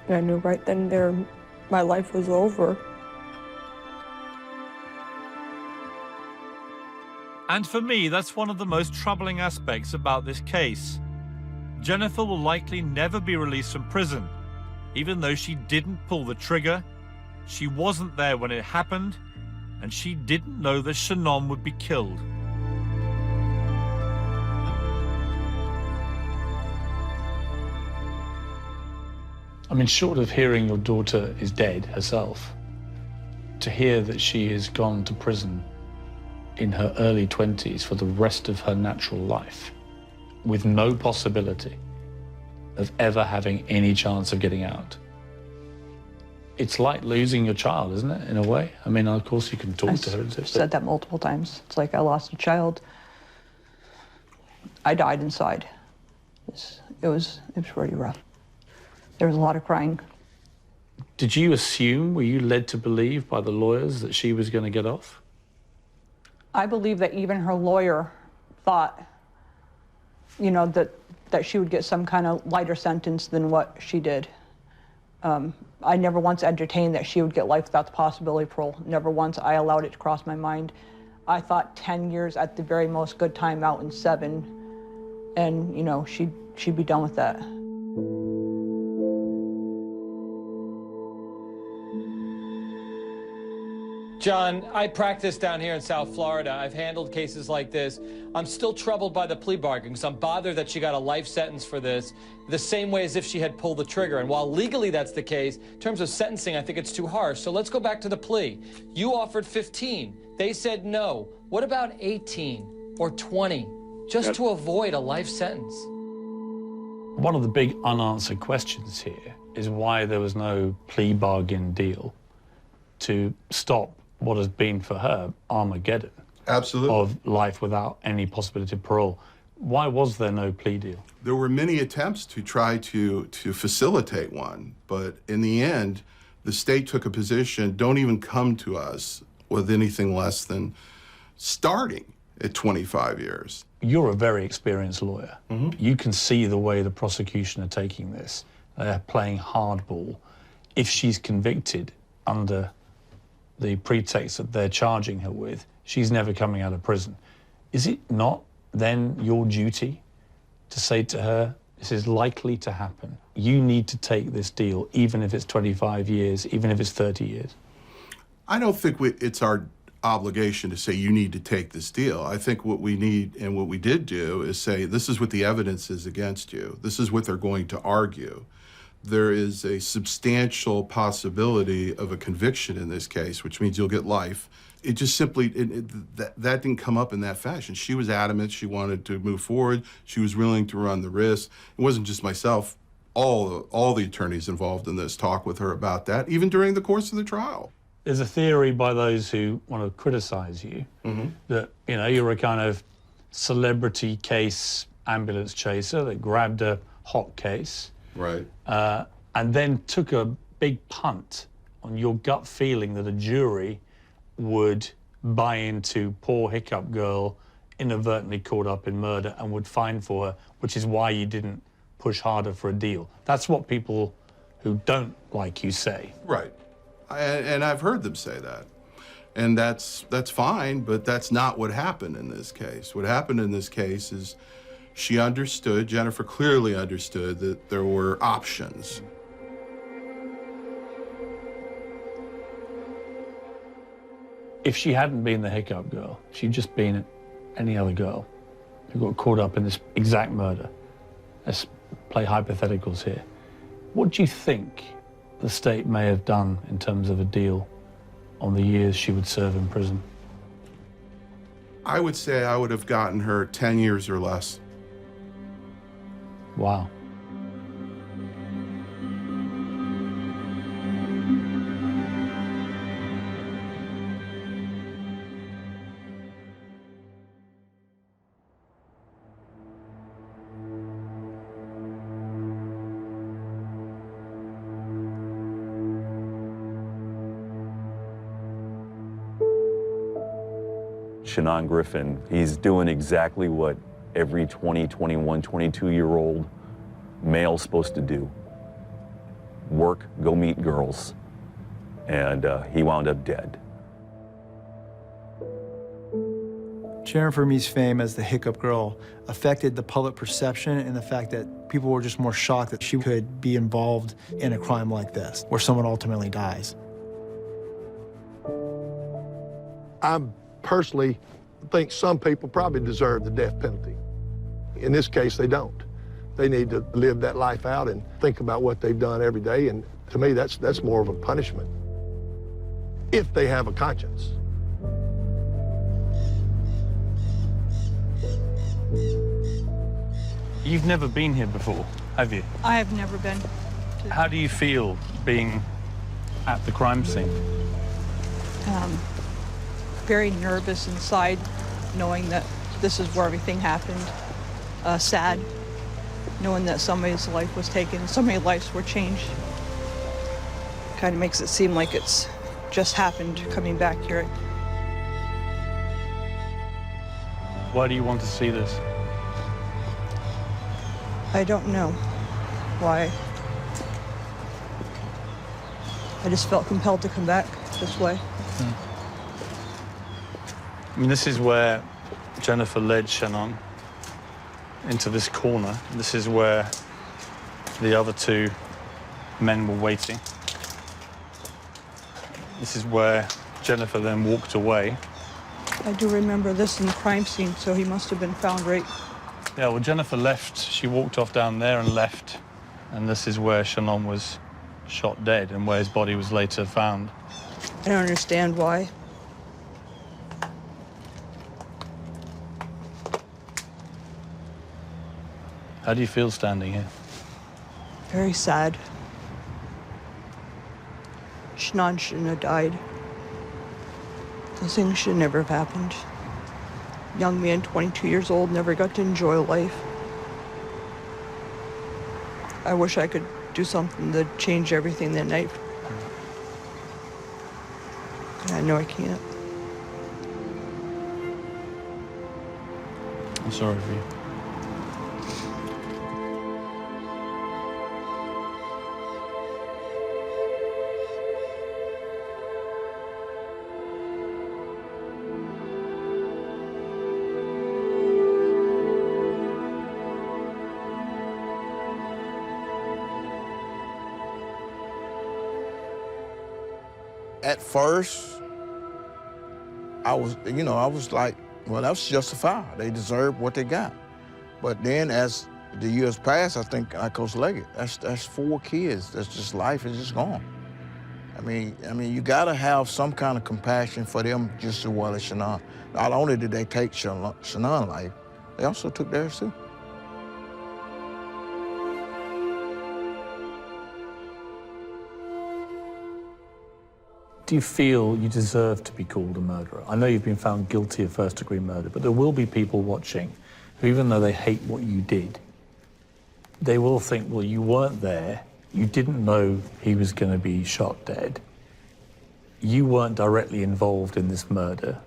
And I knew right then and there my life was over. And for me, that's one of the most troubling aspects about this case. Jennifer will likely never be released from prison, even though she didn't pull the trigger, she wasn't there when it happened, and she didn't know that Shannon would be killed. I mean, short of hearing your daughter is dead herself, to hear that she has gone to prison in her early 20s for the rest of her natural life, with no possibility of ever having any chance of getting out. It's like losing your child, isn't it, in a way? I mean, of course you can talk to her. I've said that multiple times. It's like I lost a child. I died inside. It was pretty rough. There was a lot of crying. Did you assume, were you led to believe by the lawyers that she was going to get off? I believe that even her lawyer thought, you know, that she would get some kind of lighter sentence than what she did. I never once entertained that she would get life without the possibility of parole. Never once I allowed it to cross my mind. I thought 10 years at the very most, good time out in 7, and you know, she'd be done with that. John, I practice down here in South Florida. I've handled cases like this. I'm still troubled by the plea bargain because I'm bothered that she got a life sentence for this, the same way as if she had pulled the trigger. And while legally that's the case, in terms of sentencing, I think it's too harsh. So let's go back to the plea. You offered 15. They said no. What about 18 or 20, just to avoid a life sentence? One of the big unanswered questions here is why there was no plea bargain deal to stop what has been for her Armageddon. Absolutely. Of life without any possibility of parole. Why was there no plea deal? There were many attempts to try to facilitate one, but in the end, the state took a position, don't even come to us with anything less than starting at 25 years. You're a very experienced lawyer. Mm-hmm. You can see the way the prosecution are taking this. They're playing hardball. If she's convicted under the pretext that they're charging her with, she's never coming out of prison. Is it not then your duty to say to her, this is likely to happen. You need to take this deal, even if it's 25 years, even if it's 30 years? I don't think it's our obligation to say you need to take this deal. I think what we need and what we did do is say, this is what the evidence is against you. This is what they're going to argue. There is a substantial possibility of a conviction in this case, which means you'll get life it just simply, that didn't come up in that fashion. She was adamant. She wanted to move forward. She was willing to run the risk. It wasn't just myself. All the attorneys involved in this talked with her about that, even during the course of the trial. There's a theory by those who want to criticize you that, you know, you're a kind of celebrity case ambulance chaser that grabbed a hot case. Right. And then took a big punt on your gut feeling that a jury would buy into poor hiccup girl inadvertently caught up in murder and would fine for her, which is why you didn't push harder for a deal. That's what people who don't like you say. Right. And I've heard them say that. And that's fine, but that's not what happened in this case. What happened in this case is she understood, Jennifer clearly understood, that there were options. If she hadn't been the hiccup girl, she'd just been any other girl who got caught up in this exact murder. Let's play hypotheticals here. What do you think the state may have done in terms of a deal on the years she would serve in prison? I would say I would have gotten her 10 years or less. Wow. Shannon Griffin, he's doing exactly what every 20, 21, 22-year-old male's supposed to do. Work, go meet girls. And he wound up dead. Jennifer Mee's fame as the hiccup girl affected the public perception and the fact that people were just more shocked that she could be involved in a crime like this, where someone ultimately dies. I personally think some people probably deserve the death penalty. In this case, they don't. They need to live that life out and think about what they've done every day, and to me, that's more of a punishment, if they have a conscience. You've never been here before, have you? I have never been. How do you feel being at the crime scene? Very nervous inside, knowing that this is where everything happened. Sad, knowing that somebody's life was taken, so many lives were changed. Kind of makes it seem like it's just happened coming back here. Why do you want to see this? I don't know why. I just felt compelled to come back this way. I mean, this is where Jennifer led Shannon into this corner. This is where the other two men were waiting. This is where Jennifer then walked away. I do remember this in the crime scene, so he must have been found right. Yeah, well, Jennifer left. She walked off down there and left. And this is where Shannon was shot dead and where his body was later found. I don't understand why. How do you feel standing here? Very sad. Shannon shouldn't have died. Those things should never have happened. Young man, 22 years old, never got to enjoy life. I wish I could do something to change everything that night. And I know I can't. I'm sorry for you. At first, I was like, well, that's justified. They deserve what they got. But then as the years passed, I think I Coach Leggett, that's 4 kids. That's just life is just gone. I mean, you gotta have some kind of compassion for them just as well as Shannon. Not only did they take Shannon's life, they also took theirs too. Do you feel you deserve to be called a murderer? I know you've been found guilty of first-degree murder, but there will be people watching who, even though they hate what you did, they will think, well, you weren't there, you didn't know he was going to be shot dead, you weren't directly involved in this murder.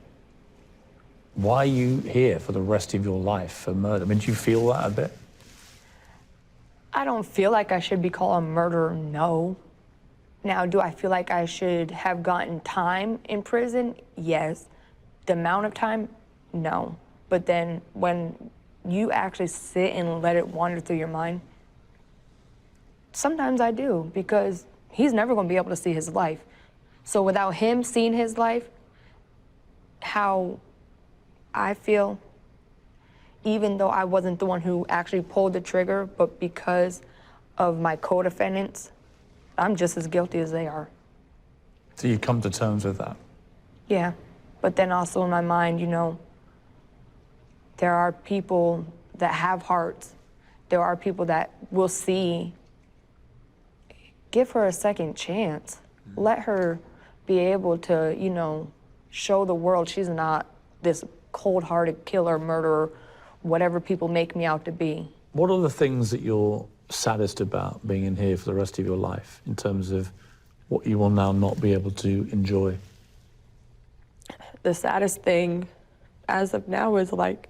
Why are you here for the rest of your life for murder? I mean, do you feel that a bit? I don't feel like I should be called a murderer, no. Now, do I feel like I should have gotten time in prison? Yes. The amount of time? No. But then when you actually sit and let it wander through your mind, sometimes I do, because he's never going to be able to see his life. So without him seeing his life, how I feel, even though I wasn't the one who actually pulled the trigger, but because of my co-defendants, I'm just as guilty as they are. So you come to terms with that? Yeah, but then also in my mind, you know, there are people that have hearts. There are people that will see. Give her a second chance. Let her be able to, you know, show the world she's not this cold-hearted killer, murderer, whatever people make me out to be. What are the things that you're saddest about being in here for the rest of your life, in terms of what you will now not be able to enjoy? The saddest thing as of now is, like,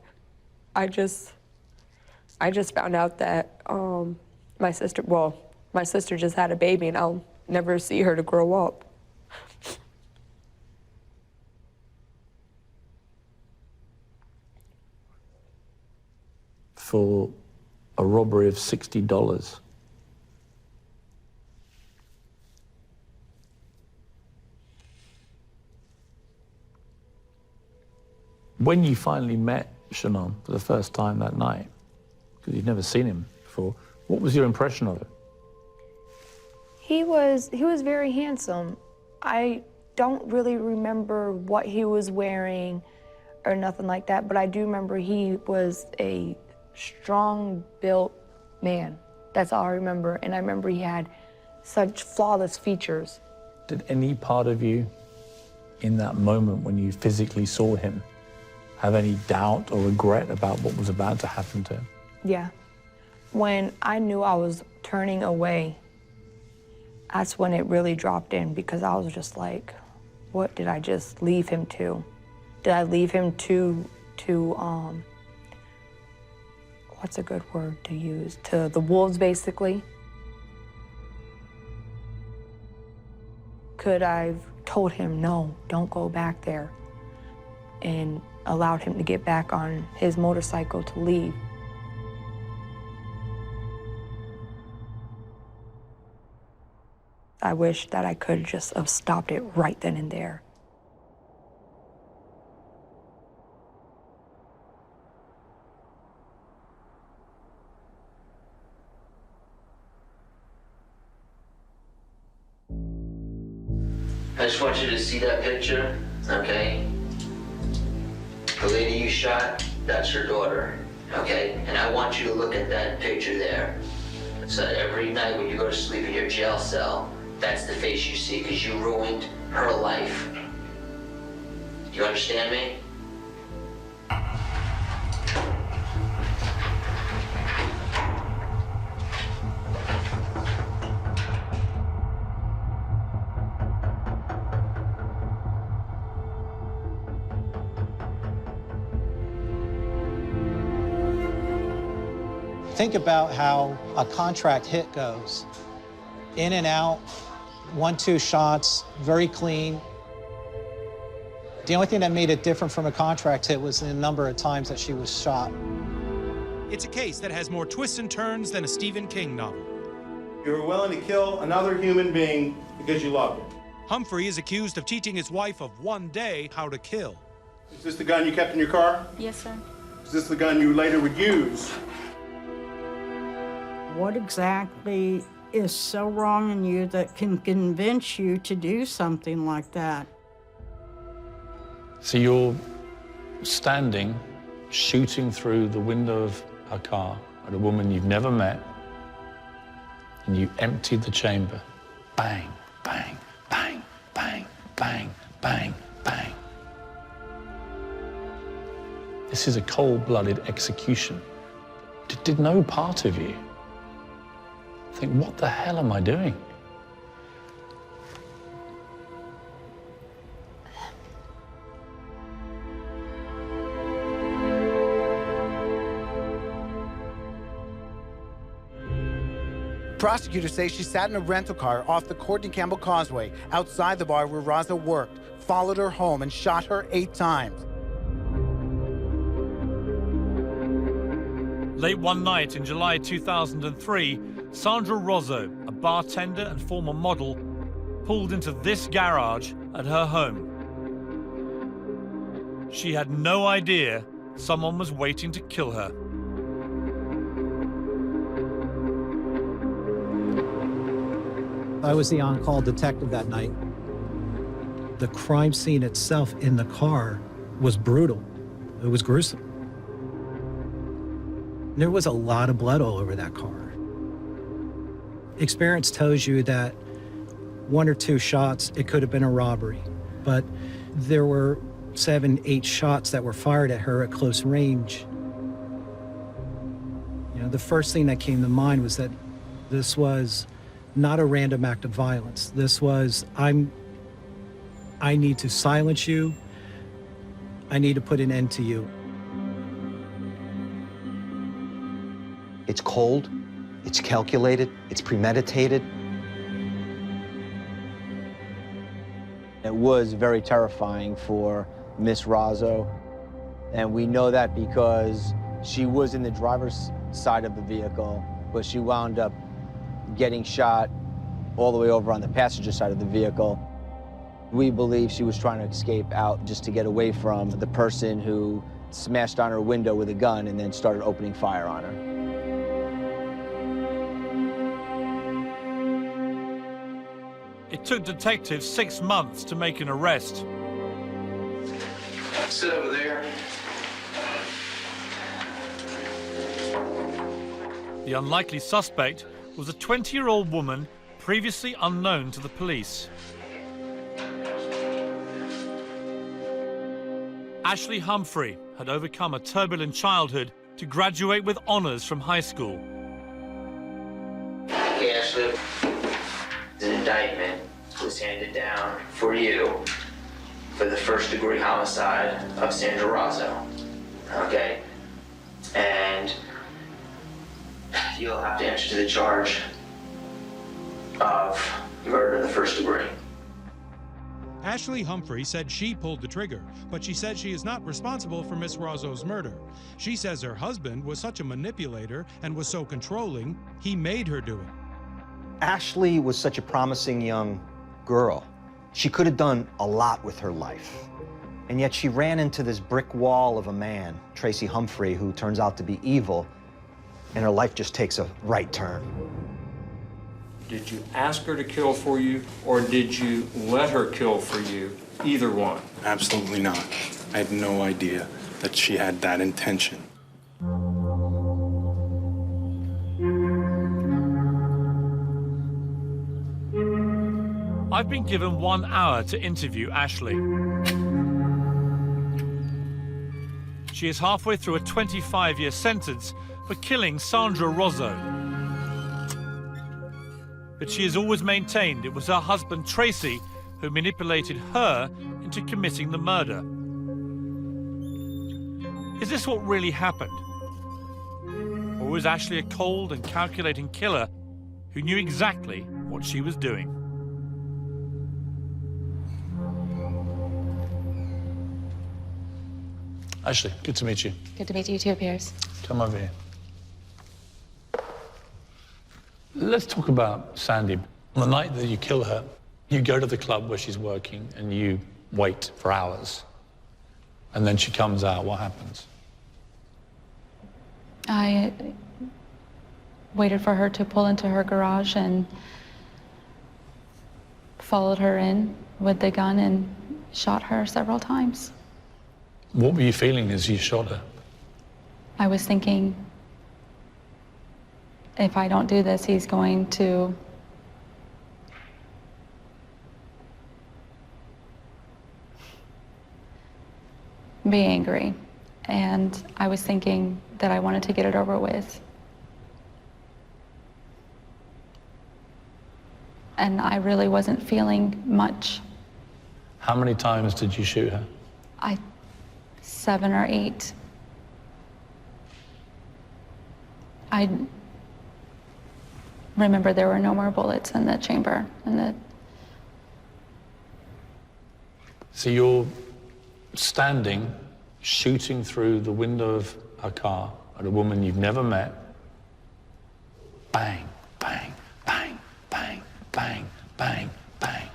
I just found out that my sister just had a baby, and I'll never see her to grow up. For a robbery of $60. When you finally met Shannon for the first time that night, because you'd never seen him before, what was your impression of him? He was very handsome. I don't really remember what he was wearing or nothing like that, but I do remember he was a strong-built man. That's all I remember. And I remember he had such flawless features. Did any part of you in that moment when you physically saw him have any doubt or regret about what was about to happen to him? Yeah. When I knew I was turning away, that's when it really dropped in, because I was just like, what did I just leave him to? Did I leave him to what's a good word to use? To the wolves, basically? Could I've told him, no, don't go back there, and allowed him to get back on his motorcycle to leave? I wish that I could just have stopped it right then and there. I just want you to see that picture, okay? The lady you shot, that's your daughter, okay? And I want you to look at that picture there. So every night when you go to sleep in your jail cell, that's the face you see, because you ruined her life. You understand me? Think about how a contract hit goes. In and out, 1-2 shots, very clean. The only thing that made it different from a contract hit was the number of times that she was shot. It's a case that has more twists and turns than a Stephen King novel. You were willing to kill another human being because you loved him. Humphrey is accused of teaching his wife of one day how to kill. Is this the gun you kept in your car? Yes, sir. Is this the gun you later would use? What exactly is so wrong in you that can convince you to do something like that? So you're standing, shooting through the window of her car at a woman you've never met, and you emptied the chamber. Bang, bang, bang, bang, bang, bang, bang. This is a cold-blooded execution. Did no part of you think, what the hell am I doing? Prosecutors say she sat in a rental car off the Courtney Campbell Causeway outside the bar where Roso worked, followed her home, and shot her 8 times. Late one night in July 2003, Sandra Roso, a bartender and former model, pulled into this garage at her home. She had no idea someone was waiting to kill her. I was the on-call detective that night. The crime scene itself in the car was brutal. It was gruesome. There was a lot of blood all over that car. Experience tells you that 1 or 2 shots, it could have been a robbery, but there were 7, 8 shots that were fired at her at close range. You know, the first thing that came to mind was that this was not a random act of violence. This was, I need to silence you. I need to put an end to you. It's cold, it's calculated, it's premeditated. It was very terrifying for Miss Roso, and we know that because she was in the driver's side of the vehicle, but she wound up getting shot all the way over on the passenger side of the vehicle. We believe she was trying to escape out just to get away from the person who smashed on her window with a gun and then started opening fire on her. It took detectives 6 months to make an arrest. Sit over there. The unlikely suspect was a 20-year-old woman previously unknown to the police. Ashley Humphrey had overcome a turbulent childhood to graduate with honors from high school. Okay, Ashley. An indictment was handed down for you for the first-degree homicide of Sandra Roso. Okay? And you'll have to answer to the charge of murder in the first degree. Ashley Humphrey said she pulled the trigger, but she said she is not responsible for Miss Roso's murder. She says her husband was such a manipulator and was so controlling, he made her do it. Ashley was such a promising young girl. She could have done a lot with her life. And yet she ran into this brick wall of a man, Tracy Humphrey, who turns out to be evil, and her life just takes a right turn. Did you ask her to kill for you, or did you let her kill for you? Either one. Absolutely not. I had no idea that she had that intention. I've been given 1 hour to interview Ashley. She is halfway through a 25-year sentence for killing Sandra Roso. But she has always maintained it was her husband Tracy who manipulated her into committing the murder. Is this what really happened? Or was Ashley a cold and calculating killer who knew exactly what she was doing? Ashley, good to meet you. Good to meet you too, Piers. Come over here. Let's talk about Sandy. On the night that you kill her, you go to the club where she's working and you wait for hours. And then she comes out. What happens? I waited for her to pull into her garage and followed her in with the gun and shot her several times. What were you feeling as you shot her? I was thinking, if I don't do this, he's going to be angry. And I was thinking that I wanted to get it over with. And I really wasn't feeling much. How many times did you shoot her? 7 or 8. I remember there were no more bullets in the chamber. So you're standing, shooting through the window of a car at a woman you've never met. Bang, bang, bang, bang, bang, bang, bang.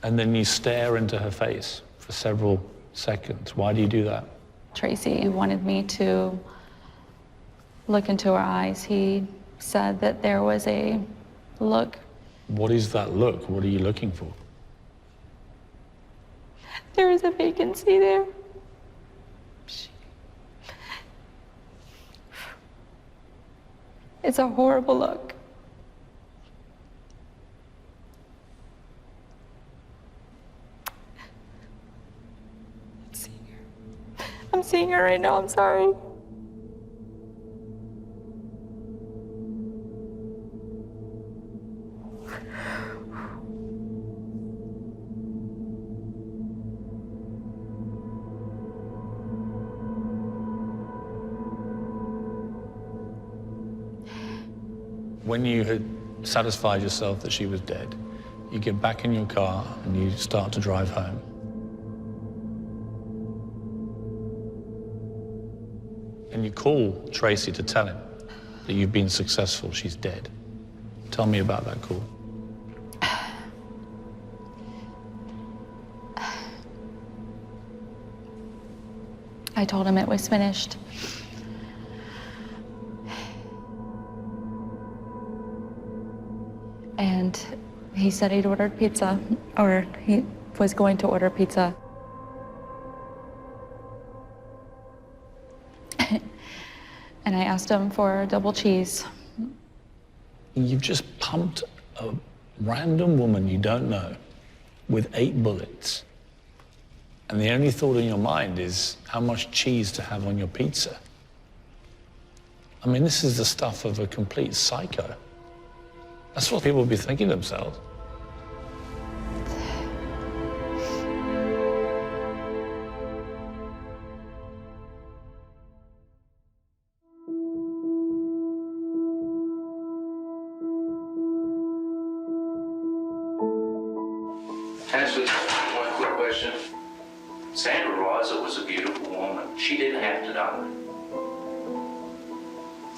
And then you stare into her face for several seconds. Why do you do that? Tracy wanted me to look into her eyes. He said that there was a look. What is that look? What are you looking for? There was a vacancy there. It's a horrible look. I'm seeing her right now, I'm sorry. When you had satisfied yourself that she was dead, you get back in your car and you start to drive home. And you call Tracy to tell him that you've been successful, she's dead. Tell me about that call. I told him it was finished. And he said he'd ordered pizza, or he was going to order pizza. And I asked him for double cheese. You've just pumped a random woman you don't know with 8 bullets. And the only thought in your mind is how much cheese to have on your pizza. I mean, this is the stuff of a complete psycho. That's what people would be thinking themselves. Can I ask you one quick question? Sandra Roso was a beautiful woman. She didn't have to die.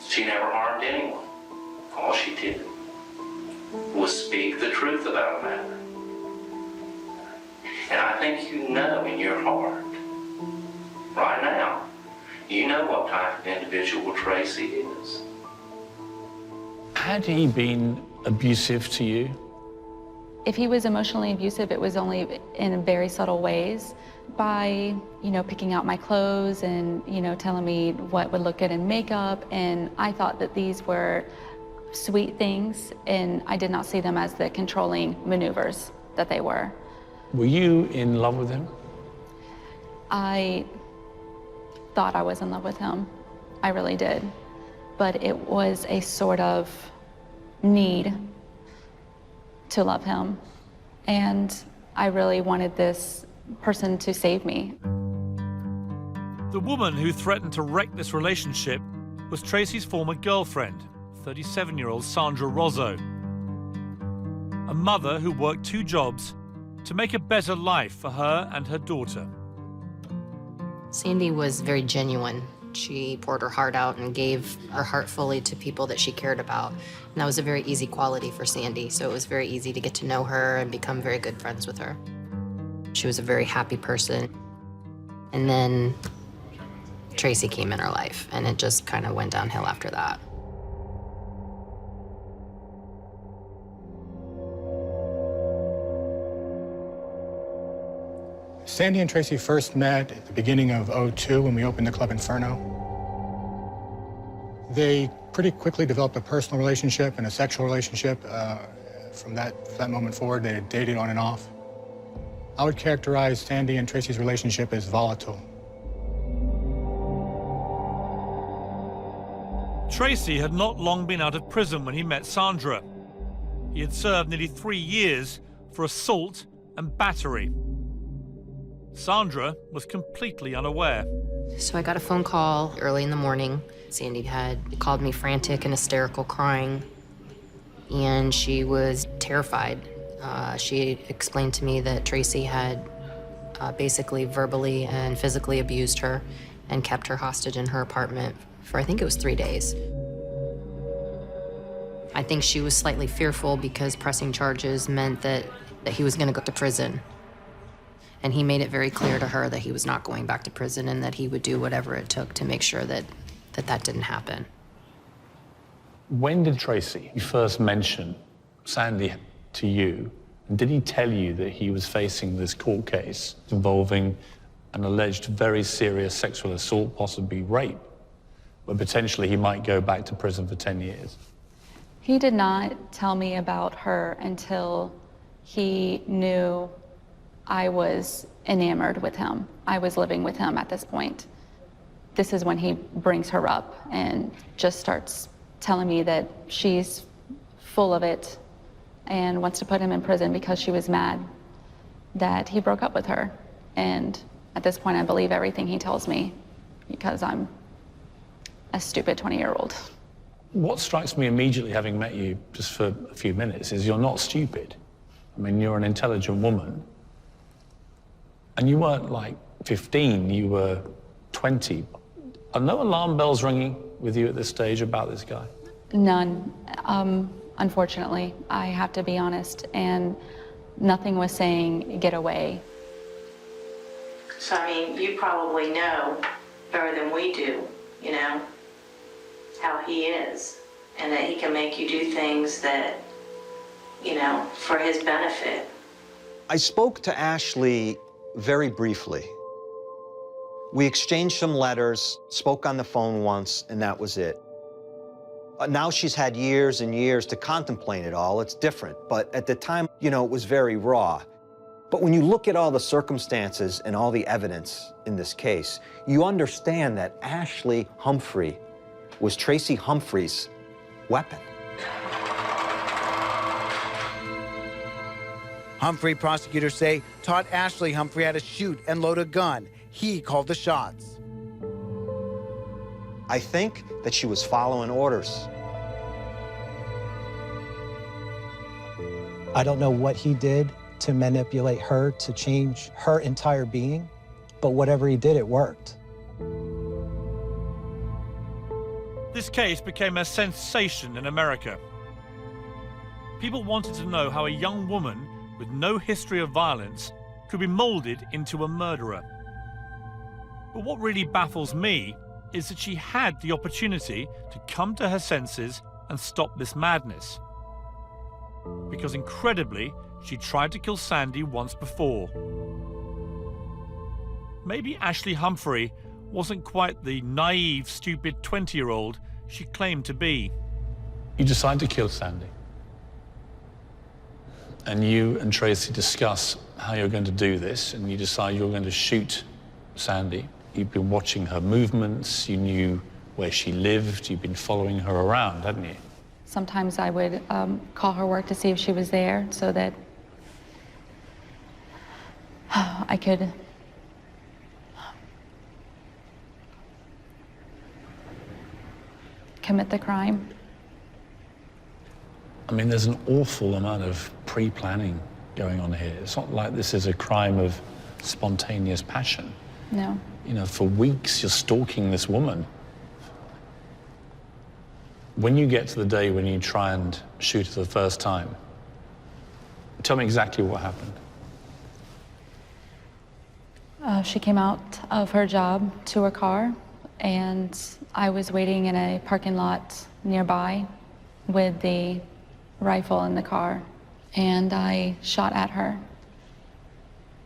She never harmed anyone. All she did was speak the truth about a matter. And I think you know in your heart, right now, you know what type of individual Tracy is. Had he been abusive to you? If he was emotionally abusive, it was only in very subtle ways. By, picking out my clothes and, telling me what would look good in makeup. And I thought that these were sweet things, and I did not see them as the controlling maneuvers that they were. Were you in love with him? I thought I was in love with him. I really did. But it was a sort of need to love him. And I really wanted this person to save me. The woman who threatened to wreck this relationship was Tracy's former girlfriend, 37-year-old Sandra Roso, a mother who worked 2 jobs to make a better life for her and her daughter. Sandy was very genuine. She poured her heart out and gave her heart fully to people that she cared about. And that was a very easy quality for Sandy, so it was very easy to get to know her and become very good friends with her. She was a very happy person. And then Tracy came in her life, and it just kind of went downhill after that. Sandy and Tracy first met at the beginning of '02 when we opened the Club Inferno. They pretty quickly developed a personal relationship and a sexual relationship. From that moment forward, they had dated on and off. I would characterize Sandy and Tracy's relationship as volatile. Tracy had not long been out of prison when he met Sandra. He had served nearly 3 years for assault and battery. Sandra was completely unaware. So I got a phone call early in the morning. Sandy had called me frantic and hysterical, crying, and she was terrified. She explained to me that Tracy had basically verbally and physically abused her and kept her hostage in her apartment for, I think it was 3 days. I think she was slightly fearful because pressing charges meant that he was gonna go to prison. And he made it very clear to her that he was not going back to prison and that he would do whatever it took to make sure that didn't happen. When did Tracy first mention Sandy to you? And did he tell you that he was facing this court case involving an alleged very serious sexual assault, possibly rape, where potentially he might go back to prison for 10 years? He did not tell me about her until he knew I was enamored with him. I was living with him at this point. This is when he brings her up and just starts telling me that she's full of it and wants to put him in prison because she was mad that he broke up with her. And at this point, I believe everything he tells me because I'm a stupid 20-year-old. What strikes me immediately, having met you just for a few minutes, is you're not stupid. I mean, you're an intelligent woman. And you weren't like 15, you were 20. Are no alarm bells ringing with you at this stage about this guy? None. Unfortunately, I have to be honest, and nothing was saying get away. So, I mean, you probably know better than we do, you know, how he is, and that he can make you do things that, you know, for his benefit. I spoke to Ashley very briefly. We exchanged some letters, spoke on the phone once, and that was it. Now she's had years and years to contemplate it all. It's different, but at the time, you know, it was very raw. But when you look at all the circumstances and all the evidence in this case, you understand that Ashley Humphrey was Tracy Humphreys' weapon. Humphrey, prosecutors say, taught Ashley Humphrey how to shoot and load a gun. He called the shots. I think that she was following orders. I don't know what he did to manipulate her, to change her entire being, but whatever he did, it worked. This case became a sensation in America. People wanted to know how a young woman with no history of violence could be molded into a murderer. But what really baffles me is that she had the opportunity to come to her senses and stop this madness. Because incredibly, she tried to kill Sandy once before. Maybe Ashley Humphrey wasn't quite the naive, stupid 20-year-old she claimed to be. You decide to kill Sandy. And you and Tracy discuss how you're going to do this, and you decide you're going to shoot Sandy. You've been watching her movements, you knew where she lived, you've been following her around, hadn't you? Sometimes I would call her work to see if she was there so that I could commit the crime. I mean, there's an awful amount of pre-planning going on here. It's not like this is a crime of spontaneous passion. No. You know, for weeks you're stalking this woman. When you get to the day when you try and shoot her the first time, tell me exactly what happened. She came out of her job to her car. and I was waiting in a parking lot nearby with the rifle in the car, and I shot at her.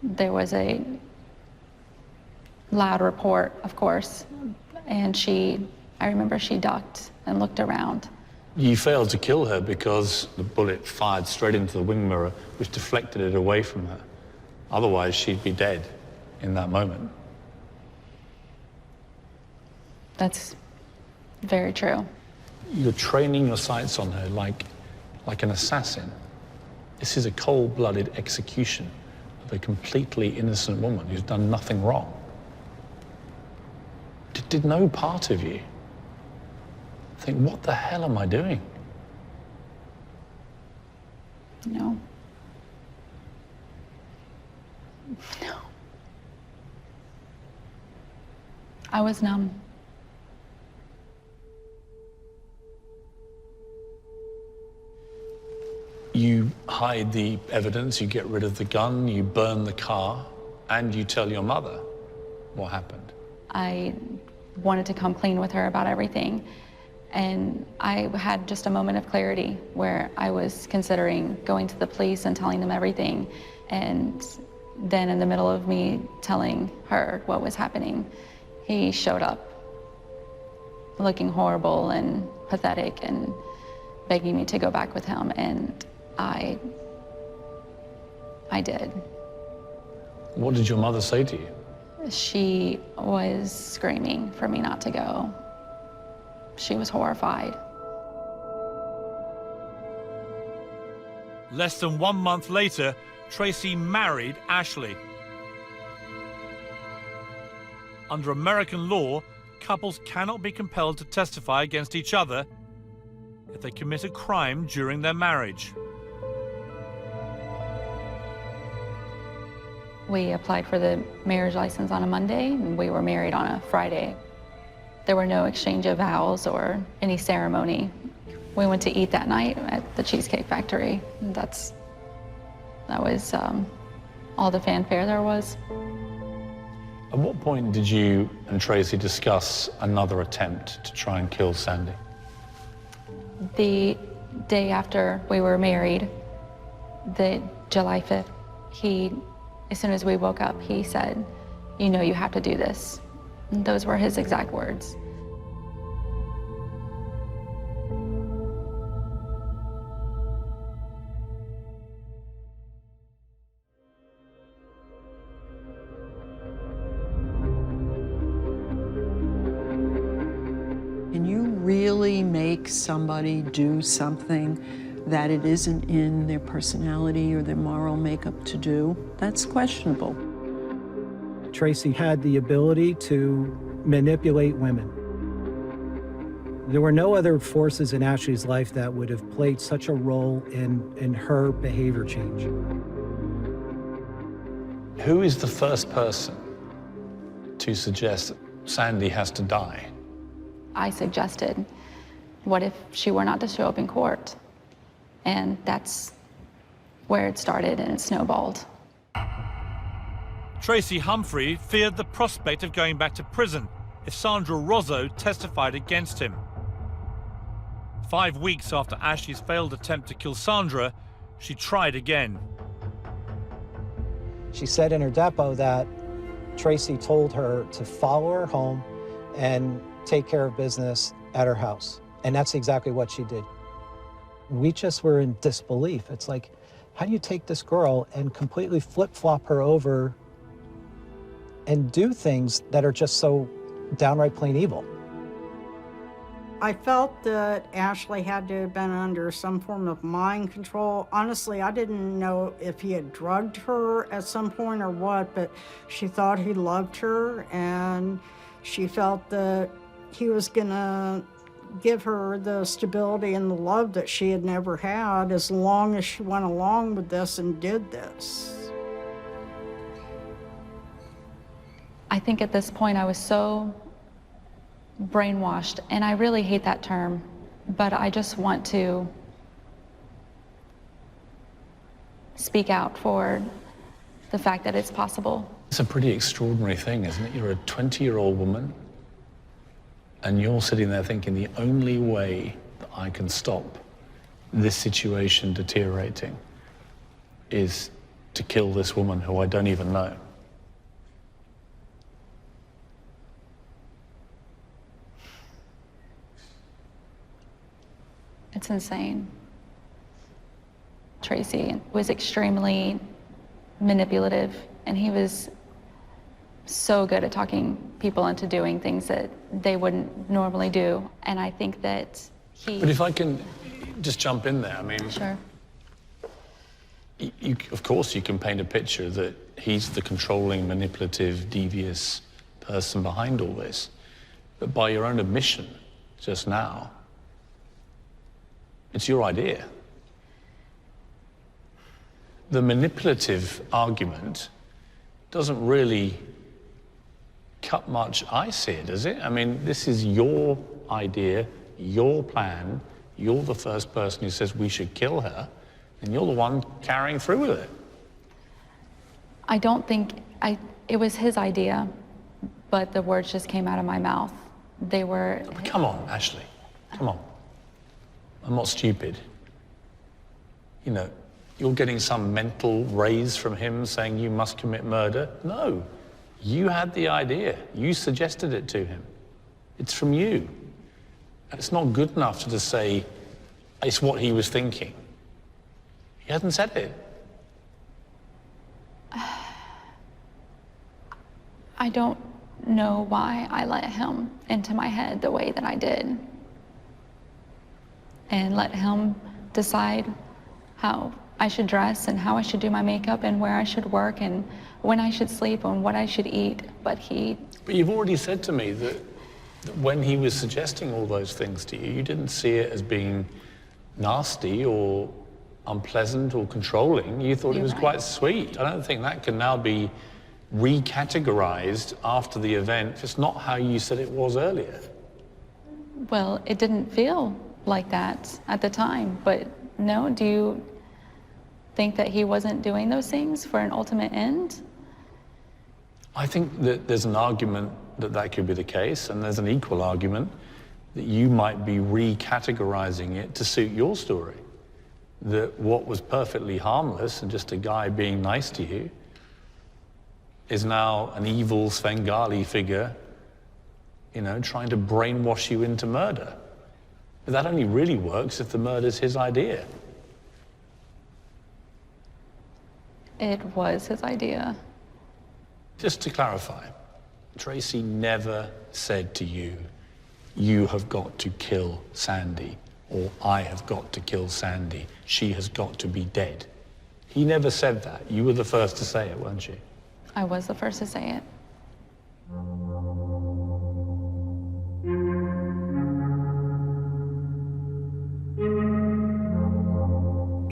There was a loud report, of course, and I remember she ducked and looked around. You failed to kill her because the bullet fired straight into the wing mirror, which deflected it away from her. Otherwise, she'd be dead in that moment. That's very true. You're training your sights on her like an assassin. This is a cold-blooded execution of a completely innocent woman who's done nothing wrong. Did no part of you think, what the hell am I doing? No. No. I was numb. You hide the evidence, you get rid of the gun, you burn the car, and you tell your mother what happened. I wanted to come clean with her about everything. And I had just a moment of clarity where I was considering going to the police and telling them everything. And then in the middle of me telling her what was happening, he showed up looking horrible and pathetic and begging me to go back with him. And I did. What did your mother say to you? She was screaming for me not to go. She was horrified. Less than 1 month later, Tracy married Ashley. Under American law, couples cannot be compelled to testify against each other if they commit a crime during their marriage. We applied for the marriage license on a Monday, and we were married on a Friday. There were no exchange of vows or any ceremony. We went to eat that night at the Cheesecake Factory. That was all the fanfare there was. At what point did you and Tracy discuss another attempt to try and kill Sandy? The day after we were married, the July 5th, as soon as we woke up, he said, "You know you have to do this." And those were his exact words. Can you really make somebody do something that it isn't in their personality or their moral makeup to do? That's questionable. Tracy had the ability to manipulate women. There were no other forces in Ashley's life that would have played such a role in her behavior change. Who is the first person to suggest that Sandy has to die? I suggested, what if she were not to show up in court? And that's where it started, and it snowballed. Tracy Humphrey feared the prospect of going back to prison if Sandra Roso testified against him. 5 weeks after Ashley's failed attempt to kill Sandra, she tried again. She said in her depo that Tracy told her to follow her home and take care of business at her house. And that's exactly what she did. We just were in disbelief. It's like, how do you take this girl and completely flip-flop her over and do things that are just so downright plain evil? I felt that Ashley had to have been under some form of mind control. Honestly, I didn't know if he had drugged her at some point or what, but she thought he loved her, and she felt that he was gonna give her the stability and the love that she had never had as long as she went along with this and did this. I think at this point I was so brainwashed, and I really hate that term, but I just want to speak out for the fact that it's possible. It's a pretty extraordinary thing, isn't it? You're a 20-year-old woman And you're sitting there thinking the only way that I can stop this situation deteriorating is to kill this woman who I don't even know. It's insane. Tracy was extremely manipulative, and he was so good at talking people into doing things that they wouldn't normally do. And I think that he... But if I can just jump in there, I mean... Sure. Of course, you can paint a picture that he's the controlling, manipulative, devious person behind all this. But by your own admission just now, it's your idea. The manipulative argument doesn't really cut much ice here, does it? I mean, this is your idea, your plan. You're the first person who says we should kill her, and you're the one carrying through with it. I don't think it was his idea, but the words just came out of my mouth. They were... Come on, Ashley, come on. I'm not stupid. You know, you're getting some mental raise from him saying you must commit murder. No, you had the idea. You suggested it to him. It's from you. And it's not good enough to just say it's what he was thinking. He hasn't said it. I don't know why I let him into my head the way that I did. And let him decide how I should dress and how I should do my makeup and where I should work and when I should sleep and what I should eat. But you've already said to me that when he was suggesting all those things to you, you didn't see it as being nasty or unpleasant or controlling. You thought it was quite sweet. I don't think that can now be recategorized after the event. It's not how you said it was earlier. Well, it didn't feel like that at the time, but no, do you think that he wasn't doing those things for an ultimate end? I think that there's an argument that that could be the case, and there's an equal argument that you might be recategorizing it to suit your story. That what was perfectly harmless and just a guy being nice to you is now an evil Svengali figure, you know, trying to brainwash you into murder. But that only really works if the murder's his idea. It was his idea. Just to clarify, Tracy never said to you, you have got to kill Sandy, or I have got to kill Sandy. She has got to be dead. He never said that. You were the first to say it, weren't you? I was the first to say it.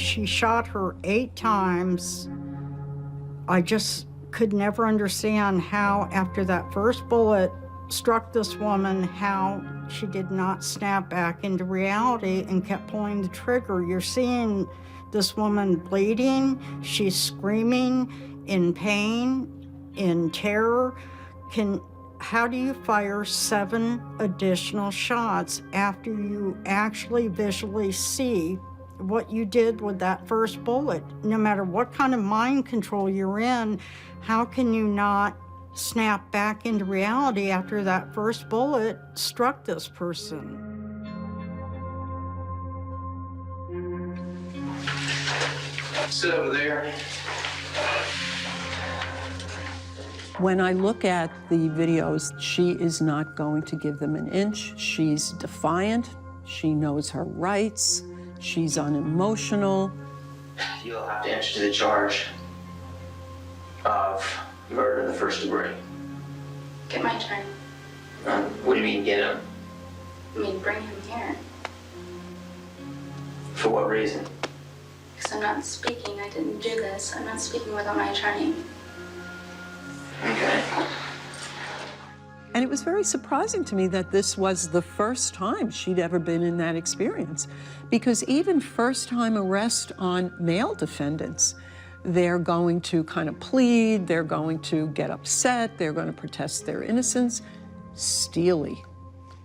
She shot her 8 times. I just could never understand how, after that first bullet struck this woman, how she did not snap back into reality and kept pulling the trigger. You're seeing this woman bleeding. She's screaming in pain, in terror. How do you fire 7 additional shots after you actually visually see what you did with that first bullet? No matter what kind of mind control you're in, how can you not snap back into reality after that first bullet struck this person? Sit over there. When I look at the videos, she is not going to give them an inch. She's defiant. She knows her rights. She's unemotional. You'll have to answer to the charge of murder in the first degree. Get my attorney. What do you mean, get him? I mean, bring him here. For what reason? Because I'm not speaking. I didn't do this. I'm not speaking without my attorney. Okay. And it was very surprising to me that this was the first time she'd ever been in that experience. Because even first-time arrest on male defendants, they're going to kind of plead, they're going to get upset, they're going to protest their innocence. Steely,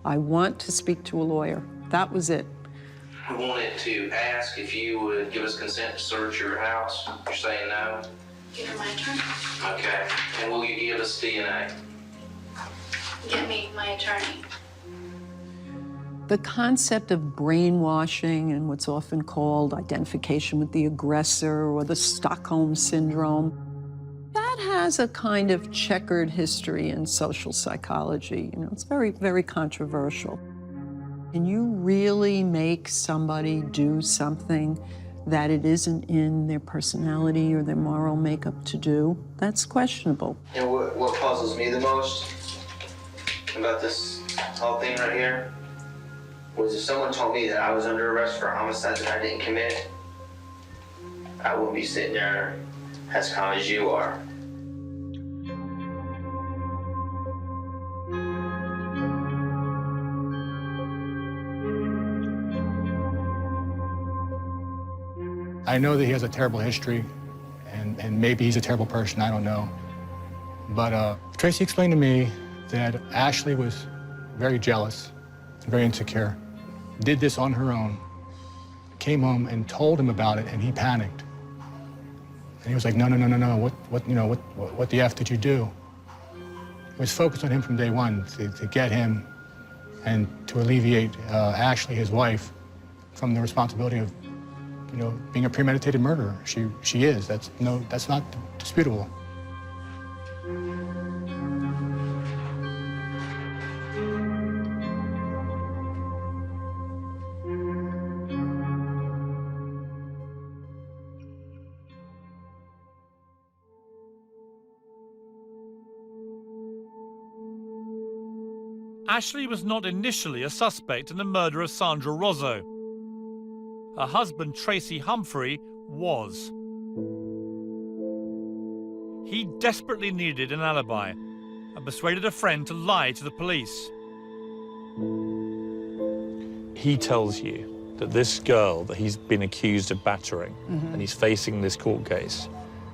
I want to speak to a lawyer. That was it. I wanted to ask if you would give us consent to search your house. You're saying no? Give her my attorney. Okay. And will you give us DNA? Get me my attorney. The concept of brainwashing and what's often called identification with the aggressor or the Stockholm syndrome, that has a kind of checkered history in social psychology. You know, it's very, very controversial. Can you really make somebody do something that it isn't in their personality or their moral makeup to do? That's questionable. And what puzzles me the most about this whole thing right here was if someone told me that I was under arrest for a homicide that I didn't commit, I wouldn't be sitting there as calm as you are. I know that he has a terrible history, and maybe he's a terrible person, I don't know. But Tracy explained to me that Ashley was very jealous, very insecure, did this on her own, came home and told him about it, and he panicked. And he was like, no, what the F did you do? It was focused on him from day one to get him and to alleviate Ashley, his wife, from the responsibility of being a premeditated murderer. She is. That's not disputable. Ashley was not initially a suspect in the murder of Sandra Roso. Her husband, Tracy Humphrey, was. He desperately needed an alibi and persuaded a friend to lie to the police. He tells you that this girl that he's been accused of battering and he's facing this court case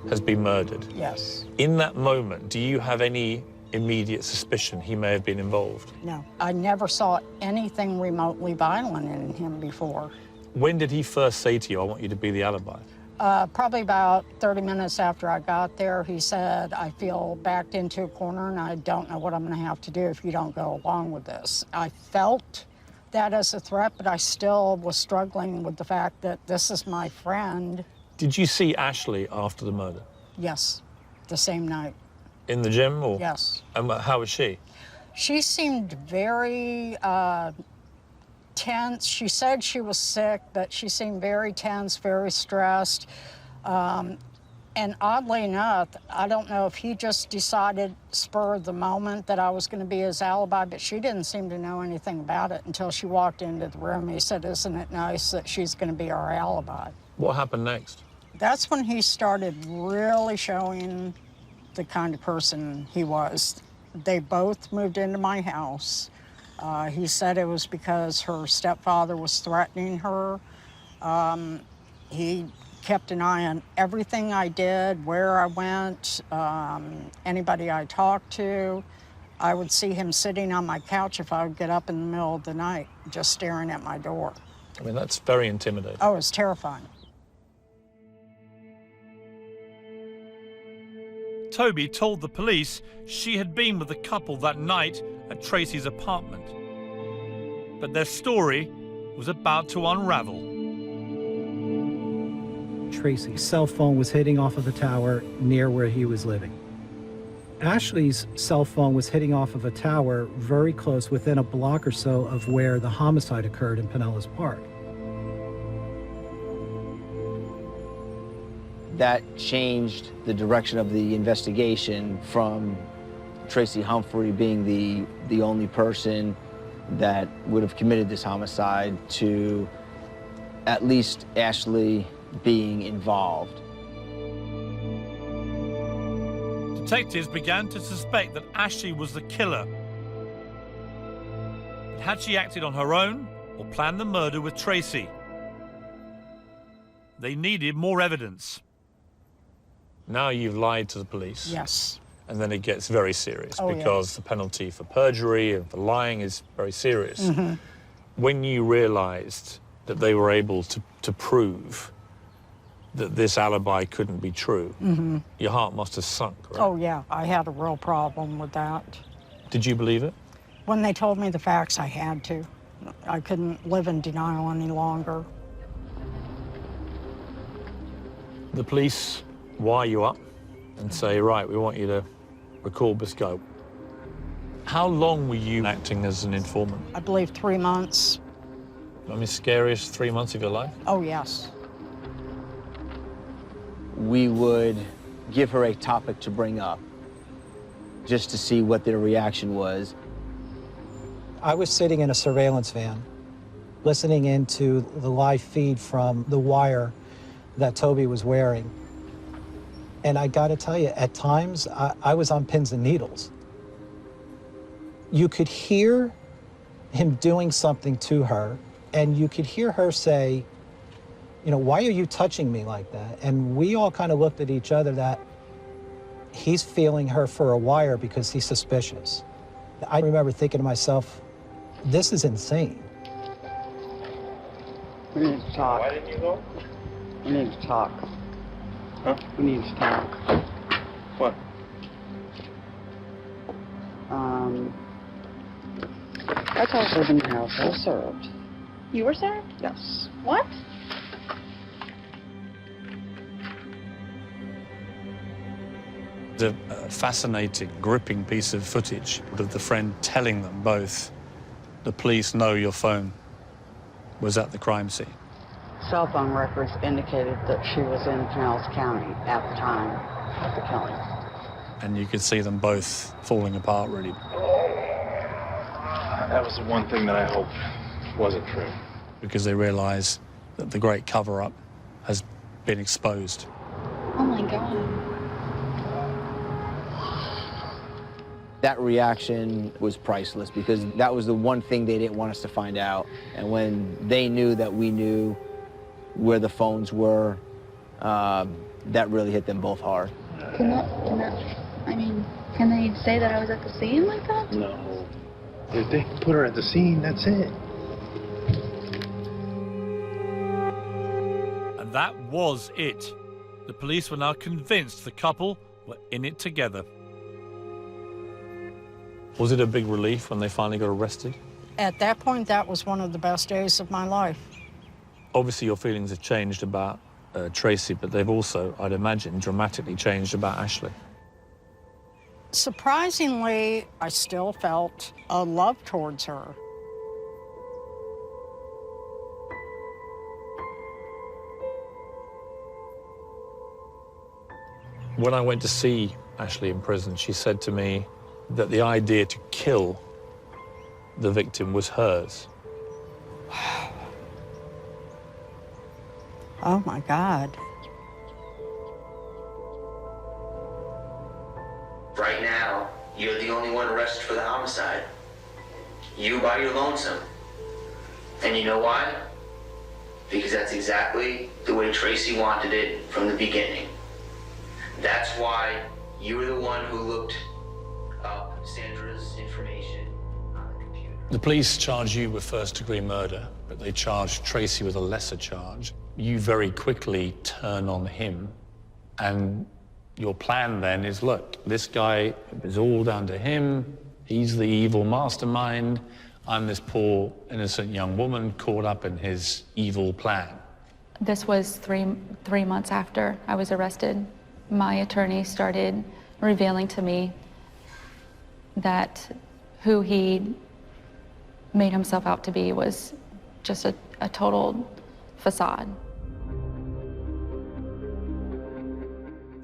has been murdered. Yes. In that moment, do you have any immediate suspicion he may have been involved? No. I never saw anything remotely violent in him before. When did he first say to you, I want you to be the alibi? Probably about 30 minutes after I got there, he said, I feel backed into a corner and I don't know what I'm going to have to do if you don't go along with this. I felt that as a threat, but I still was struggling with the fact that this is my friend. Did you see Ashley after the murder? Yes, the same night. In the gym? Or? Yes. And how was she? She seemed very tense. She said she was sick, but she seemed very tense, very stressed. And oddly enough, I don't know if he just decided spur of the moment that I was going to be his alibi, but she didn't seem to know anything about it until she walked into the room. He said, isn't it nice that she's going to be our alibi? What happened next? That's when he started really showing the kind of person he was. They both moved into my house. He said it was because her stepfather was threatening her. He kept an eye on everything I did, where I went, anybody I talked to. I would see him sitting on my couch if I would get up in the middle of the night, just staring at my door. I mean, that's very intimidating. Oh, it was terrifying. Toby told the police she had been with the couple that night at Tracy's apartment. But their story was about to unravel. Tracy's cell phone was hitting off of a tower near where he was living. Ashley's cell phone was hitting off of a tower very close, within a block or so of where the homicide occurred in Pinellas Park. That changed the direction of the investigation from Tracy Humphrey being the only person that would have committed this homicide to at least Ashley being involved. Detectives began to suspect that Ashley was the killer. Had she acted on her own or planned the murder with Tracy? They needed more evidence. Now you've lied to the police. Yes. and then it gets very serious Oh, because the penalty for perjury and for lying is very serious. Mhm. When you realized that they were able to prove that this alibi couldn't be true, Mhm. your heart must have sunk, right? Oh, yeah, I had a real problem with that. Did you believe it? When they told me the facts, I had to. I couldn't live in denial any longer. The police wire you up and say, right, we want you to record this guy. How long were you acting as an informant? I believe 3 months. I mean, scariest 3 months of your life? Oh, yes. We would give her a topic to bring up just to see what their reaction was. I was sitting in a surveillance van, listening into the live feed from the wire that Toby was wearing. And I gotta tell you, at times, I was on pins and needles. You could hear him doing something to her, and you could hear her say, you know, why are you touching me like that? And we all kind of looked at each other that he's feeling her for a wire because he's suspicious. I remember thinking to myself, this is insane. We need to talk. Why didn't you go? We need to talk. Huh? We need to talk. What? I told her in the house I was served. You were served? Yes. What? The fascinating, gripping piece of footage of the friend telling them both, the police know your phone was at the crime scene. Cell phone records indicated that she was in Pinellas County at the time of the killing. And you could see them both falling apart, really. That was the one thing that I hoped wasn't true. Because they realize that the great cover-up has been exposed. Oh my God. That reaction was priceless because that was the one thing they didn't want us to find out. And when they knew that we knew where the phones were, that really hit them both hard. Can they say that I was at the scene like that? No. If they put her at the scene, that's it. And that was it. The police were now convinced the couple were in it together. Was it a big relief when they finally got arrested? At that point, that was one of the best days of my life. Obviously, your feelings have changed about Tracy, but they've also, I'd imagine, dramatically changed about Ashley. Surprisingly, I still felt a love towards her. When I went to see Ashley in prison, she said to me that the idea to kill the victim was hers. Oh my God. Right now, you're the only one arrested for the homicide. You by your lonesome. And you know why? Because that's exactly the way Tracy wanted it from the beginning. That's why you were the one who looked up Sandra's information on the computer. The police charge you with first-degree murder, but they charge Tracy with a lesser charge. You very quickly turn on him, and your plan then is, look, this guy is all down to him. He's the evil mastermind. I'm this poor, innocent young woman caught up in his evil plan. This was three months after I was arrested. My attorney started revealing to me that who he made himself out to be was just a total facade.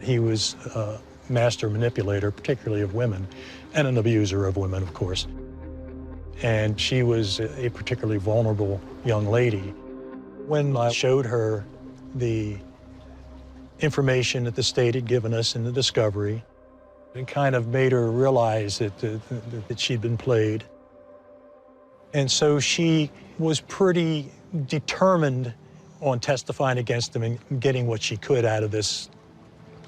He was a master manipulator, particularly of women, and an abuser of women, of course. And she was a particularly vulnerable young lady. When I showed her the information that the state had given us in the discovery, it kind of made her realize that she'd been played. And so she was pretty determined on testifying against him and getting what she could out of this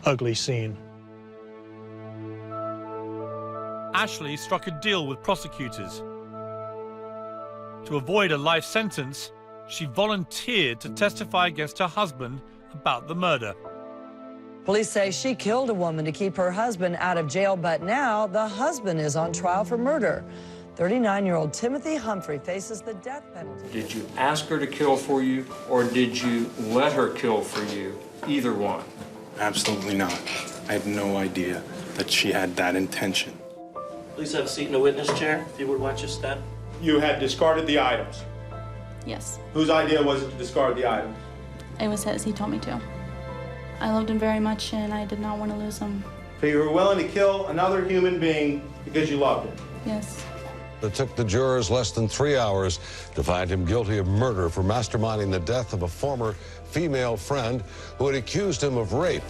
ugly scene. Ashley struck a deal with prosecutors. To avoid a life sentence, she volunteered to testify against her husband about the murder. Police say she killed a woman to keep her husband out of jail, but now the husband is on trial for murder. 39-year-old Timothy Humphrey faces the death penalty. Did you ask her to kill for you, or did you let her kill for you? Either one. Absolutely not. I had no idea that she had that intention. Please have a seat in the witness chair, if you would watch your step. You had discarded the items. Yes, Whose idea was it to discard the items? it was his. He told me to. I loved him very much, and I did not want to lose him. So you were willing to kill another human being because you loved him? Yes. It took the jurors less than 3 hours to find him guilty of murder for masterminding the death of a former female friend who had accused him of rape.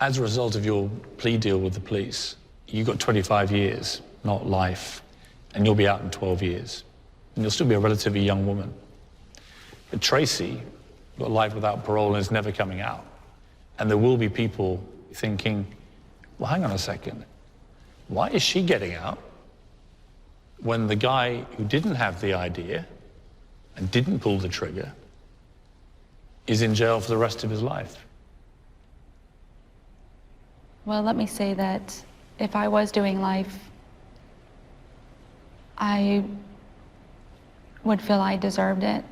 As a result of your plea deal with the police, you got 25 years, not life, and you'll be out in 12 years. And you'll still be a relatively young woman. But Tracy got life without parole and is never coming out. And there will be people thinking, well, hang on a second. Why is she getting out when the guy who didn't have the idea and didn't pull the trigger is in jail for the rest of his life? Well, let me say that if I was doing life, I would feel I deserved it,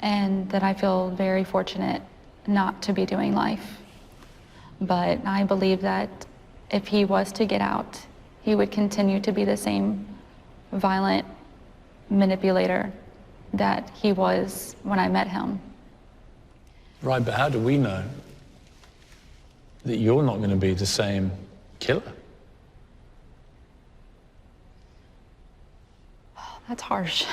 and that I feel very fortunate not to be doing life. But I believe that if he was to get out, he would continue to be the same violent manipulator that he was when I met him. Right, but how do we know that you're not going to be the same killer? That's harsh.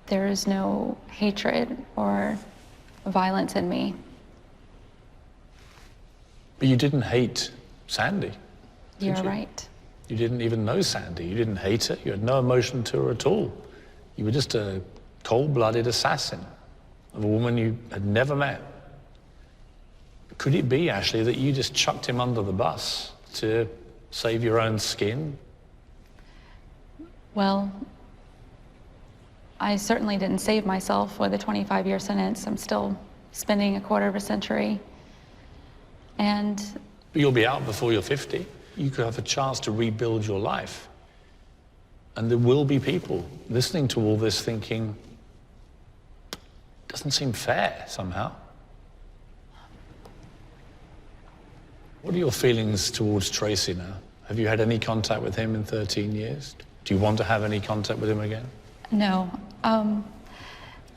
There is no hatred or violence in me. But you didn't hate Sandy. You're did you? right. You didn't even know Sandy. You didn't hate her. You had no emotion to her at all. You were just a cold-blooded assassin of a woman you had never met. Could it be, Ashley, that you just chucked him under the bus to save your own skin? Well, I certainly didn't save myself with a 25-year sentence. I'm still spending a quarter of a century. And But you'll be out before you're 50. You could have a chance to rebuild your life. And there will be people listening to all this thinking, doesn't seem fair somehow. What are your feelings towards Tracy now? Have you had any contact with him in 13 years? Do you want to have any contact with him again? no,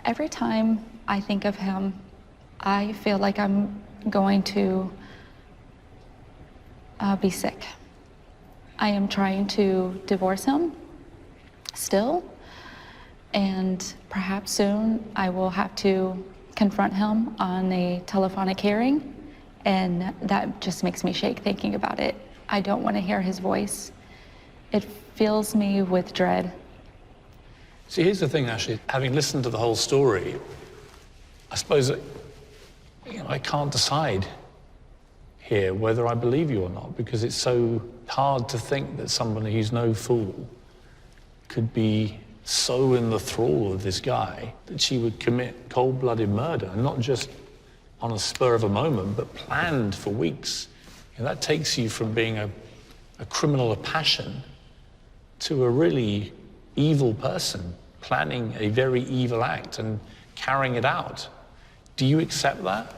every time I think of him, I feel like I'm going to be sick. I am trying to divorce him still, and perhaps soon I will have to confront him on a telephonic hearing, and that just makes me shake thinking about it. I don't want to hear his voice. It fills me with dread. See, here's the thing, Ashley. Having listened to the whole story, I suppose that, I can't decide here whether I believe you or not, because it's so hard to think that somebody who's no fool could be so in the thrall of this guy that she would commit cold-blooded murder, and not just on a spur of a moment, but planned for weeks. That takes you from being a criminal of passion to a really evil person planning a very evil act and carrying it out. Do you accept that?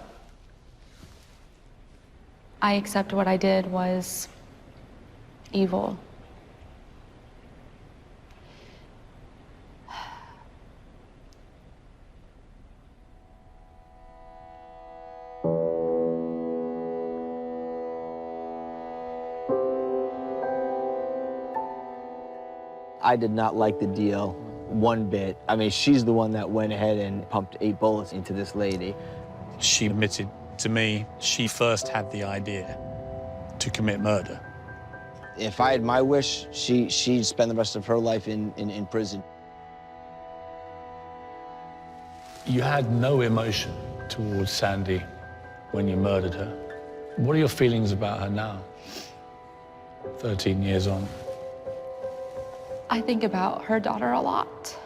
I accept what I did was evil. I did not like the deal one bit. I mean, she's the one that went ahead and pumped 8 bullets into this lady. She admitted to me she first had the idea to commit murder. If I had my wish, she'd spend the rest of her life in prison. You had no emotion towards Sandy when you murdered her. What are your feelings about her now, 13 years on? I think about her daughter a lot.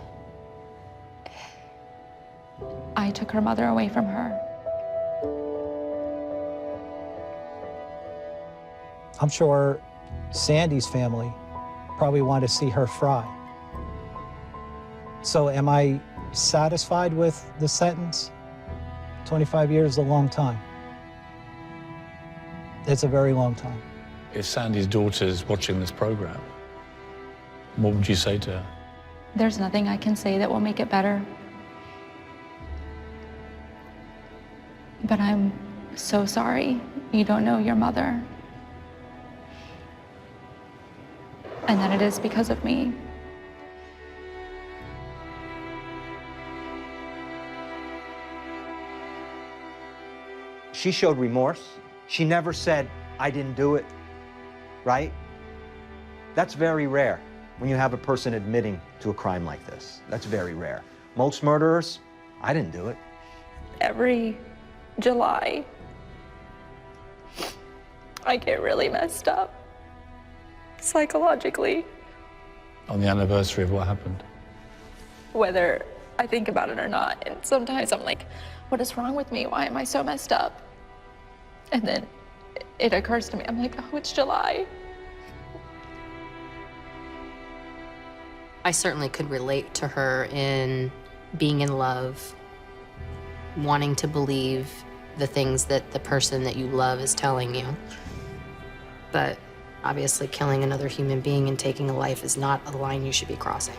I took her mother away from her. I'm sure Sandy's family probably want to see her fry. So am I satisfied with the sentence? 25 years is a long time. It's a very long time. If Sandy's daughter's watching this program, what would you say to her? There's nothing I can say that will make it better. But I'm so sorry you don't know your mother. And that it is because of me. She showed remorse. She never said, I didn't do it, right? That's very rare when you have a person admitting to a crime like this. That's very rare. Most murderers, I didn't do it. Every July, I get really messed up psychologically. On the anniversary of what happened? Whether I think about it or not. And sometimes I'm like, what is wrong with me? Why am I so messed up? And then it occurs to me, I'm like, oh, it's July. I certainly could relate to her in being in love, wanting to believe the things that the person that you love is telling you. But obviously killing another human being and taking a life is not a line you should be crossing.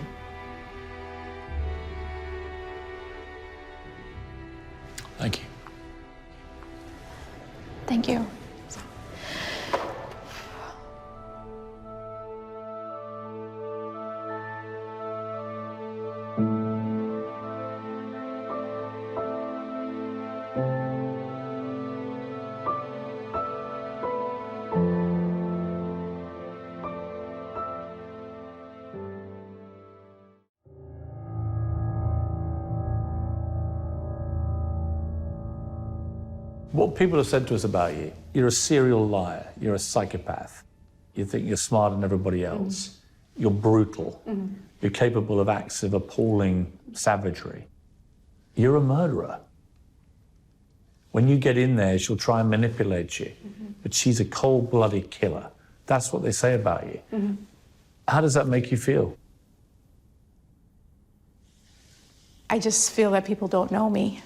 Thank you. Thank you. What people have said to us about you, you're a serial liar, you're a psychopath. You think you're smarter than everybody else. You're brutal. You're capable of acts of appalling savagery. You're a murderer. When you get in there, she'll try and manipulate you, but she's a cold-blooded killer. That's what they say about you. How does that make you feel? I just feel that people don't know me.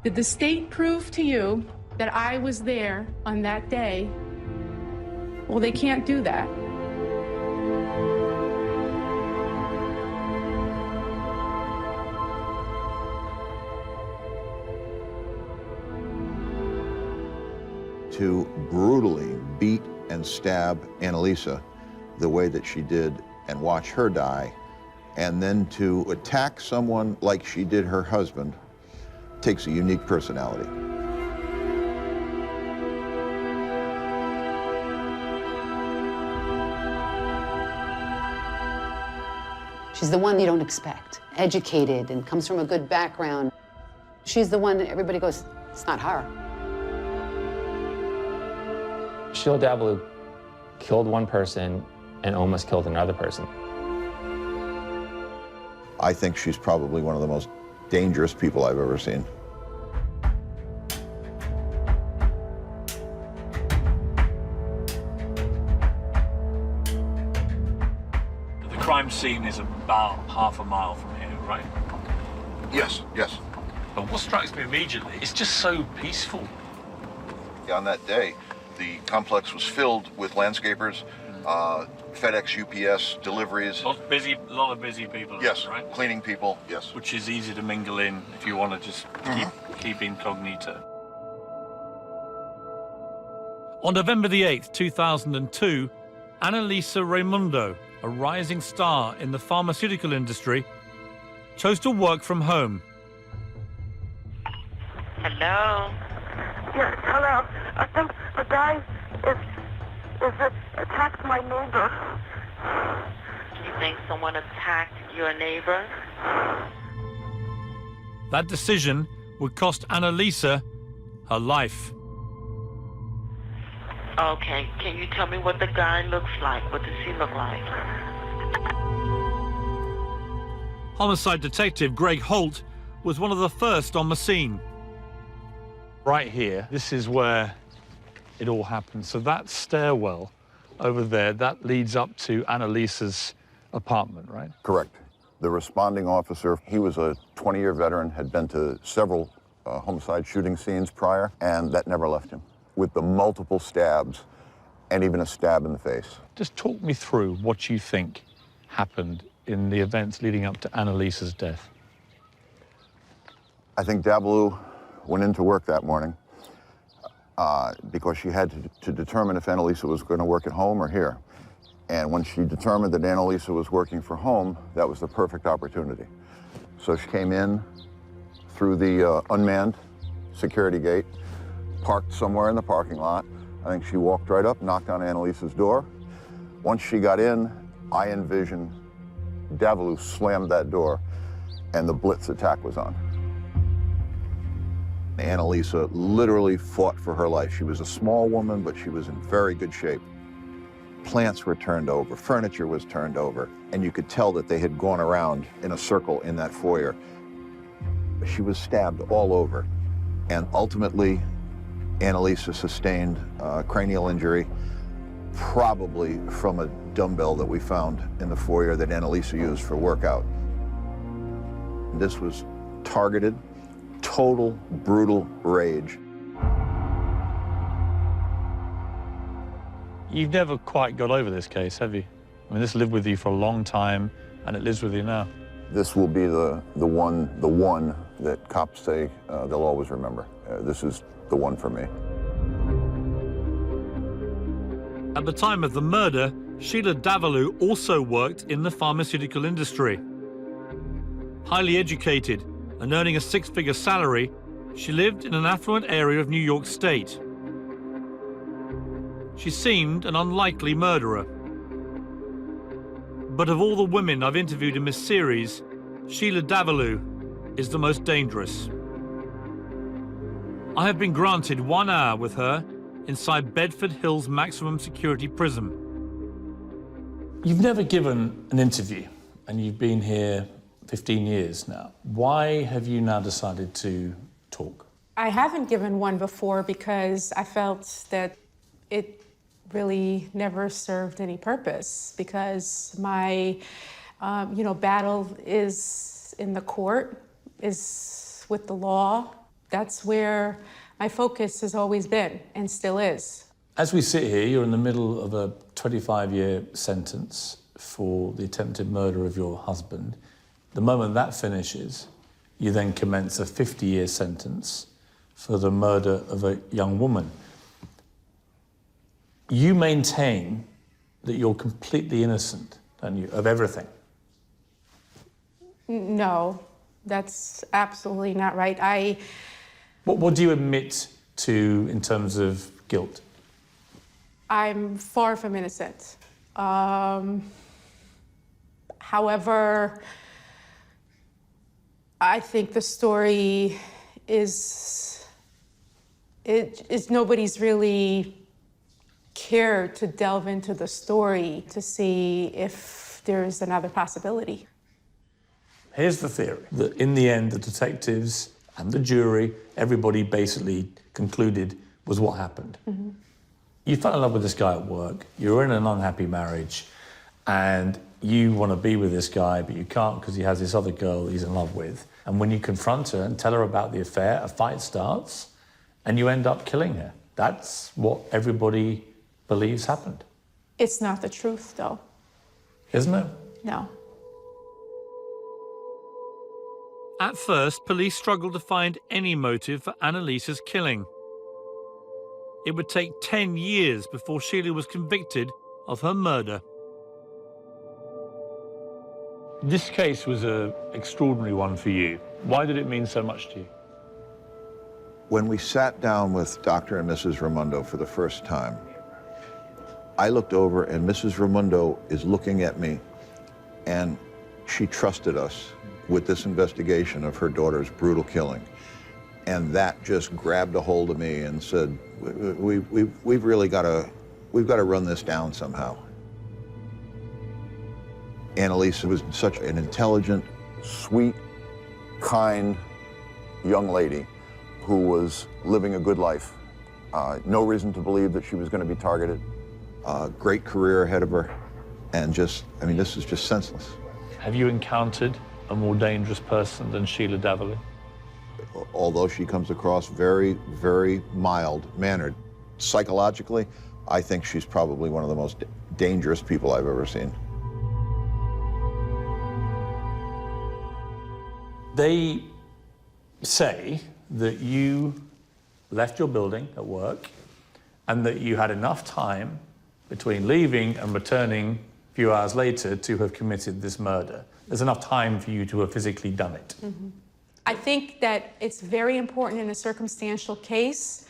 Did the state prove to you that I was there on that day? Well, they can't do that. To brutally beat and stab Annalisa the way that she did and watch her die, and then to attack someone like she did her husband, takes a unique personality. She's the one you don't expect, educated and comes from a good background. She's the one that everybody goes, it's not her. Sheila Davalloo killed one person and almost killed another person. I think she's probably one of the most dangerous people I've ever seen. The crime scene is about half a mile from here, right? Yes, yes. But what strikes me immediately, it's just so peaceful. On that day, the complex was filled with landscapers, FedEx, UPS, deliveries. A lot of busy people. Yes, right? cleaning people, yes. Which is easy to mingle in if you want to just keep incognito. On November the 8th, 2002, Annalisa Raimundo, a rising star in the pharmaceutical industry, chose to work from home. Hello? Yes, hello. I think the guy attacked my neighbor. You think someone attacked your neighbor? That decision would cost Annalisa her life. Okay, can you tell me what the guy looks like? What does he look like? Homicide detective Greg Holt was one of the first on the scene. Right here, this is where it all happened. So that stairwell over there, that leads up to Annalisa's apartment, right? Correct. The responding officer, he was a 20-year veteran, had been to several homicide shooting scenes prior, and that never left him, with the multiple stabs and even a stab in the face. Just talk me through what you think happened in the events leading up to Annalisa's death. I think Davalu went into work that morning because she had to determine if Annalisa was going to work at home or here. And when she determined that Annalisa was working for home, that was the perfect opportunity. So she came in through the unmanned security gate, parked somewhere in the parking lot. I think she walked right up, knocked on Annalisa's door. Once she got in, I envisioned Davalu slammed that door and the blitz attack was on. Annalisa literally fought for her life. She was a small woman, but she was in very good shape. Plants were turned over, furniture was turned over, and you could tell that they had gone around in a circle in that foyer. She was stabbed all over, and ultimately, Annalisa sustained a cranial injury, probably from a dumbbell that we found in the foyer that Annalisa used for workout. This was targeted, total, brutal rage. You've never quite got over this case, have you? I mean, this lived with you for a long time, and it lives with you now. This will be the one that cops say they'll always remember. This is the one for me. At the time of the murder, Sheila Davalu also worked in the pharmaceutical industry. Highly educated and earning a six-figure salary, she lived in an affluent area of New York State. She seemed an unlikely murderer. But of all the women I've interviewed in this series, Sheila Davalu is the most dangerous. I have been granted 1 hour with her inside Bedford Hills maximum security prison. You've never given an interview, and you've been here 15 years now. Why have you now decided to talk? I haven't given one before because I felt that it really never served any purpose, because my battle is in the court, is with the law. That's where my focus has always been and still is. As we sit here, you're in the middle of a 25-year sentence for the attempted murder of your husband. The moment that finishes, you then commence a 50-year sentence for the murder of a young woman. You maintain that you're completely innocent, don't you, of everything? No, that's absolutely not right. What do you admit to in terms of guilt? I'm far from innocent. However, I think the story is nobody's really cared to delve into the story to see if there's another possibility. Here's the theory, that in the end, the detectives and the jury, everybody basically concluded was what happened. Mm-hmm. You fell in love with this guy at work, you're in an unhappy marriage, and you want to be with this guy, but you can't because he has this other girl he's in love with. And when you confront her and tell her about the affair, a fight starts, and you end up killing her. That's what everybody believes happened. It's not the truth, though. Isn't it? No. At first, police struggled to find any motive for Annalisa's killing. It would take 10 years before Sheila was convicted of her murder. This case was an extraordinary one for you. Why did it mean so much to you? When we sat down with Dr. and Mrs. Raimondo for the first time, I looked over and Mrs. Raimondo is looking at me, and she trusted us with this investigation of her daughter's brutal killing. And that just grabbed a hold of me and said, we've really got to run this down somehow. Annalisa was such an intelligent, sweet, kind young lady who was living a good life. No reason to believe that she was going to be targeted. Great career ahead of her. And just, I mean, this is just senseless. Have you encountered a more dangerous person than Sheila Davalloo? Although she comes across very, very mild-mannered, psychologically, I think she's probably one of the most dangerous people I've ever seen. They say that you left your building at work and that you had enough time between leaving and returning a few hours later to have committed this murder. There's enough time for you to have physically done it. Mm-hmm. I think that it's very important in a circumstantial case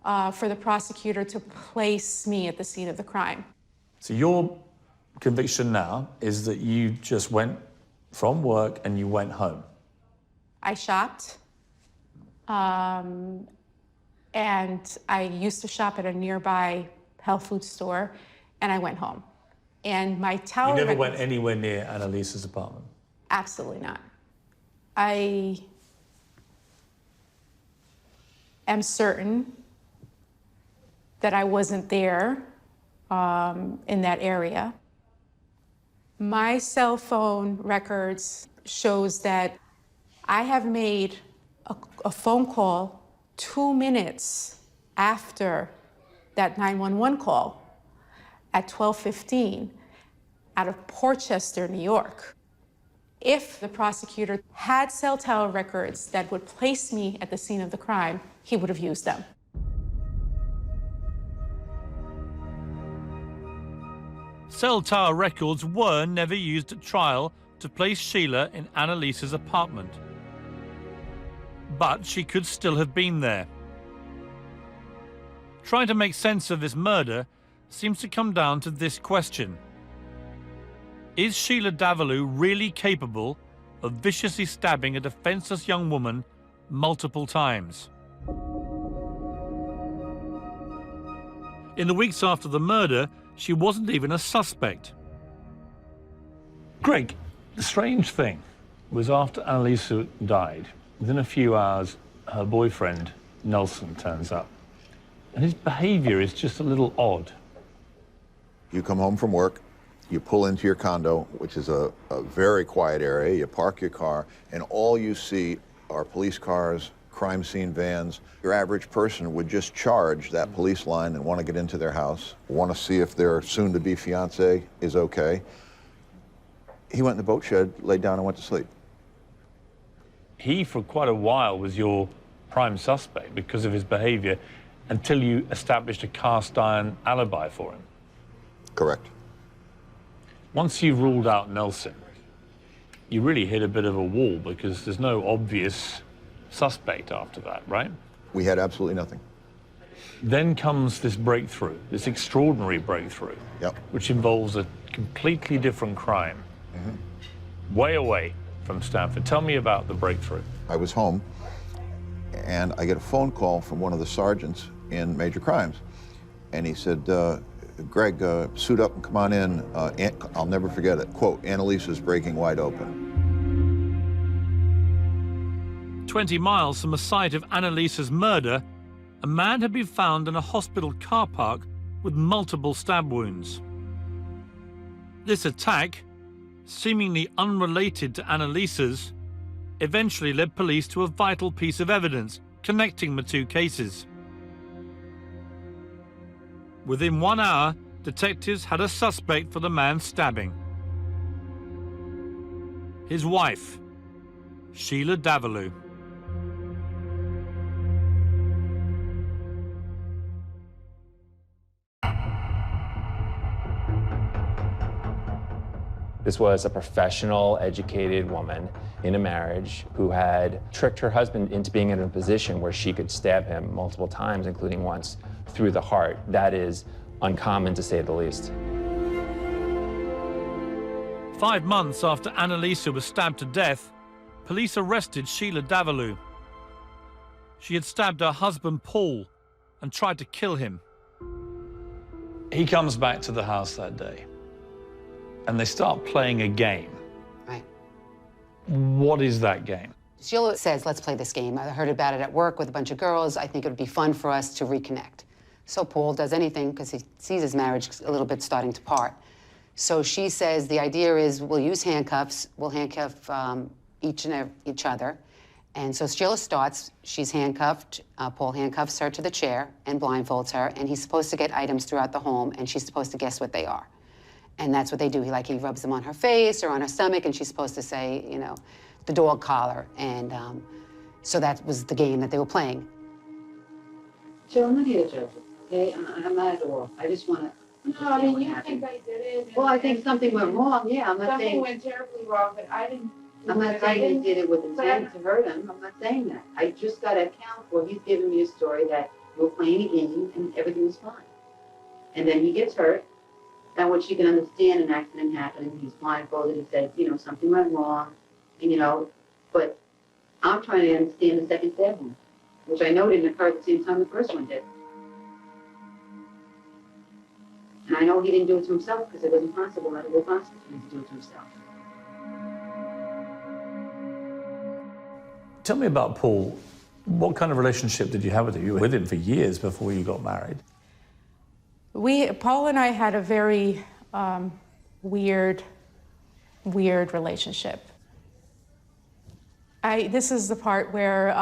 for the prosecutor to place me at the scene of the crime. So your conviction now is that you just went from work and you went home. I shopped, and I used to shop at a nearby health food store, and I went home. And my tower... You never went anywhere near Annalisa's apartment? Absolutely not. I am certain that I wasn't there in that area. My cell phone records shows that I have made a phone call 2 minutes after that 911 call at 12:15 out of Portchester, New York. If the prosecutor had cell tower records that would place me at the scene of the crime, he would have used them. Cell tower records were never used at trial to place Sheila in Annalisa's apartment. But she could still have been there. Trying to make sense of this murder seems to come down to this question. Is Sheila Davalloo really capable of viciously stabbing a defenseless young woman multiple times? In the weeks after the murder, she wasn't even a suspect. Greg, the strange thing was after Annalisa died, within a few hours, her boyfriend, Nelson, turns up. And his behavior is just a little odd. You come home from work, you pull into your condo, which is a very quiet area, you park your car, and all you see are police cars, crime scene vans. Your average person would just charge that police line and want to get into their house, want to see if their soon-to-be fiancé is okay. He went in the boat shed, laid down, and went to sleep. He, for quite a while, was your prime suspect because of his behavior until you established a cast-iron alibi for him. Correct. Once you ruled out Nelson, you really hit a bit of a wall because there's no obvious suspect after that, right? We had absolutely nothing. Then comes this breakthrough, this extraordinary breakthrough, which involves a completely different crime, way away from Stanford. Tell me about the breakthrough. I was home, and I get a phone call from one of the sergeants in major crimes, and he said, Greg, suit up and come on in. I'll never forget it. Quote, Annalisa's breaking wide open. 20 miles from the site of Annalisa's murder, a man had been found in a hospital car park with multiple stab wounds. This attack, seemingly unrelated to Annalisa's, eventually led police to a vital piece of evidence connecting the two cases. Within 1 hour, detectives had a suspect for the man's stabbing. His wife, Sheila Davalloo. This was a professional, educated woman in a marriage who had tricked her husband into being in a position where she could stab him multiple times, including once through the heart. That is uncommon, to say the least. 5 months after Annalisa was stabbed to death, police arrested Sheila Davalu. She had stabbed her husband, Paul, and tried to kill him. He comes back to the house that day, and they start playing a game. Right. What is that game? Sheila says, let's play this game. I heard about it at work with a bunch of girls. I think it would be fun for us to reconnect. So Paul does anything because he sees his marriage a little bit starting to part. So she says the idea is we'll use handcuffs. We'll handcuff each other. And so Sheila starts. She's handcuffed. Paul handcuffs her to the chair and blindfolds her. And he's supposed to get items throughout the home, and she's supposed to guess what they are. And that's what they do. He rubs them on her face or on her stomach, and she's supposed to say, you know, the dog collar. And so that was the game that they were playing. Joe, I'm not here to judge you, okay? I'm not at all. I just want to. No, I mean, you think I did it. Well, I think something went wrong, yeah. I'm not Something saying. went terribly wrong, but I didn't. I'm not saying he did it with intent to hurt him. I'm not saying that. I just got to account for he's giving me a story that we're playing a game and everything was fine. And then he gets hurt. That way she can understand an accident happened. He's blindfolded. He said, you know, something went wrong. And, you know, but I'm trying to understand the second stab wound, which I know didn't occur at the same time the first one did. And I know he didn't do it to himself because it wasn't possible that it was possible for him to do it to himself. Tell me about Paul. What kind of relationship did you have with him? You were with him for years before you got married. Paul and I had a very weird relationship. This is the part where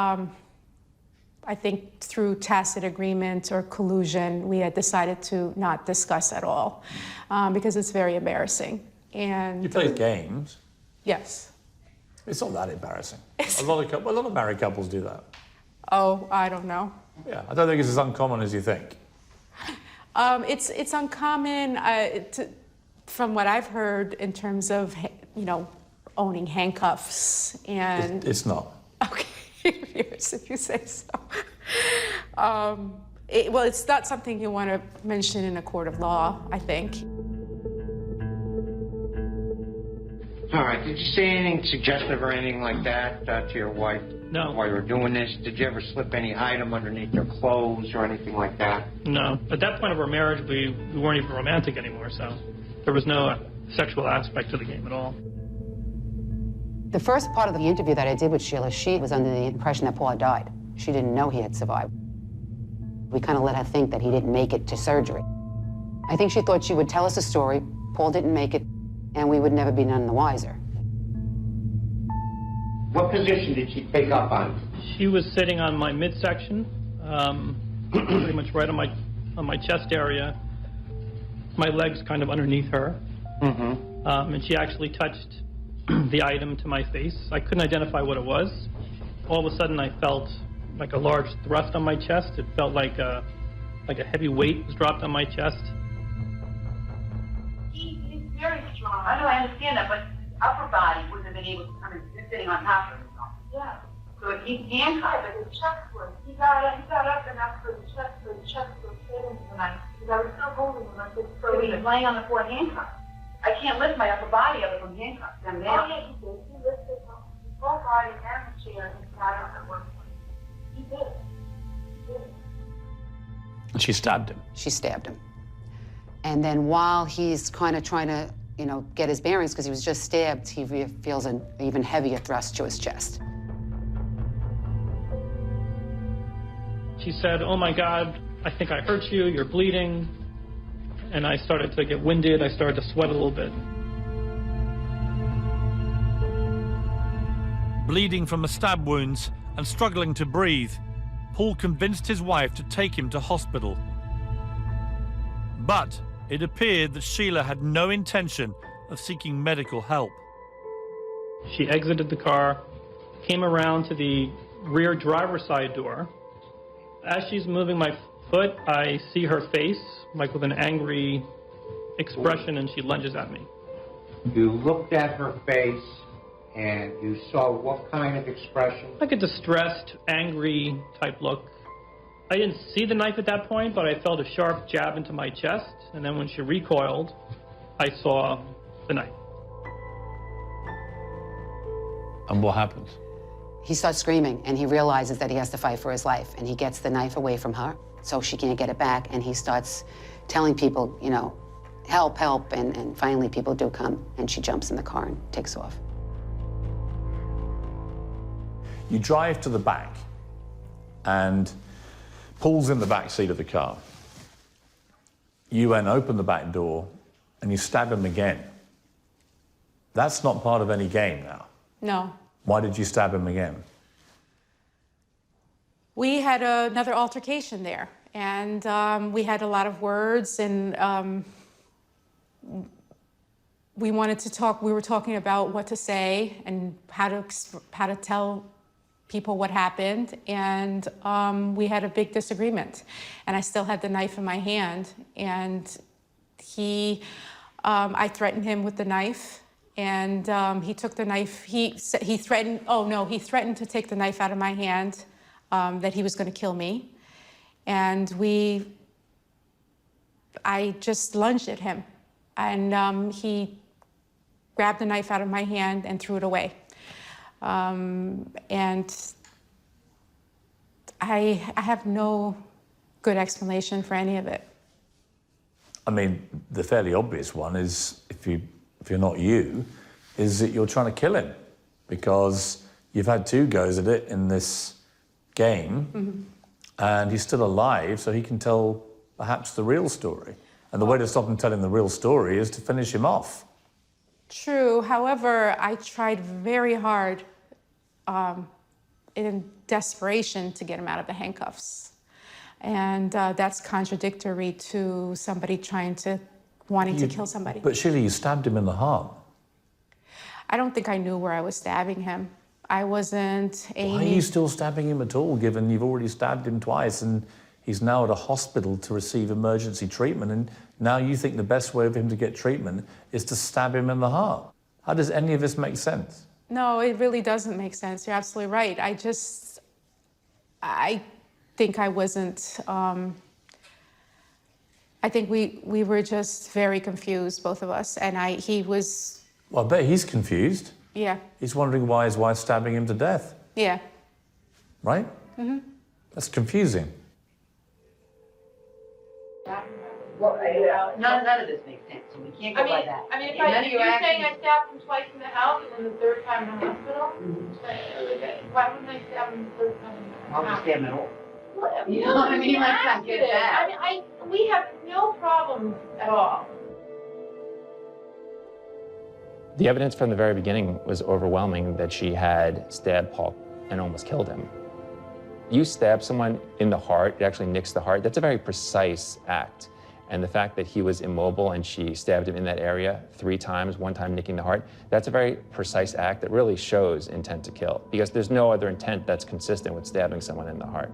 I think through tacit agreement or collusion, we had decided to not discuss at all because it's very embarrassing. And you played games. Yes. It's not that embarrassing. A lot of married couples do that. Oh, I don't know. Yeah, I don't think it's as uncommon as you think. It's uncommon from what I've heard in terms of, you know, owning handcuffs and... It's not. Okay, if you say so. Well, it's not something you want to mention in a court of law, I think. All right, did you say anything suggestive or anything like that to your wife? No. While you were doing this? Did you ever slip any item underneath your clothes or anything like that? No. At that point of our marriage, we weren't even romantic anymore, so there was no sexual aspect to the game at all. The first part of the interview that I did with Sheila, she was under the impression that Paul had died. She didn't know he had survived. We kind of let her think that he didn't make it to surgery. I think she thought she would tell us a story. Paul didn't make it, and we would never be none the wiser. What position did she take up on? She was sitting on my midsection, pretty much right on my chest area. My legs kind of underneath her. Mm-hmm. And she actually touched the item to my face. I couldn't identify what it was. All of a sudden, I felt like a large thrust on my chest. It felt like a heavy weight was dropped on my chest. He's very strong. I know, I understand that, but his upper body wouldn't have been able to come in. He's sitting on top of himself. Yeah. So if he's handcuffed, but his chest was. He got up enough for the chest to fit into the knife. Because I was still holding him. So he was laying on the floor handcuffed. I can't lift my upper body up from handcuffs. Oh, yeah, he did. He lifted his whole body and the chair and got up at one point. He did. He did. And she stabbed him. She stabbed him. And then while he's kind of trying to, you know, get his bearings because he was just stabbed, he feels an even heavier thrust to his chest. She said, "Oh my God, I think I hurt you, you're bleeding." And I started to get winded, I started to sweat a little bit. Bleeding from the stab wounds and struggling to breathe, Paul convinced his wife to take him to hospital. But it appeared that Sheila had no intention of seeking medical help. She exited the car, came around to the rear driver's side door. As she's moving my foot, I see her face, like with an angry expression, and she lunges at me. You looked at her face and you saw what kind of expression? Like a distressed, angry type look. I didn't see the knife at that point, but I felt a sharp jab into my chest, and then when she recoiled, I saw the knife. And what happened? He starts screaming, and he realizes that he has to fight for his life, and he gets the knife away from her so she can't get it back, and he starts telling people, you know, help, help, and finally people do come, and she jumps in the car and takes off. You drive to the back, and Paul's in the back seat of the car. You then open the back door, and you stab him again. That's not part of any game now. No. Why did you stab him again? We had another altercation there, and we had a lot of words, and we wanted to talk. We were talking about what to say and how to tell people what happened, and we had a big disagreement. And I still had the knife in my hand, and I threatened him with the knife. And he took the knife, he threatened to take the knife out of my hand, that he was going to kill me. And I just lunged at him. And he grabbed the knife out of my hand and threw it away. And I have no good explanation for any of it. I mean, the fairly obvious one is, if you're not you, is that you're trying to kill him because you've had 2 goes at it in this game, and he's still alive, so he can tell perhaps the real story. And the way to stop him telling the real story is to finish him off. True. However, I tried very hard in desperation to get him out of the handcuffs. And that's contradictory to somebody wanting to kill somebody. But Sheila, you stabbed him in the heart. I don't think I knew where I was stabbing him. I wasn't aiming. Why are you still stabbing him at all, given you've already stabbed him twice and he's now at a hospital to receive emergency treatment, and now you think the best way for him to get treatment is to stab him in the heart? How does any of this make sense? No, it really doesn't make sense. You're absolutely right. I think I wasn't, I think we were just very confused, both of us, and he was... Well, I bet he's confused. Yeah. He's wondering why his wife's stabbing him to death. Yeah. Right? Mm-hmm. That's confusing. Well, none of this makes sense, so we can't go by that. I mean, if you're saying I stabbed him twice in the house and then the third time in the hospital, why wouldn't I stab him the third time in the house? Why would you stab him at all? Well, You know what I mean? Like, I get that. I mean, we have no problems at all. The evidence from the very beginning was overwhelming that she had stabbed Paul and almost killed him. You stab someone in the heart, it actually nicks the heart. That's a very precise act. And the fact that he was immobile and she stabbed him in that area 3 times, 1 time nicking the heart, that's a very precise act that really shows intent to kill, because there's no other intent that's consistent with stabbing someone in the heart.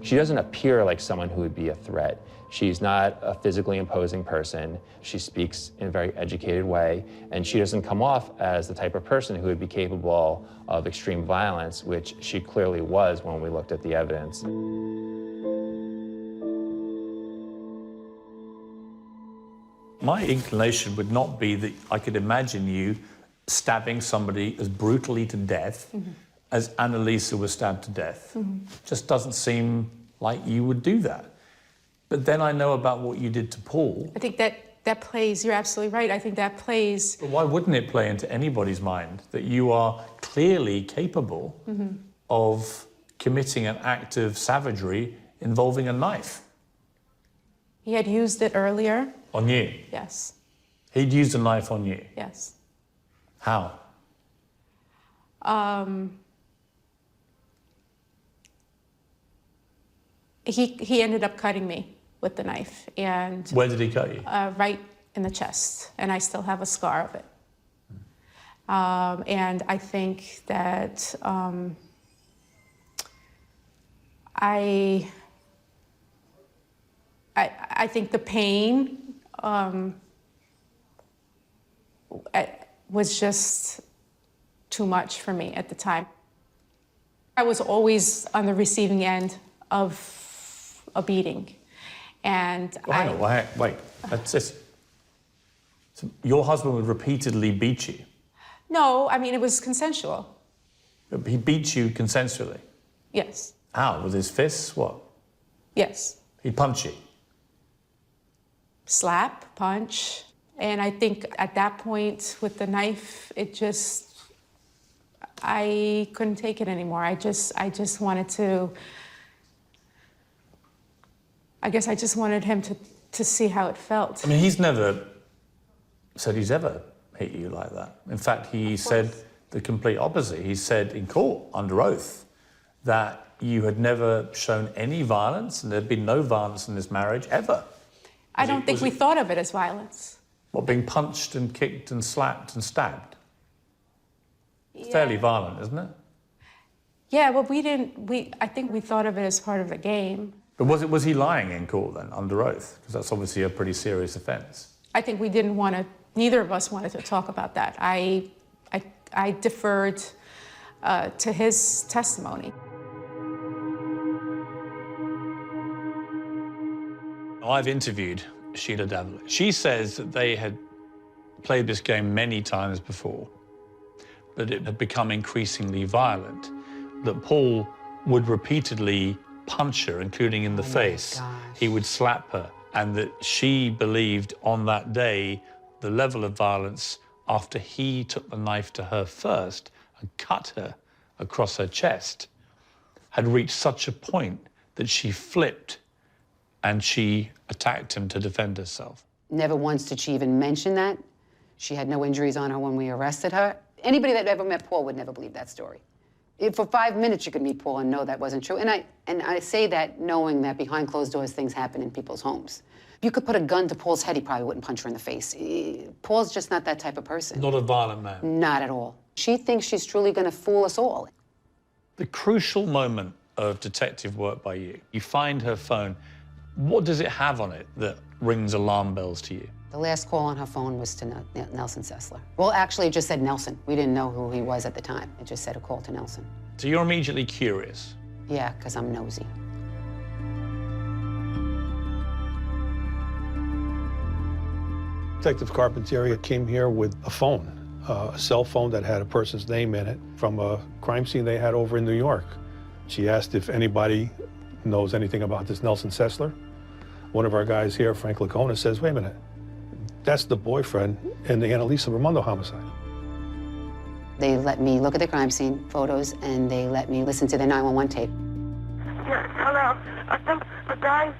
She doesn't appear like someone who would be a threat. She's not a physically imposing person. She speaks in a very educated way, and she doesn't come off as the type of person who would be capable of extreme violence, which she clearly was when we looked at the evidence. My inclination would not be that I could imagine you stabbing somebody as brutally to death as Annalisa was stabbed to death. Just doesn't seem like you would do that. But then I know about what you did to Paul. I think that plays, you're absolutely right, I think that plays. But why wouldn't it play into anybody's mind that you are clearly capable of committing an act of savagery involving a knife? He had used it earlier. On you? Yes. He'd used a knife on you? Yes. How? He ended up cutting me with the knife, and where did he cut you? Right in the chest, and I still have a scar of it. And I think that I think the pain was just too much for me at the time. I was always on the receiving end of a beating. And wait. That's just, so your husband would repeatedly beat you? No, I mean, it was consensual. He beat you consensually? Yes. How? With his fists? What? Yes. He'd punch you? Slap, punch. And I think at that point with the knife, it just, I couldn't take it anymore. I just wanted to, I guess I just wanted him to see how it felt. I mean, he's never said he's ever hit you like that. In fact, he said the complete opposite. He said in court, under oath, that you had never shown any violence and there'd been no violence in this marriage, ever. I don't think we thought of it as violence. What, being punched and kicked and slapped and stabbed? Yeah. Fairly violent, isn't it? Yeah, but I think we thought of it as part of the game. But was he lying in court then, under oath? Because that's obviously a pretty serious offence. I think we didn't want to, neither of us wanted to talk about that. I deferred to his testimony. I've interviewed Sheila Davila. She says that they had played this game many times before, but it had become increasingly violent, that Paul would repeatedly punch her, including in the face. He would slap her, and that she believed on that day the level of violence after he took the knife to her first and cut her across her chest had reached such a point that she flipped and she attacked him to defend herself. Never once did she even mention that. She had no injuries on her when we arrested her. Anybody that ever met Paul would never believe that story. For 5 minutes, you could meet Paul and know that wasn't true. And I say that knowing that behind closed doors, things happen in people's homes. If you could put a gun to Paul's head, he probably wouldn't punch her in the face. Paul's just not that type of person. Not a violent man. Not at all. She thinks she's truly going to fool us all. The crucial moment of detective work by you, you find her phone. What does it have on it that rings alarm bells to you? The last call on her phone was to Nelson Sessler. Well, actually, it just said Nelson. We didn't know who he was at the time. It just said a call to Nelson. So you're immediately curious? Yeah, because I'm nosy. Detective Carpentier came here with a phone, a cell phone that had a person's name in it from a crime scene they had over in New York. She asked if anybody knows anything about this Nelson Sessler. One of our guys here, Frank Lacona, says, wait a minute, that's the boyfriend in the Annalisa Raimondo homicide. They let me look at the crime scene photos, and they let me listen to the 911 tape. Yes, hello. I think the guy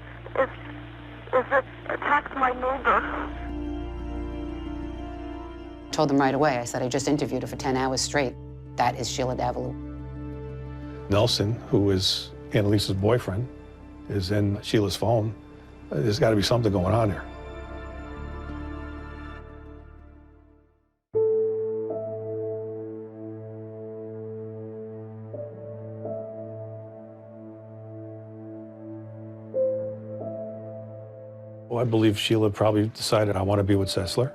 attacked my neighbor. Told them right away. I said, I just interviewed her for 10 hours straight. That is Sheila Davila. Nelson, who is Annalisa's boyfriend, is in Sheila's phone. There's got to be something going on here. Well, I believe Sheila probably decided, I want to be with Sessler.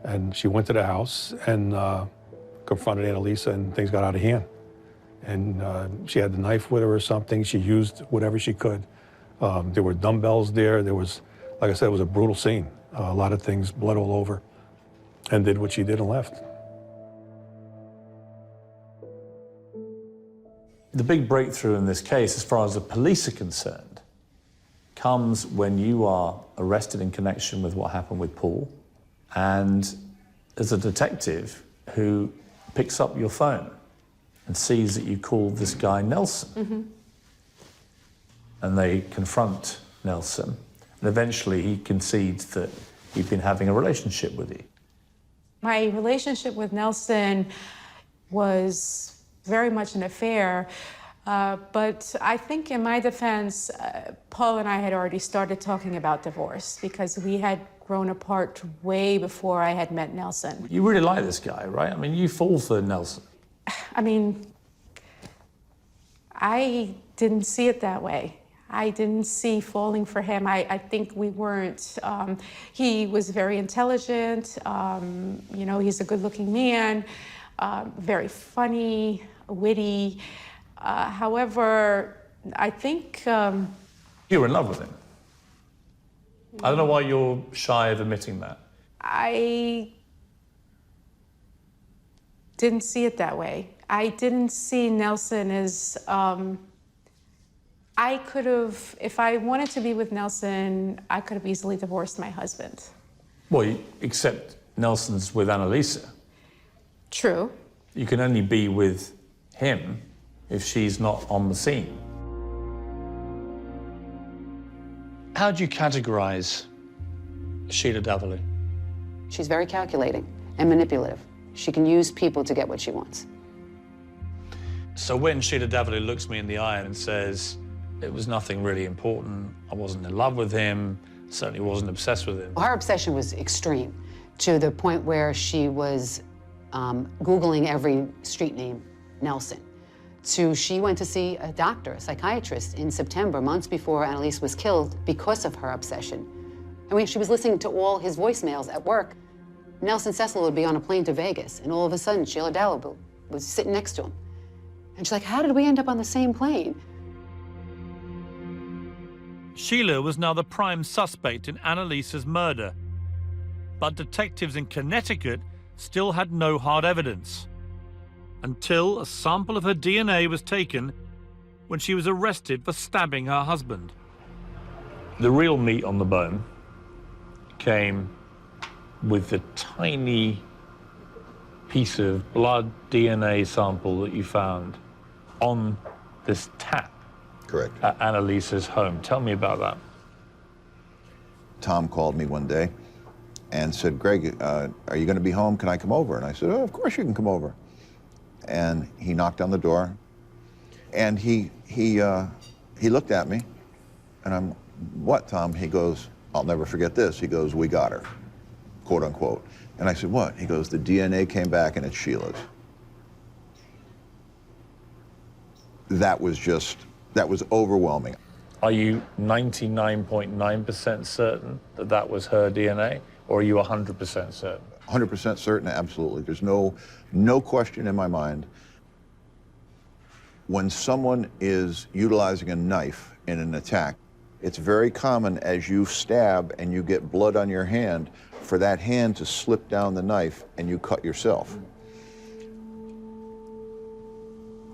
And she went to the house and confronted Annalisa, and things got out of hand. And she had the knife with her or something. She used whatever she could. There were dumbbells there. There was, like I said, it was a brutal scene. A lot of things, blood all over, and did what she did and left. The big breakthrough in this case, as far as the police are concerned, comes when you are arrested in connection with what happened with Paul, and there's a detective who picks up your phone and sees that you called this guy Nelson. Mm-hmm. And they confront Nelson, and eventually he concedes that he'd been having a relationship with you. My relationship with Nelson was very much an affair, but I think in my defense, Paul and I had already started talking about divorce because we had grown apart way before I had met Nelson. You really like this guy, right? I mean, you fall for Nelson. I mean, I didn't see it that way. I didn't see falling for him. I think we weren't. He was very intelligent. He's a good-looking man, very funny, witty. However, I think... You were in love with him. I don't know why you're shy of admitting that. I didn't see it that way. I didn't see Nelson as... I could have, if I wanted to be with Nelson, I could have easily divorced my husband. Well, except Nelson's with Annalisa. True. You can only be with him if she's not on the scene. How do you categorize Sheila Davalou? She's very calculating and manipulative. She can use people to get what she wants. So when Sheila Davalou looks me in the eye and says, it was nothing really important, I wasn't in love with him, certainly wasn't obsessed with him. Her obsession was extreme, to the point where she was Googling every street name, Nelson. She went to see a doctor, a psychiatrist, in September, months before Annalise was killed, because of her obsession. I mean, she was listening to all his voicemails at work. Nelson Cecil would be on a plane to Vegas, and all of a sudden, Sheila Davalou was sitting next to him. And she's like, how did we end up on the same plane? Sheila was now the prime suspect in Annalisa's murder, but detectives in Connecticut still had no hard evidence, until a sample of her DNA was taken when she was arrested for stabbing her husband. The real meat on the bone came with the tiny piece of blood DNA sample that you found on this tap. Correct. At Annalisa's home. Tell me about that. Tom called me one day and said, Greg, are you going to be home? Can I come over? And I said, oh, of course you can come over. And he knocked on the door, and he looked at me, and I'm, what, Tom? He goes, I'll never forget this. He goes, we got her, quote unquote. And I said, what? He goes, the DNA came back and it's Sheila's. That was overwhelming. Are you 99.9% certain that that was her DNA, or are you 100% certain? 100% certain, absolutely. There's no question in my mind. When someone is utilizing a knife in an attack, it's very common as you stab and you get blood on your hand, for that hand to slip down the knife and you cut yourself.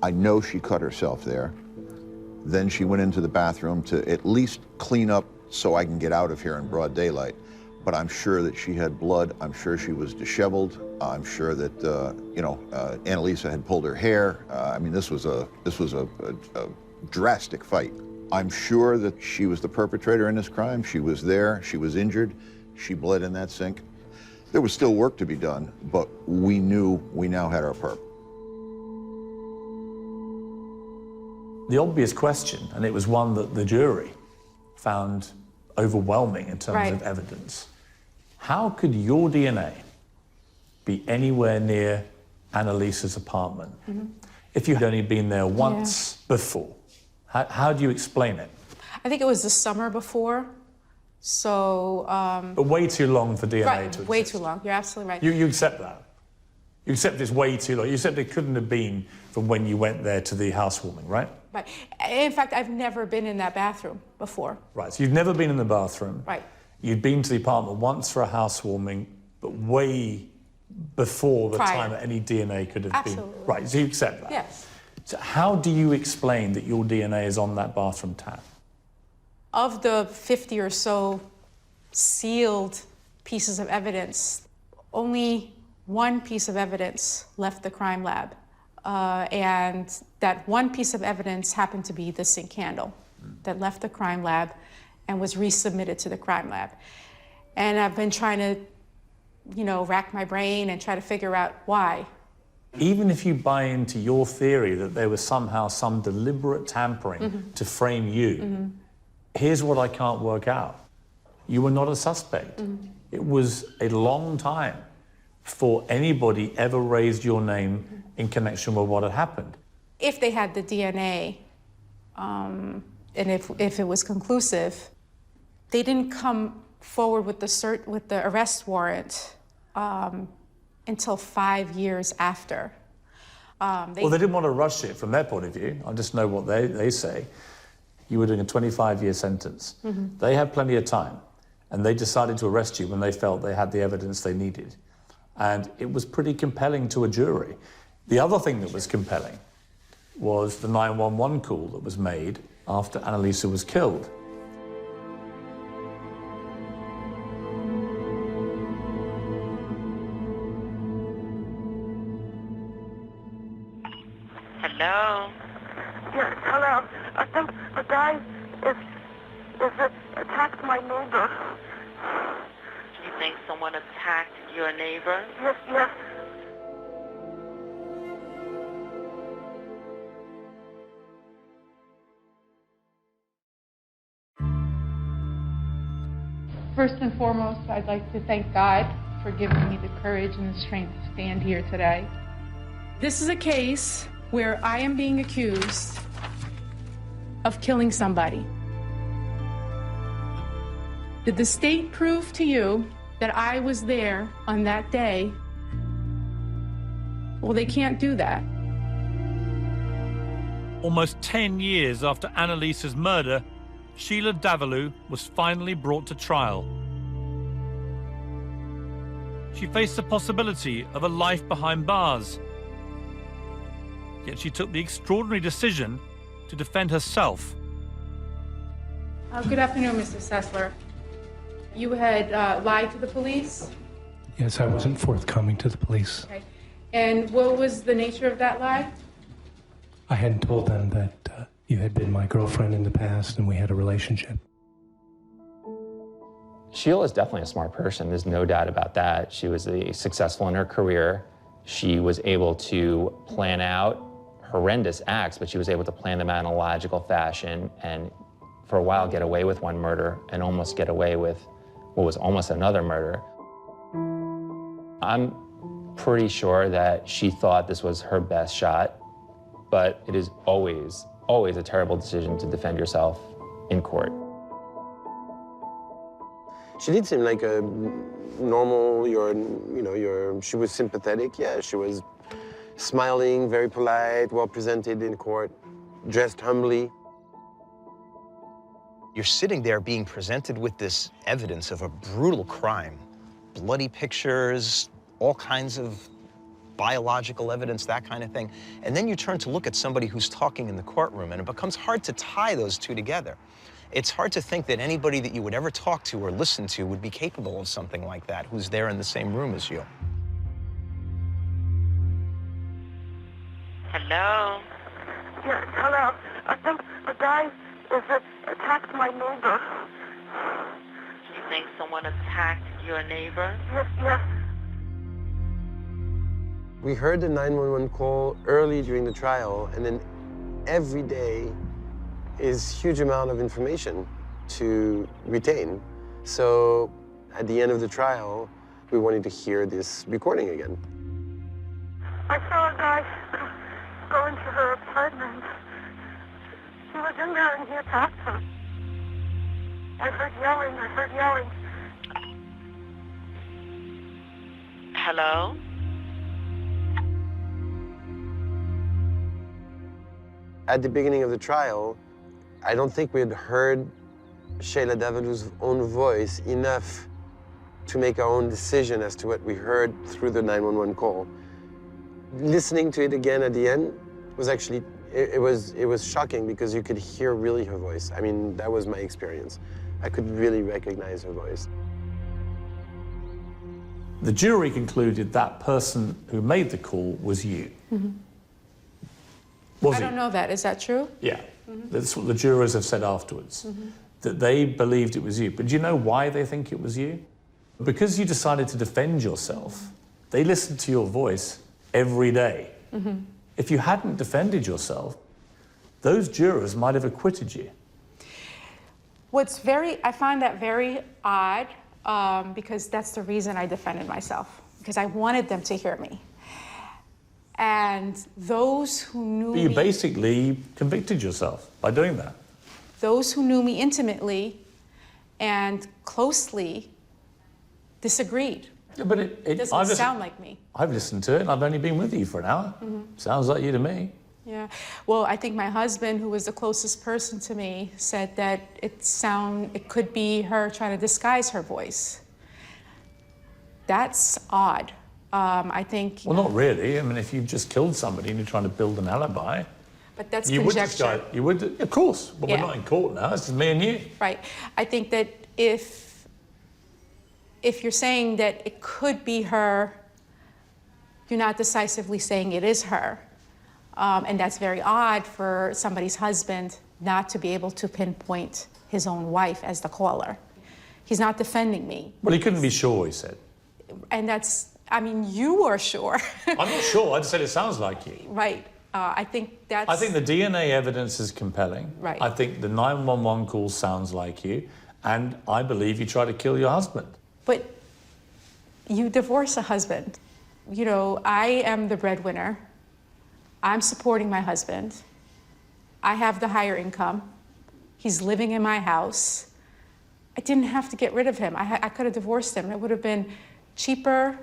I know she cut herself there. Then she went into the bathroom to at least clean up so I can get out of here in broad daylight. But I'm sure that she had blood. I'm sure she was disheveled. I'm sure that, Annalisa had pulled her hair. I mean, this was a drastic fight. I'm sure that she was the perpetrator in this crime. She was there. She was injured. She bled in that sink. There was still work to be done, but we knew we now had our perp. The obvious question, and it was one that the jury found overwhelming in terms of evidence, how could your DNA be anywhere near Annalisa's apartment if you had only been there once before? How do you explain it? I think it was the summer before, so... But way too long for DNA to exist. Way too long, you're absolutely right. You accept that? You accept it's way too long? You accept it couldn't have been from when you went there to the housewarming, right? Right. In fact, I've never been in that bathroom before. Right, so you've never been in the bathroom. Right. You'd been to the apartment once for a housewarming, but way before the time that any DNA could have been. Right, so you accept that? Yes. So how do you explain that your DNA is on that bathroom tap? Of the 50 or so sealed pieces of evidence, only one piece of evidence left the crime lab. And that one piece of evidence happened to be the sink candle that left the crime lab and was resubmitted to the crime lab. And I've been trying to, rack my brain and try to figure out why. Even if you buy into your theory that there was somehow some deliberate tampering to frame you, here's what I can't work out. You were not a suspect. It was a long time before anybody ever raised your name in connection with what had happened. If they had the DNA, and if it was conclusive. They didn't come forward with the arrest warrant until 5 years after. Well, they didn't want to rush it from their point of view. I just know what they say. You were doing a 25-year sentence. Mhm. They had plenty of time, and they decided to arrest you when they felt they had the evidence they needed. And it was pretty compelling to a jury. The other thing that was compelling was the 911 call that was made after Annalisa was killed. Hello? Yes, hello. I think the guy is attacked my neighbor. You think someone attacked your neighbor? Yes, yes. First and foremost, I'd like to thank God for giving me the courage and the strength to stand here today. This is a case where I am being accused of killing somebody. Did the state prove to you that I was there on that day? Well, they can't do that. Almost 10 years after Annalisa's murder, Sheila Davalloo was finally brought to trial. She faced the possibility of a life behind bars. Yet she took the extraordinary decision to defend herself. Good afternoon, Mr. Sessler. You had lied to the police? Yes, I wasn't forthcoming to the police. Okay. And what was the nature of that lie? I hadn't told them that you had been my girlfriend in the past and we had a relationship. Sheila is definitely a smart person. There's no doubt about that. She was successful in her career. She was able to plan out horrendous acts, but she was able to plan them out in a logical fashion and for a while get away with one murder and almost get away with what was almost another murder. I'm pretty sure that she thought this was her best shot, but it is always, always a terrible decision to defend yourself in court. She did seem like a normal, she was sympathetic, yeah, she was smiling, very polite, well presented in court, dressed humbly. You're sitting there being presented with this evidence of a brutal crime, bloody pictures, all kinds of biological evidence, that kind of thing. And then you turn to look at somebody who's talking in the courtroom, and it becomes hard to tie those two together. It's hard to think that anybody that you would ever talk to or listen to would be capable of something like that, who's there in the same room as you. Hello? Yes, hello. I think the guy attacked my neighbor. You think someone attacked your neighbor? Yes, yes. We heard the 911 call early during the trial, and then every day is huge amount of information to retain. So at the end of the trial, we wanted to hear this recording again. I saw a guy go into her apartment. He was in there and he attacked her. I heard yelling. Hello? At the beginning of the trial, I don't think we had heard Sheila Davalloo's own voice enough to make our own decision as to what we heard through the 911 call. Listening to it again at the end was actually, it was shocking because you could hear really her voice. I mean, that was my experience. I could really recognize her voice. The jury concluded that person who made the call was you. Mm-hmm. Was I it? don't know that. Is that true? Yeah. That's what the jurors have said afterwards, that they believed it was you. But do you know why they think it was you? Because you decided to defend yourself, they listened to your voice every day. If you hadn't defended yourself, those jurors might have acquitted you. I find that very odd because that's the reason I defended myself, because I wanted them to hear me. And those who knew But you me... basically convicted yourself by doing that. those who knew me intimately and closely disagreed. Yeah, but it doesn't sound like me. I've listened to it, and I've only been with you for an hour. Sounds like you to me. Yeah. Well, I think my husband, who was the closest person to me, said that it could be her trying to disguise her voice. That's odd. I think. Well, not really. I mean, if you've just killed somebody and you're trying to build an alibi. But that's you conjecture. Of course. But Yeah. we're not in court now. It's just me and you. Right. I think that if you're saying that it could be her, you're not decisively saying it is her. And that's very odd for somebody's husband not to be able to pinpoint his own wife as the caller. He's not defending me. Well, he couldn't be sure, he said. And you are sure. I'm not sure. I just said it sounds like you. Right. I think I think the DNA evidence is compelling. Right. I think the 911 call sounds like you. And I believe you tried to kill your husband. But you divorce a husband. You know, I am the breadwinner. I'm supporting my husband. I have the higher income. He's living in my house. I didn't have to get rid of him. I could have divorced him. It would have been cheaper.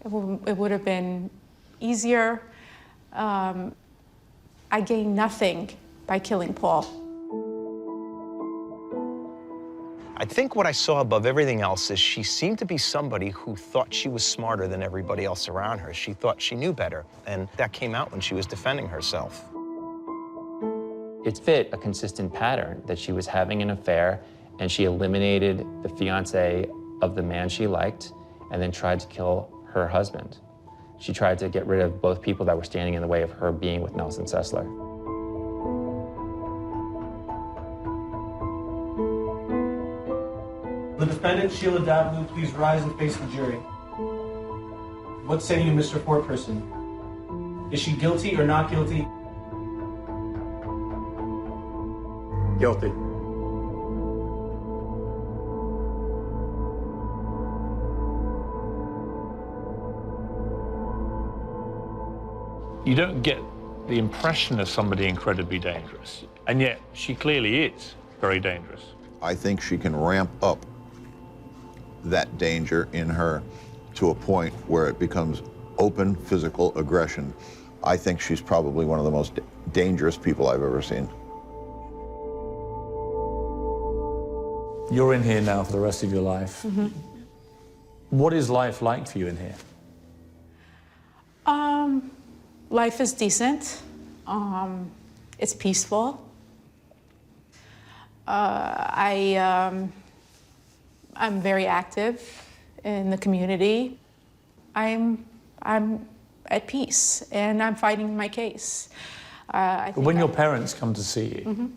It would have been easier. I gained nothing by killing Paul. I think what I saw above everything else is she seemed to be somebody who thought she was smarter than everybody else around her. She thought she knew better, and that came out when she was defending herself. It fit a consistent pattern that she was having an affair, and she eliminated the fiancé of the man she liked and then tried to kill her husband. She tried to get rid of both people that were standing in the way of her being with Nelson Sessler. The defendant, Sheila Davlu, please rise and face the jury. What say you, Mr. Foreperson? Is she guilty or not guilty? Guilty. You don't get the impression of somebody incredibly dangerous. And yet, she clearly is very dangerous. I think she can ramp up that danger in her to a point where it becomes open physical aggression. I think she's probably one of the most dangerous people I've ever seen. You're in here now for the rest of your life. What is life like for you in here? Life is decent. It's peaceful. I'm very active in the community. I'm at peace, and I'm fighting my case. But when your parents come to see you,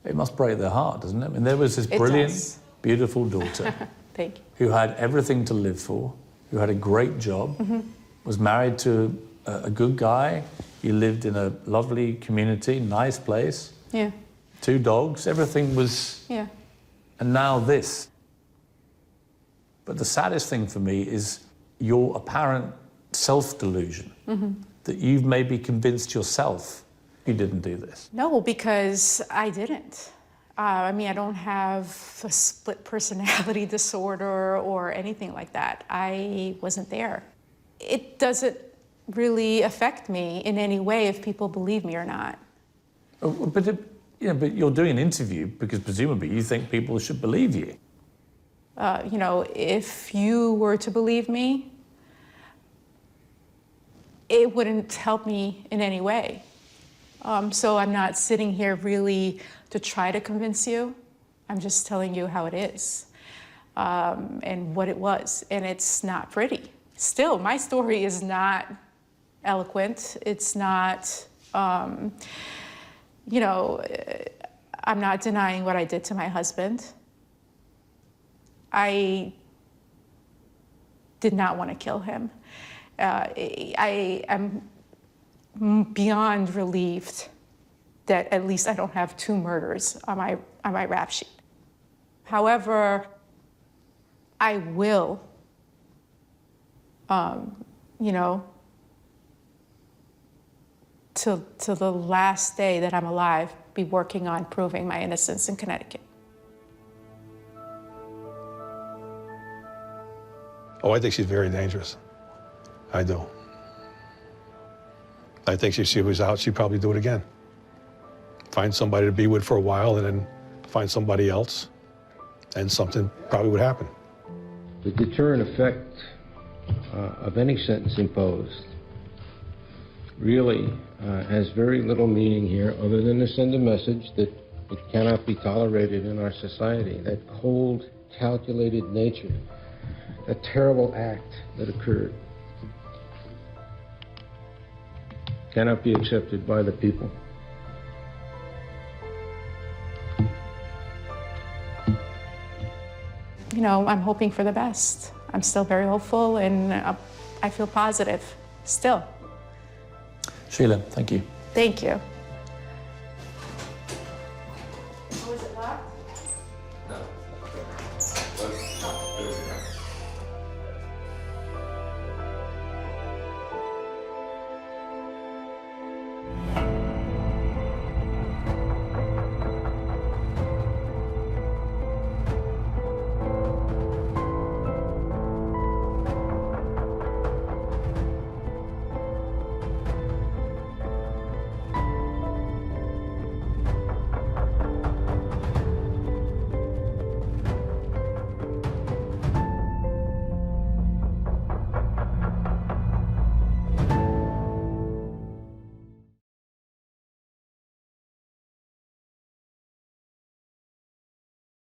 it must break their heart, doesn't it? I mean, there was this brilliant, beautiful daughter Thank you. who had everything to live for, who had a great job, was married to a good guy. You lived in a lovely community, nice place. Yeah. 2 dogs, everything was... Yeah. And now this. But the saddest thing for me is your apparent self-delusion, that you've maybe convinced yourself you didn't do this. No, because I didn't. I mean, I don't have a split personality disorder or anything like that. I wasn't there. It doesn't really affect me in any way if people believe me or not. But you're doing an interview because presumably you think people should believe you. You know, if you were to believe me, it wouldn't help me in any way. So I'm not sitting here really to try to convince you. I'm just telling you how it is and what it was. And it's not pretty. Still, my story is not eloquent. It's not, you know, I'm not denying what I did to my husband. I did not want to kill him. I am beyond relieved that at least I don't have 2 murders on my rap sheet. However, I will, you know, till the last day that I'm alive, be working on proving my innocence in Connecticut. Oh, I think she's very dangerous. I do. I think if she was out, she'd probably do it again. Find somebody to be with for a while and then find somebody else, and something probably would happen. The deterrent effect of any sentence imposed really has very little meaning here other than to send a message that it cannot be tolerated in our society. That cold, calculated nature, that terrible act that occurred cannot be accepted by the people. You know, I'm hoping for the best. I'm still very hopeful, and I feel positive still. Sheila, thank you. Thank you.